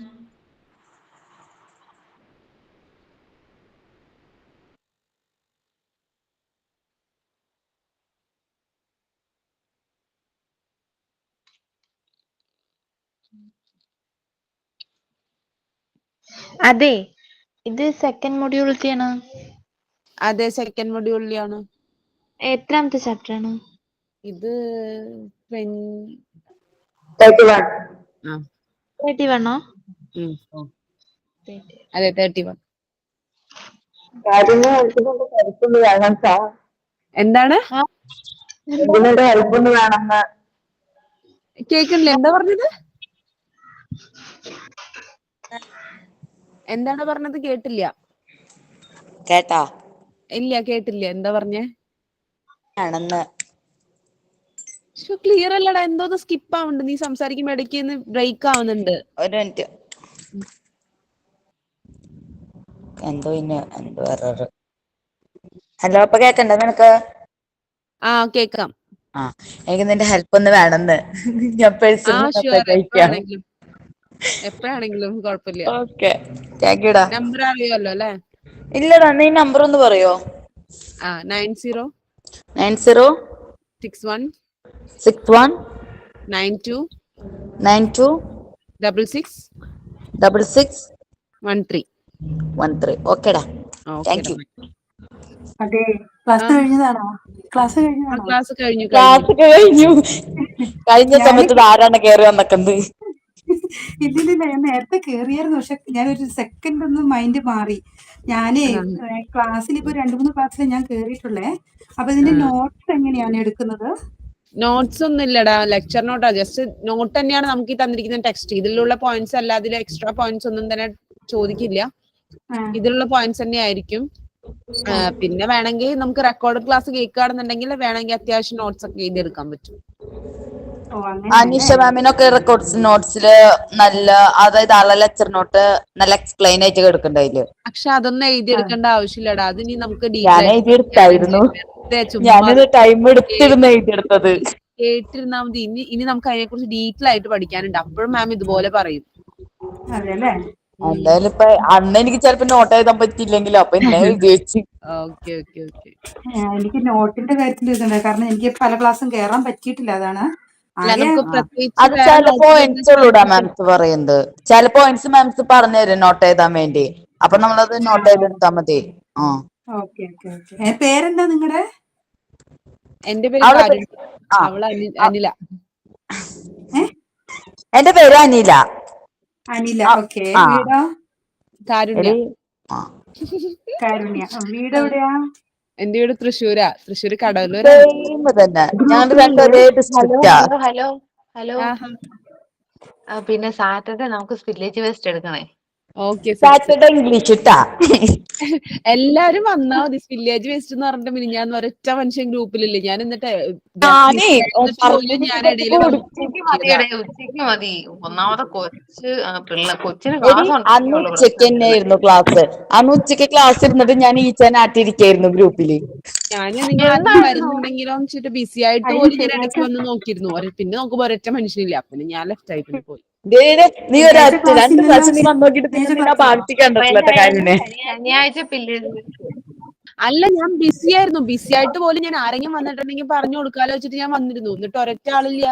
Speaker 9: അതെ, ഇത് സെക്കൻഡ് മൊഡ്യൂളിലാണ്.
Speaker 4: അതെ, സെക്കൻഡ് മൊഡ്യൂളിലാണ്.
Speaker 9: എത്രാമത്തെ ചാപ്റ്റർ ആണ്
Speaker 4: ഇത്?
Speaker 9: 31.
Speaker 4: അതെ, 31. എന്താണ് കേൾക്കുന്നില്ല? എന്താ പറഞ്ഞത്? എന്താണ് പറഞ്ഞത്? കേട്ടില്ല.
Speaker 10: കേട്ടാ?
Speaker 4: ഇല്ല, കേട്ടില്ല. എന്താ പറഞ്ഞേ?
Speaker 10: ആണെന്ന്
Speaker 4: ക്ലിയർ അല്ലടാ. എന്തോ സ്കിപ്പ് ആവുന്നുണ്ട്. നീ സംസാരിക്കുമ്പോ ഇടയ്ക്ക് ബ്രേക്ക് ആവുന്നുണ്ട്.
Speaker 10: ഒരു മിനിറ്റ്. എന്തോ ഹലോ, ഇപ്പൊ കേക്കണ്ട നിനക്ക്?
Speaker 4: കേക്കാം.
Speaker 10: എനിക്ക് നിന്റെ ഹെൽപ്പ് ഒന്ന് വേണമെന്ന്. ഞാൻ
Speaker 4: എപ്പോഴാണെങ്കിലും കുഴപ്പമില്ല.
Speaker 10: Okay, thank യുടാ.
Speaker 4: നമ്പർ അറിയാലോ അല്ലേ?
Speaker 10: ഇല്ലടാ, നീ നമ്പർ ഒന്ന് പറയോ?
Speaker 4: 9061 92
Speaker 10: 6613. ഓക്കെടാ, താങ്ക് യു.
Speaker 11: അതെ, ക്ലാസ് കഴിഞ്ഞതാണോ? ക്ലാസ്
Speaker 10: കഴിഞ്ഞു. കഴിഞ്ഞ സമയത്ത് ആരാണ് കയറി വന്നക്കുന്നത്?
Speaker 11: ഇല്ലില്ല, ഞാൻ നേരത്തെ കേറിയായിരുന്നു. പക്ഷെ ഞാനൊരു സെക്കൻഡ് ഒന്ന് മൈൻഡ് മാറി. ഞാനേ ക്ലാസ്സിൽ ഇപ്പൊ 2-3 ക്ലാസ്സിൽ ഞാൻ കേറിയിട്ടുള്ളേ. അപ്പൊ ഇതിന്റെ നോട്ട്സ് എങ്ങനെയാണ് എടുക്കുന്നത്?
Speaker 4: നോട്ട്സ് ഒന്നും ഇല്ലടാ, ലെക്ചർ നോട്ടാ. ജസ്റ്റ് നോട്ട് തന്നെയാണ് നമുക്ക് ഈ തന്നിരിക്കുന്ന ടെക്സ്റ്റ്. ഇതിലുള്ള പോയിന്റ്സ് അല്ല, അതിൽ എക്സ്ട്രാ പോയിന്റ്സ് ഒന്നും തന്നെ ചോദിക്കില്ല. ഇതിലുള്ള പോയിന്റ്സ് തന്നെ ആയിരിക്കും. പിന്നെ വേണമെങ്കിൽ നമുക്ക് റെക്കോർഡ് ക്ലാസ് കേൾക്കുകയാണെന്നുണ്ടെങ്കിൽ വേണമെങ്കിൽ അത്യാവശ്യം നോട്ട്സ് ഒക്കെ എഴുതിയെടുക്കാൻ പറ്റും.
Speaker 10: അനീഷ മാമിനൊക്കെ റെക്കോർഡ്സ് നോട്ട്സില് നല്ല, അതായത് ആളെ ലെക്ചർ നോട്ട് നല്ല എക്സ്പ്ലെയിൻ ആയിട്ട് കിടക്കണ്ടായില്.
Speaker 4: പക്ഷെ അതൊന്നും എഴുതിയെടുക്കേണ്ട ആവശ്യമില്ലടാ. അത് ഇനി നമുക്ക്
Speaker 10: ഞാൻ എഴുതിയെടുത്തായിരുന്നു. ഞാനിത് ടൈം എടുത്തിരുന്നു എഴുതിയെടുത്തത്.
Speaker 4: കേട്ടിരുന്നാ മതി. ഇനി നമുക്ക് അതിനെ കുറിച്ച് ഡീറ്റെയിൽ ആയിട്ട് പഠിക്കാനുണ്ട്. അപ്പോഴും മാം ഇതുപോലെ പറയും.
Speaker 10: എന്തായാലും ഇപ്പൊ അന്ന് എനിക്ക് ചിലപ്പോ നോട്ട് എഴുതാൻ പറ്റിയില്ലെങ്കിലും അപ്പൊ എന്നെ എഴുതി വെച്ച്.
Speaker 11: എനിക്ക് നോട്ടിന്റെ കാര്യത്തിൽ ഇതുണ്ട്. കാരണം എനിക്ക് പല ക്ലാസ്സും കയറാൻ പറ്റിയിട്ടില്ല. അതാണ്
Speaker 10: അത് ചില പോയിന്റ്സ് ഉള്ളൂടാ മാംസ് പറയുന്നത്. ചില പോയിന്റ്സ് മാംസ് പറഞ്ഞു തരും നോട്ട് എഴുതാൻ വേണ്ടി. അപ്പൊ നമ്മളത് നോട്ട് ചെയ്തെടുത്താൽ മതി.
Speaker 11: പേരെന്താ നിങ്ങളുടെ?
Speaker 4: എന്റെ പേര് അനില.
Speaker 10: എന്റെ പേര് അനില.
Speaker 11: ഓക്കെ. വീടോ?
Speaker 4: കാരുണ്യ.
Speaker 11: വീട് എവിടെയാ?
Speaker 4: എന്റെ വീട് തൃശ്ശൂരാ. തൃശ്ശൂർ കടവല്ലൂർ.
Speaker 12: ഹലോ. പിന്നെ സാറ്റർഡേ നമുക്ക് സ്പില്ലേജ് വേസ്റ്റ് എടുക്കണേ.
Speaker 10: സാറ്റർഡേ ഇംഗ്ലീഷ് ഇട്ടാ
Speaker 4: എല്ലാരും വന്നാ മതി. വില്ലേജ് വേസ്റ്റ് എന്ന് പറഞ്ഞിട്ട് മിനിഞ്ഞാന്ന് ഒരൊറ്റ മനുഷ്യൻ ഗ്രൂപ്പിലില്ലേ. ഞാൻ എന്നിട്ട്
Speaker 12: ഉച്ചക്ക് മതി. ഒന്നാമത്തെ കൊച്ചിന്
Speaker 10: അന്ന് ഉച്ചക്ക് തന്നെയായിരുന്നു ക്ലാസ്. അന്ന് ഉച്ചക്ക് ക്ലാസ് ഇരുന്നിട്ട് ഞാൻ ഈച്ചനാട്ടിരിക്കായിരുന്നു ഗ്രൂപ്പില്.
Speaker 4: ഞാന് നിങ്ങൾ വരുന്നുണ്ടെങ്കിലോ വെച്ചിട്ട് ബിസി ആയിട്ട് പോലും ഞാൻ ഇടയ്ക്ക് വന്ന് നോക്കിയിരുന്നു. പിന്നെ നോക്കുമ്പോ ഒരൊറ്റ മനുഷ്യനില്ല. അപ്പൊ ഞാൻ ലെഫ്റ്റ് ആയിട്ട് പോയി.
Speaker 10: നീ ഒരൊറ്റ 2 പ്രാവശ്യം നീ വന്ന് നോക്കിട്ട് പിന്നെ പാർട്ടി കണ്ടിട്ടില്ല കാര്യനെ.
Speaker 4: അല്ല, ഞാൻ ബിസി ആയിരുന്നു. ബിസി ആയിട്ട് പോലും ഞാൻ ആരെങ്കിലും വന്നിട്ടുണ്ടെങ്കിൽ പറഞ്ഞു കൊടുക്കാലോ വെച്ചിട്ട് ഞാൻ വന്നിരുന്നു. എന്നിട്ട് ഒരൊറ്റ ആളില്ല.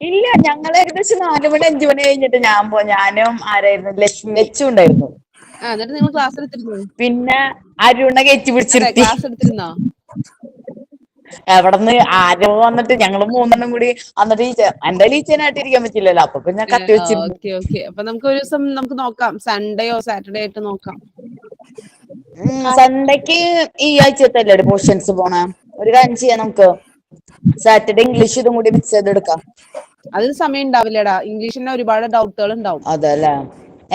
Speaker 10: ഇല്ല, ഞങ്ങൾ ഏകദേശം 4 മണി 5 മണി കഴിഞ്ഞിട്ട് ഞാനും ആരായിരുന്നു, ലച്ചു ഉണ്ടായിരുന്നു.
Speaker 4: എന്നിട്ട് നിങ്ങൾ ക്ലാസ് എടുത്തിരുന്നു?
Speaker 10: പിന്നെ അരുണ കയറ്റി പിടിച്ചിരുത്തി.
Speaker 4: ക്ലാസ് എടുത്തിരുന്നോ?
Speaker 10: എവിടെന്ന് ആരോ വന്നിട്ട് ഞങ്ങള് മൂന്നെണ്ണം കൂടി എന്നിട്ട് എന്റെ ലീച്ചനായിട്ട് ഇരിക്കാൻ പറ്റില്ലല്ലോ, അപ്പൊ പിന്നെ കത്തി വെച്ചിരുന്നു.
Speaker 4: ഓക്കെ. അപ്പൊ നമുക്ക് ഒരു ദിവസം നമുക്ക് നോക്കാം, സൺഡേയോ സാറ്റർഡേ ആയിട്ട് നോക്കാം.
Speaker 10: സൺഡേക്ക് ഈ ആഴ്ചത്തല്ലേ പോർഷൻസ് പോണേ? ഒരു കാര്യം ചെയ്യാം, നമുക്ക് സാറ്റർഡേ ഇംഗ്ലീഷ് ഇതും കൂടി മിക്സ് ചെയ്തെടുക്കാം.
Speaker 4: അതിന് സമയം ഉണ്ടാവില്ലടാ, ഇംഗ്ലീഷിന് ഒരുപാട് ഡൗട്ടുകൾ ഉണ്ടാവും.
Speaker 10: അതല്ലേ,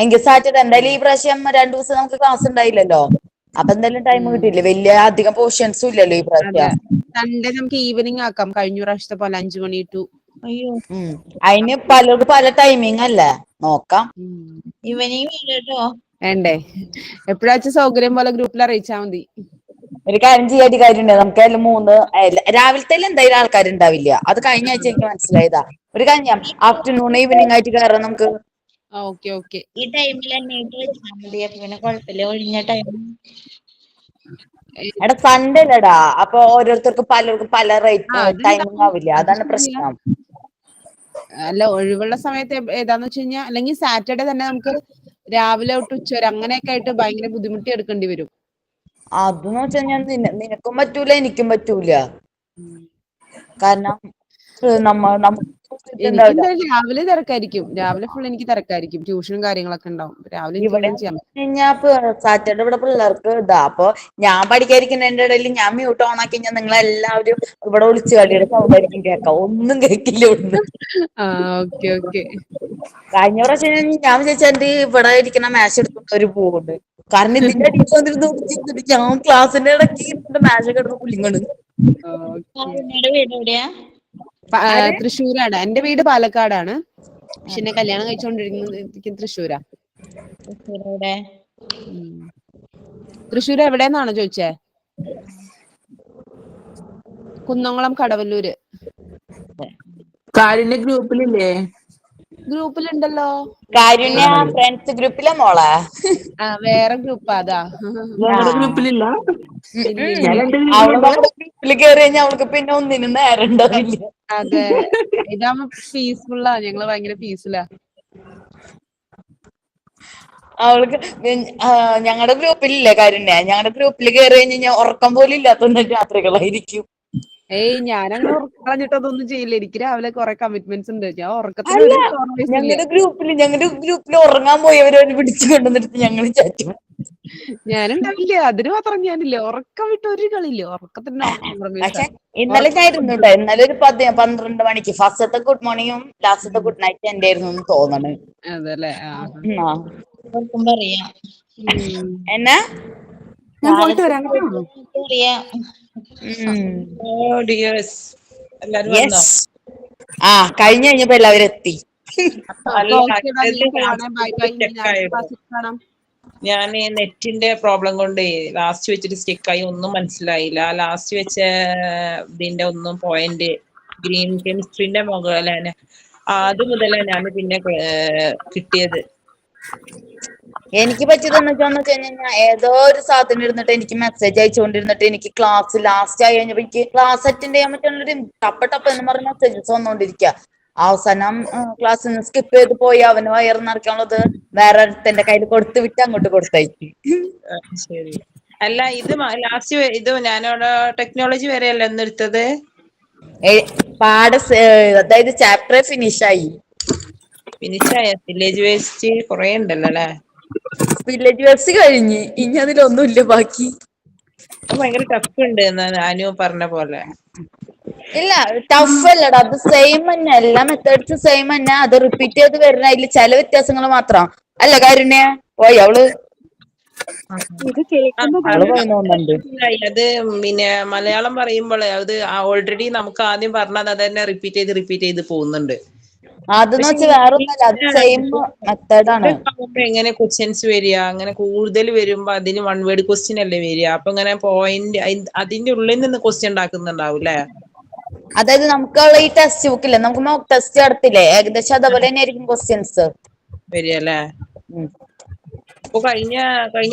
Speaker 10: എങ്കിൽ സാറ്റർഡേ എന്തായാലും ഈ പ്രാവശ്യം 2 ദിവസം നമുക്ക് ക്ലാസ് ഉണ്ടായില്ലല്ലോ, അപ്പൊ എന്തായാലും ടൈം കിട്ടിയില്ലേ, വലിയ അധികം പോർഷൻസും ഇല്ലല്ലോ ഈ പ്രാവശ്യം.
Speaker 4: സൺഡേ നമുക്ക് ഈവനിങ് ആക്കാം, കഴിഞ്ഞ പ്രാവശ്യത്തെ പോലെ 5 മണി ടു.
Speaker 10: അതിന് പലർക്കും പല ടൈമിംഗ് അല്ലേ, നോക്കാം.
Speaker 4: വേണ്ടേ? എപ്പോഴാച്ച സൗകര്യം പോലെ ഗ്രൂപ്പിൽ അറിയിച്ചാ മതി.
Speaker 10: ഒരു കാര്യം ചെയ്യാത്ത കാര്യമുണ്ട്, നമുക്ക് അതിൽ 3 രാവിലത്തെ എന്തായാലും ആൾക്കാരുണ്ടാവില്ല, അത് കഴിഞ്ഞ ആഴ്ച എനിക്ക് മനസ്സിലായതാ. ഒരു കാര്യം ചെയ്യാം, ആഫ്റ്റർനൂൺ ഈവനിങ് ആയിട്ട് കയറാം നമുക്ക്.
Speaker 4: ഓക്കെ.
Speaker 7: ഈ ടൈമിൽ തന്നെ വെച്ചാൽ മതി, അപ്പൊ പിന്നെ കുഴപ്പമില്ല, ഒഴിഞ്ഞ ടൈം.
Speaker 10: എടാ സൺഡേ അല്ലടാ, അപ്പൊ ഓരോരുത്തർക്കും പലർക്കും പല ടൈമിംഗ് ആവില്ല, അതാണ് പ്രശ്നം.
Speaker 4: അല്ല, ഒഴിവുള്ള സമയത്ത് ഏതാന്ന് വെച്ച് കഴിഞ്ഞാൽ, അല്ലെങ്കിൽ സാറ്റർഡേ തന്നെ നമുക്ക് രാവിലെ തൊട്ട് ഉച്ചവരെ അങ്ങനെയൊക്കെ ആയിട്ട് ഭയങ്കര ബുദ്ധിമുട്ടി എടുക്കേണ്ടി വരും.
Speaker 10: അതെന്ന് വെച്ച് കഴിഞ്ഞാൽ നിനക്കും പറ്റൂല എനിക്കും പറ്റൂല, കാരണം
Speaker 4: എനിക്ക് രാവിലെ തിരക്കായിരിക്കും, രാവിലെ ഫുൾ എനിക്ക് തിരക്കായിരിക്കും, ട്യൂഷനും കാര്യങ്ങളൊക്കെ ഉണ്ടാവും രാവിലെ.
Speaker 10: ഇവിടെ സാറ്റർഡേ ഇവിടെ പിള്ളേർക്ക് ഇതാ, അപ്പൊ ഞാൻ പഠിക്കാതിരിക്കുന്നതിന്റെ ഇടയിൽ ഞാൻ മ്യൂട്ട് ഓൺ ആക്കി കഴിഞ്ഞാൽ നിങ്ങൾ എല്ലാവരും ഇവിടെ വിളിച്ചു കളിയുടെ സൗണ്ട് ആയിരിക്കും കേൾക്കാം, ഒന്നും കേൾക്കില്ല ഇവിടുന്ന്.
Speaker 4: ഓക്കെ.
Speaker 10: കഴിഞ്ഞ പ്രാവശ്യം ഞാൻ വിചാരിച്ചാൽ എന്റെ ഇവിടെ ഇരിക്കുന്ന മാച്ച് എടുക്കുന്നവര് പോകുന്നുണ്ട്, കാരണം ഇതിന്റെ അടിയിൽ വന്നിരുന്നു ഞാൻ ക്ലാസ്സിന്റെ ഇടയ്ക്ക് മാച്ച് കിടന്ന് പുല്ലിങ്ങണ്.
Speaker 4: തൃശ്ശൂരാണ് എന്റെ വീട്, പാലക്കാടാണ്, പക്ഷെ എന്നെ കല്യാണം കഴിച്ചോണ്ടിരിക്കുന്നത് തൃശ്ശൂരാ. തൃശ്ശൂർ എവിടെന്നാണോ ചോദിച്ചേ? കുന്നംകുളം, കടവല്ലൂര്.
Speaker 6: കാരുണ്യ ഗ്രൂപ്പിലില്ലേ?
Speaker 4: ഗ്രൂപ്പിലുണ്ടല്ലോ.
Speaker 10: കാരുണ്യ ഫ്രണ്ട്സ് ഗ്രൂപ്പിലെ മോളെ?
Speaker 4: വേറെ ഗ്രൂപ്പാ അതാ.
Speaker 6: ഞങ്ങളുടെ ഗ്രൂപ്പിലില്ല.
Speaker 10: അവള് ഗ്രൂപ്പിൽ കയറി കഴിഞ്ഞാൽ അവൾക്ക് പിന്നെ ഒന്നിനും നേരം ഉണ്ടാവില്ല.
Speaker 4: അതെ, ഇതാകുമ്പോ പീസ്ഫുള്ളാ, ഞങ്ങള് ഭയങ്കര പീസ്ഫുള്ളാ.
Speaker 10: അവൾക്ക് ഞങ്ങളുടെ ഗ്രൂപ്പിലില്ലേ കാരുണ്യ, ഞങ്ങളുടെ ഗ്രൂപ്പിൽ കയറി കഴിഞ്ഞാൽ ഉറക്കം പോലും ഇല്ലാത്ത രാത്രികളായിരിക്കും.
Speaker 4: ഞാനങ്ങനെ ഉറക്കം കളഞ്ഞിട്ടൊന്നും ചെയ്യില്ല, എനിക്ക് രാവിലെ കുറെ കമ്മിറ്റ്മെന്റ്സ് ഉണ്ട്. ഞാൻ ഉറക്കത്തിന്
Speaker 10: ഞങ്ങളുടെ ഗ്രൂപ്പിൽ ഉറങ്ങാൻ പോയവരെ പിടിച്ചു കൊണ്ടുവന്നിട്ട് ഞങ്ങൾ ചാറ്റും.
Speaker 4: ഞാനുണ്ടാവില്ല, അതിന് മാത്രം ഞാനില്ല, ഉറക്കം വിട്ട് ഒരു കളിയില്ല, ഉറക്കത്തിന്.
Speaker 10: ഇന്നലെ ഞാൻ ഇരുന്നു കേട്ടോ, ഇന്നലെ ഒരു 12 മണിക്ക് ഫസ്റ്റത്തെ ഗുഡ് മോർണിംഗും ലാസ്റ്റത്തെ ഗുഡ് നൈറ്റ് എന്റെ ആയിരുന്നു എന്ന് തോന്നണ്.
Speaker 4: അതല്ലേ?
Speaker 10: എന്നാ കഴിഞ്ഞു കഴിഞ്ഞപ്പോ എല്ലാവരും എത്തി.
Speaker 6: ഞാൻ നെറ്റിന്റെ പ്രോബ്ലം കൊണ്ട് ലാസ്റ്റ് വെച്ചിട്ട് സ്റ്റിക്കായി, ഒന്നും മനസ്സിലായില്ല. ലാസ്റ്റ് വെച്ച ഇതിന്റെ ഒന്നും പോയിന്റ് ഗ്രീൻ കെമിസ്ട്രിന്റെ മുകളിലാണ്, അത് മുതലാണ് ഞാൻ പിന്നെ കിട്ടിയത്.
Speaker 10: എനിക്ക് പറ്റിയതെന്ന് വെച്ചാൽ ഏതോ ഒരു സാധനം ഇരുന്നിട്ട് എനിക്ക് മെസ്സേജ് അയച്ചുകൊണ്ടിരുന്നിട്ട് എനിക്ക് ക്ലാസ് ലാസ്റ്റ് ആയി കഴിഞ്ഞപ്പോ എനിക്ക് ക്ലാസ് അറ്റൻഡ് ചെയ്യാൻ പറ്റുന്നൊരു ടപ്പ് എന്ന് പറഞ്ഞ മെസ്സേജസ് വന്നോണ്ടിരിക്കുക. അവസാനം ക്ലാസ്സിൽ നിന്ന് സ്കിപ്പ് ചെയ്ത് പോയി അവന് വയറ് നിറയ്ക്കാനുള്ളത് വേറെ അടുത്തന്റെ കയ്യിൽ കൊടുത്തു വിട്ട് അങ്ങോട്ട് കൊടുത്തയച്ചു.
Speaker 6: ശരി. അല്ല, ഇത് ലാസ്റ്റ് ഇത് ഞാനവിടെ ടെക്നോളജി വരെയല്ല എന്നെടുത്തത്.
Speaker 10: അതായത് ചാപ്റ്റർ ഫിനിഷായി.
Speaker 6: വില്ലേജ് വേസ്റ്റ് കൊറേ ഉണ്ടല്ലോ അല്ലെ?
Speaker 10: വില്ലേജ് വേസ്റ്റ് കഴിഞ്ഞ് ഇനി അതിലൊന്നുമില്ല ബാക്കി.
Speaker 6: ഭയങ്കര ടഫ് ഉണ്ട് എന്നാണ് അനു പറഞ്ഞ പോലെ.
Speaker 10: ഇല്ല, ടഫ് അല്ലടാ, അത് സെയിം തന്നെ, എല്ലാ മെത്തേഡ്സും സെയിം തന്നെ, അത് റിപ്പീറ്റ് ചെയ്ത് വരുന്ന അതിൽ ചില വ്യത്യാസങ്ങൾ മാത്രം അല്ല. കാരുണ്യ പോയി അവള്
Speaker 6: അത് പിന്നെ മലയാളം പറയുമ്പോഴേ അത് ഓൾറെഡി നമുക്ക് ആദ്യം പറഞ്ഞത് അത് തന്നെ റിപ്പീറ്റ് ചെയ്ത് പോകുന്നുണ്ട്.
Speaker 10: അതെന്ന് വെച്ചാൽ വേറെ ഒന്നല്ല, അത് സെയിം മെത്തേഡാണ്.
Speaker 6: എങ്ങനെ ക്വസ്റ്റ്യൻസ് വരിക, അങ്ങനെ കൂടുതൽ വരുമ്പോ അതിന് 1 വേർഡ് ക്വസ്റ്റ്യൻ അല്ലേ വരിക, അപ്പൊ ഇങ്ങനെ പോയിന്റ് അതിന്റെ ഉള്ളിൽ നിന്ന് ക്വസ്റ്റ്യൻ ഉണ്ടാക്കുന്നുണ്ടാവും അല്ലെ?
Speaker 10: അതായത് നമുക്കുള്ള ഈ ടെക്സ്റ്റ് ബുക്കില്ലേ, നമുക്ക് മോക്ക് ടെസ്റ്റ് നടത്തില്ലേ, ഏകദേശം അതുപോലെ തന്നെ ആയിരിക്കും ക്വസ്റ്റ്യൻസ്
Speaker 6: വരികല്ലേ? അപ്പൊ കഴിഞ്ഞ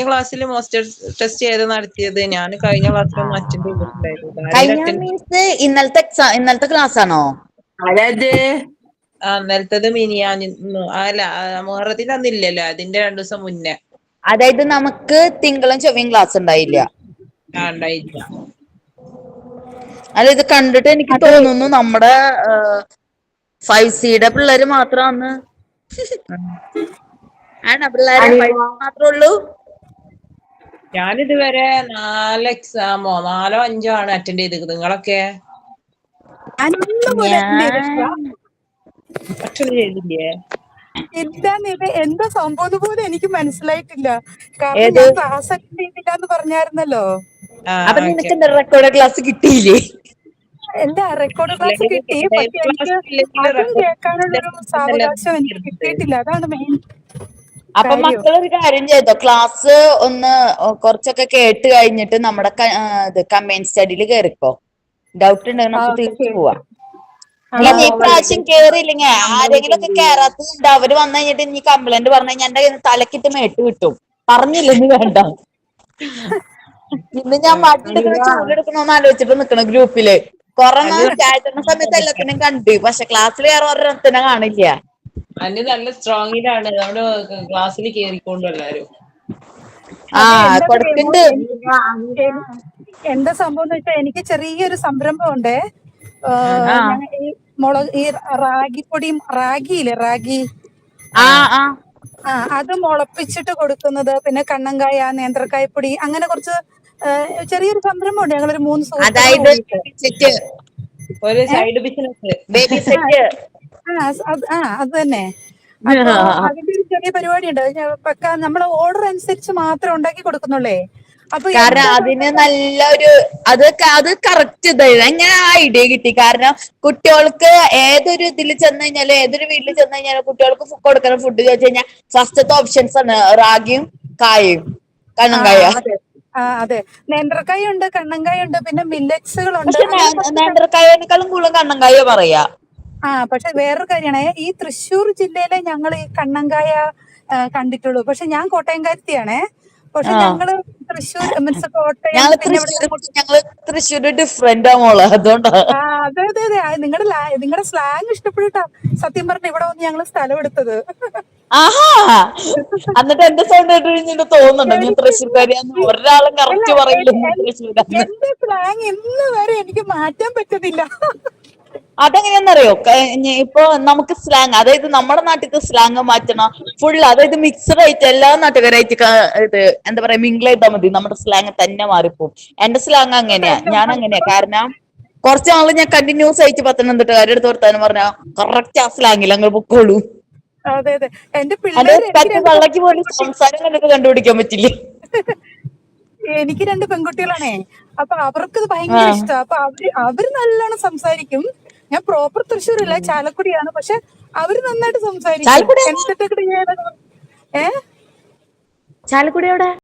Speaker 6: ക്ലാസ്സിൽ മോസ്റ്റ് ടെസ്റ്റ് ഏത് നടത്തിയത്? ഞാൻ കഴിഞ്ഞ ക്ലാസ്സിലൊന്നും അറ്റൻഡ് ചെയ്തിട്ടുണ്ടായിരുന്നു.
Speaker 10: ഇന്നലത്തെ ക്ലാസ് ആണോ?
Speaker 6: അതായത് ഇന്നലത്തത് മിനിയാന്ന് അല്ല, മുഹറത്തിന്റെ അന്നില്ലല്ലോ, അതിന്റെ 2 ദിവസം മുന്നേ.
Speaker 10: അതായത് നമുക്ക് തിങ്കളും ചൊവ്വയും ക്ലാസ് ഉണ്ടായില്ല.
Speaker 6: ഉണ്ടായില്ല.
Speaker 10: അല്ല ഇത് കണ്ടിട്ട് എനിക്ക് തോന്നുന്നു നമ്മുടെ 5Cയുടെ പിള്ളേര് മാത്രാന്ന്. ആണോ പിള്ളേരെ 5C മാത്രമേ ഉള്ളൂ?
Speaker 6: ഞാനിതുവരെ 4 എക്സാമോ 4 or 5 ആണ് അറ്റൻഡ് ചെയ്തത്. നിങ്ങളൊക്കെ അറ്റൻഡ് ചെയ്തില്ലേ?
Speaker 11: എന്താന്ന് എന്താ സംഭവം പോലും എനിക്ക് മനസ്സിലായിട്ടില്ല. കാരണം ഞാൻ ക്ലാസ് അറ്റൻഡ് ചെയ്തില്ല എന്ന് പറഞ്ഞായിരുന്നല്ലോ.
Speaker 10: അപ്പൊ നിനക്ക് എന്താ റെക്കോർഡ് ക്ലാസ് കിട്ടിയില്ലേ?
Speaker 11: എന്റെ റെക്കോർഡ് ക്ലാസ് കിട്ടി, പക്ഷെ എനിക്ക് അതും കേൾക്കാനുള്ളൊരു സാവകാശം എനിക്ക് കിട്ടിയിട്ടില്ല. അതാണ് മെയിൻ.
Speaker 10: അപ്പൊ മക്കളൊരു കാര്യം ചെയ്തോ, ക്ലാസ് ഒന്ന് കുറച്ചൊക്കെ കേട്ട് കഴിഞ്ഞിട്ട് നമ്മുടെ കമ്പൈൻ സ്റ്റഡിയിൽ കേറിക്കോ. ഡൗട്ട് ഉണ്ടെങ്കിൽ നമുക്ക് തിരിച്ചു പോവാം. ഇനി ഇപ്രാവശ്യം കേറിയില്ലെങ്കിൽ ആരെങ്കിലും ഒക്കെ കേറാത്തതുണ്ട്, അവര് വന്നു കഴിഞ്ഞിട്ട് ഇനി കംപ്ലൈന്റ് പറഞ്ഞു കഴിഞ്ഞാൽ എന്റെ തലക്കിട്ട് മേട്ട് കിട്ടും. പറഞ്ഞില്ലെന്ന് വേണ്ട. ഇന്ന് ഞാൻ മടിയെടുക്കണ ചൂടെടുക്കണോന്ന് ആലോചിച്ചിട്ട് നിക്കണ ഗ്രൂപ്പില്. കൊറോണ സ്റ്റാർട്ട് ചെയ്യുന്ന സമയത്ത് എല്ലാത്തിനും കണ്ടു, പക്ഷെ ക്ലാസ്സിൽ വേറെ ഒരെണ്ണത്തിനെ കാണില്ല.
Speaker 6: അന്ന് നല്ല സ്ട്രോങ്ങിലാണ് നമ്മുടെ ക്ലാസ്സിൽ കേറിക്കൊണ്ട് എല്ലാരും.
Speaker 10: കൊടുക്കുന്നുണ്ട്.
Speaker 11: എന്താ സംഭവം എന്ന് വെച്ചാൽ എനിക്ക് ചെറിയൊരു സംരംഭം ഉണ്ട്. ഈ റാഗിപ്പൊടിയും റാഗിയില്ലേ, റാഗി അത് മുളപ്പിച്ചിട്ട് കൊടുക്കുന്നത്, പിന്നെ കണ്ണങ്കായ, നേന്ത്രക്കായപ്പൊടി, അങ്ങനെ കുറച്ച് ചെറിയൊരു സംരംഭമുണ്ട്. ഞങ്ങളൊരു 3 സുഹൃത്തുക്കൾ. അത് തന്നെ. അപ്പൊ അതിന്റെ ഒരു ചെറിയ പരിപാടിയുണ്ട്. നമ്മള് ഓർഡർ അനുസരിച്ച് മാത്രം ഉണ്ടാക്കി കൊടുക്കുന്നുള്ളേ.
Speaker 10: കാരണം അതിന് നല്ലൊരു അത് കറക്റ്റ് ഇതായിരുന്നു. എങ്ങനെ ആ ഐഡിയ കിട്ടി? കാരണം കുട്ടികൾക്ക് ഏതൊരു ഇതിൽ ചെന്ന് കഴിഞ്ഞാലും, ഏതൊരു വീട്ടിൽ ചെന്ന് കഴിഞ്ഞാലും കുട്ടികൾക്ക് കൊടുക്കുന്ന ഫുഡ് ചോദിച്ചു കഴിഞ്ഞാൽ ഫസ്റ്റത്തെ ഓപ്ഷൻസ് ആണ് റാഗിയും കായയും, കണ്ണങ്കായ.
Speaker 11: അതെ, നേന്ത്രക്കായ ഉണ്ട്, കണ്ണങ്കായ ഉണ്ട്, പിന്നെ മില്ലറ്റ്സുകളുണ്ട്.
Speaker 10: നേന്ത്രക്കായേക്കാളും കൂടുതൽ കണ്ണങ്കായ പറയാ.
Speaker 11: പക്ഷെ വേറൊരു കാര്യമാണ്, ഈ തൃശ്ശൂർ ജില്ലയിലെ ഞങ്ങൾ ഈ കണ്ണങ്കായ കണ്ടിട്ടുള്ളൂ. പക്ഷെ ഞാൻ കോട്ടയംകാരത്തിയാണേ. പക്ഷെ ഞങ്ങള് തൃശ്ശൂർ മീൻസ് കോട്ടയം,
Speaker 10: ഞങ്ങള് തൃശ്ശൂർ ഡിഫറെന്റ് മോള്, അതുകൊണ്ടാ.
Speaker 11: അതെ അതെ അതെ, നിങ്ങളുടെ സ്ലാങ് ഇഷ്ടപ്പെട്ടിട്ടാ സത്യം പറഞ്ഞ ഇവിടെ വന്ന് ഞങ്ങള് സ്ഥലം എടുത്തത്.
Speaker 10: എന്നിട്ട് എന്റെ സൗണ്ട് കേട്ട് തോന്നുന്നുണ്ടോ ഞാൻ തൃശ്ശൂർക്കാരിയാന്ന്? ഒരാളും കറക്റ്റ് പറയില്ല
Speaker 11: എന്റെ സ്ലാങ് ഇന്ന് വരെ എനിക്ക് മാറ്റാൻ പറ്റുന്നില്ല.
Speaker 10: അതെങ്ങനെയാന്നറിയോ? ഇപ്പൊ നമുക്ക് സ്ലാങ്, അതായത് നമ്മുടെ നാട്ടിലത്തെ സ്ലാങ് മാറ്റണം ഫുൾ, അതായത് മിക്സഡ് ആയിട്ട് എല്ലാ നാട്ടുകാരായിട്ട് ഇത് എന്താ പറയാ മിംഗിൾ ചെയ്താൽ മതി, നമ്മുടെ സ്ലാങ് തന്നെ മാറിപ്പോവും. എന്റെ സ്ലാങ് അങ്ങനെയാ, ഞാൻ അങ്ങനെയാ. കാരണം കുറച്ച് നാള് ഞാൻ കണ്ടിന്യൂസ് ആയിട്ട് പത്തനംതിട്ടക്കാരുടെ അടുത്ത് വർത്താനം പറഞ്ഞാൽ കറക്റ്റ് ആ സ്ലാങ്ങിൽ അങ്ങ് പൊക്കോളൂ.
Speaker 11: എന്റെ
Speaker 10: തള്ളക്ക് പോലും സംസാരം കണ്ടിട്ട് കണ്ടുപിടിക്കാൻ പറ്റില്ല.
Speaker 11: എനിക്ക് 2 പെൺകുട്ടികളാണേ. അപ്പൊ അവർക്ക് ഇത് ഭയങ്കര ഇഷ്ടം. അപ്പൊ അവര് നല്ലോണം സംസാരിക്കും. ഞാൻ പ്രോപ്പർ തൃശ്ശൂരില്ല, ചാലക്കുടിയാണ്. പക്ഷെ അവര് നന്നായിട്ട് സംസാരിക്കും.
Speaker 10: ചാലക്കുടി എവിടെ?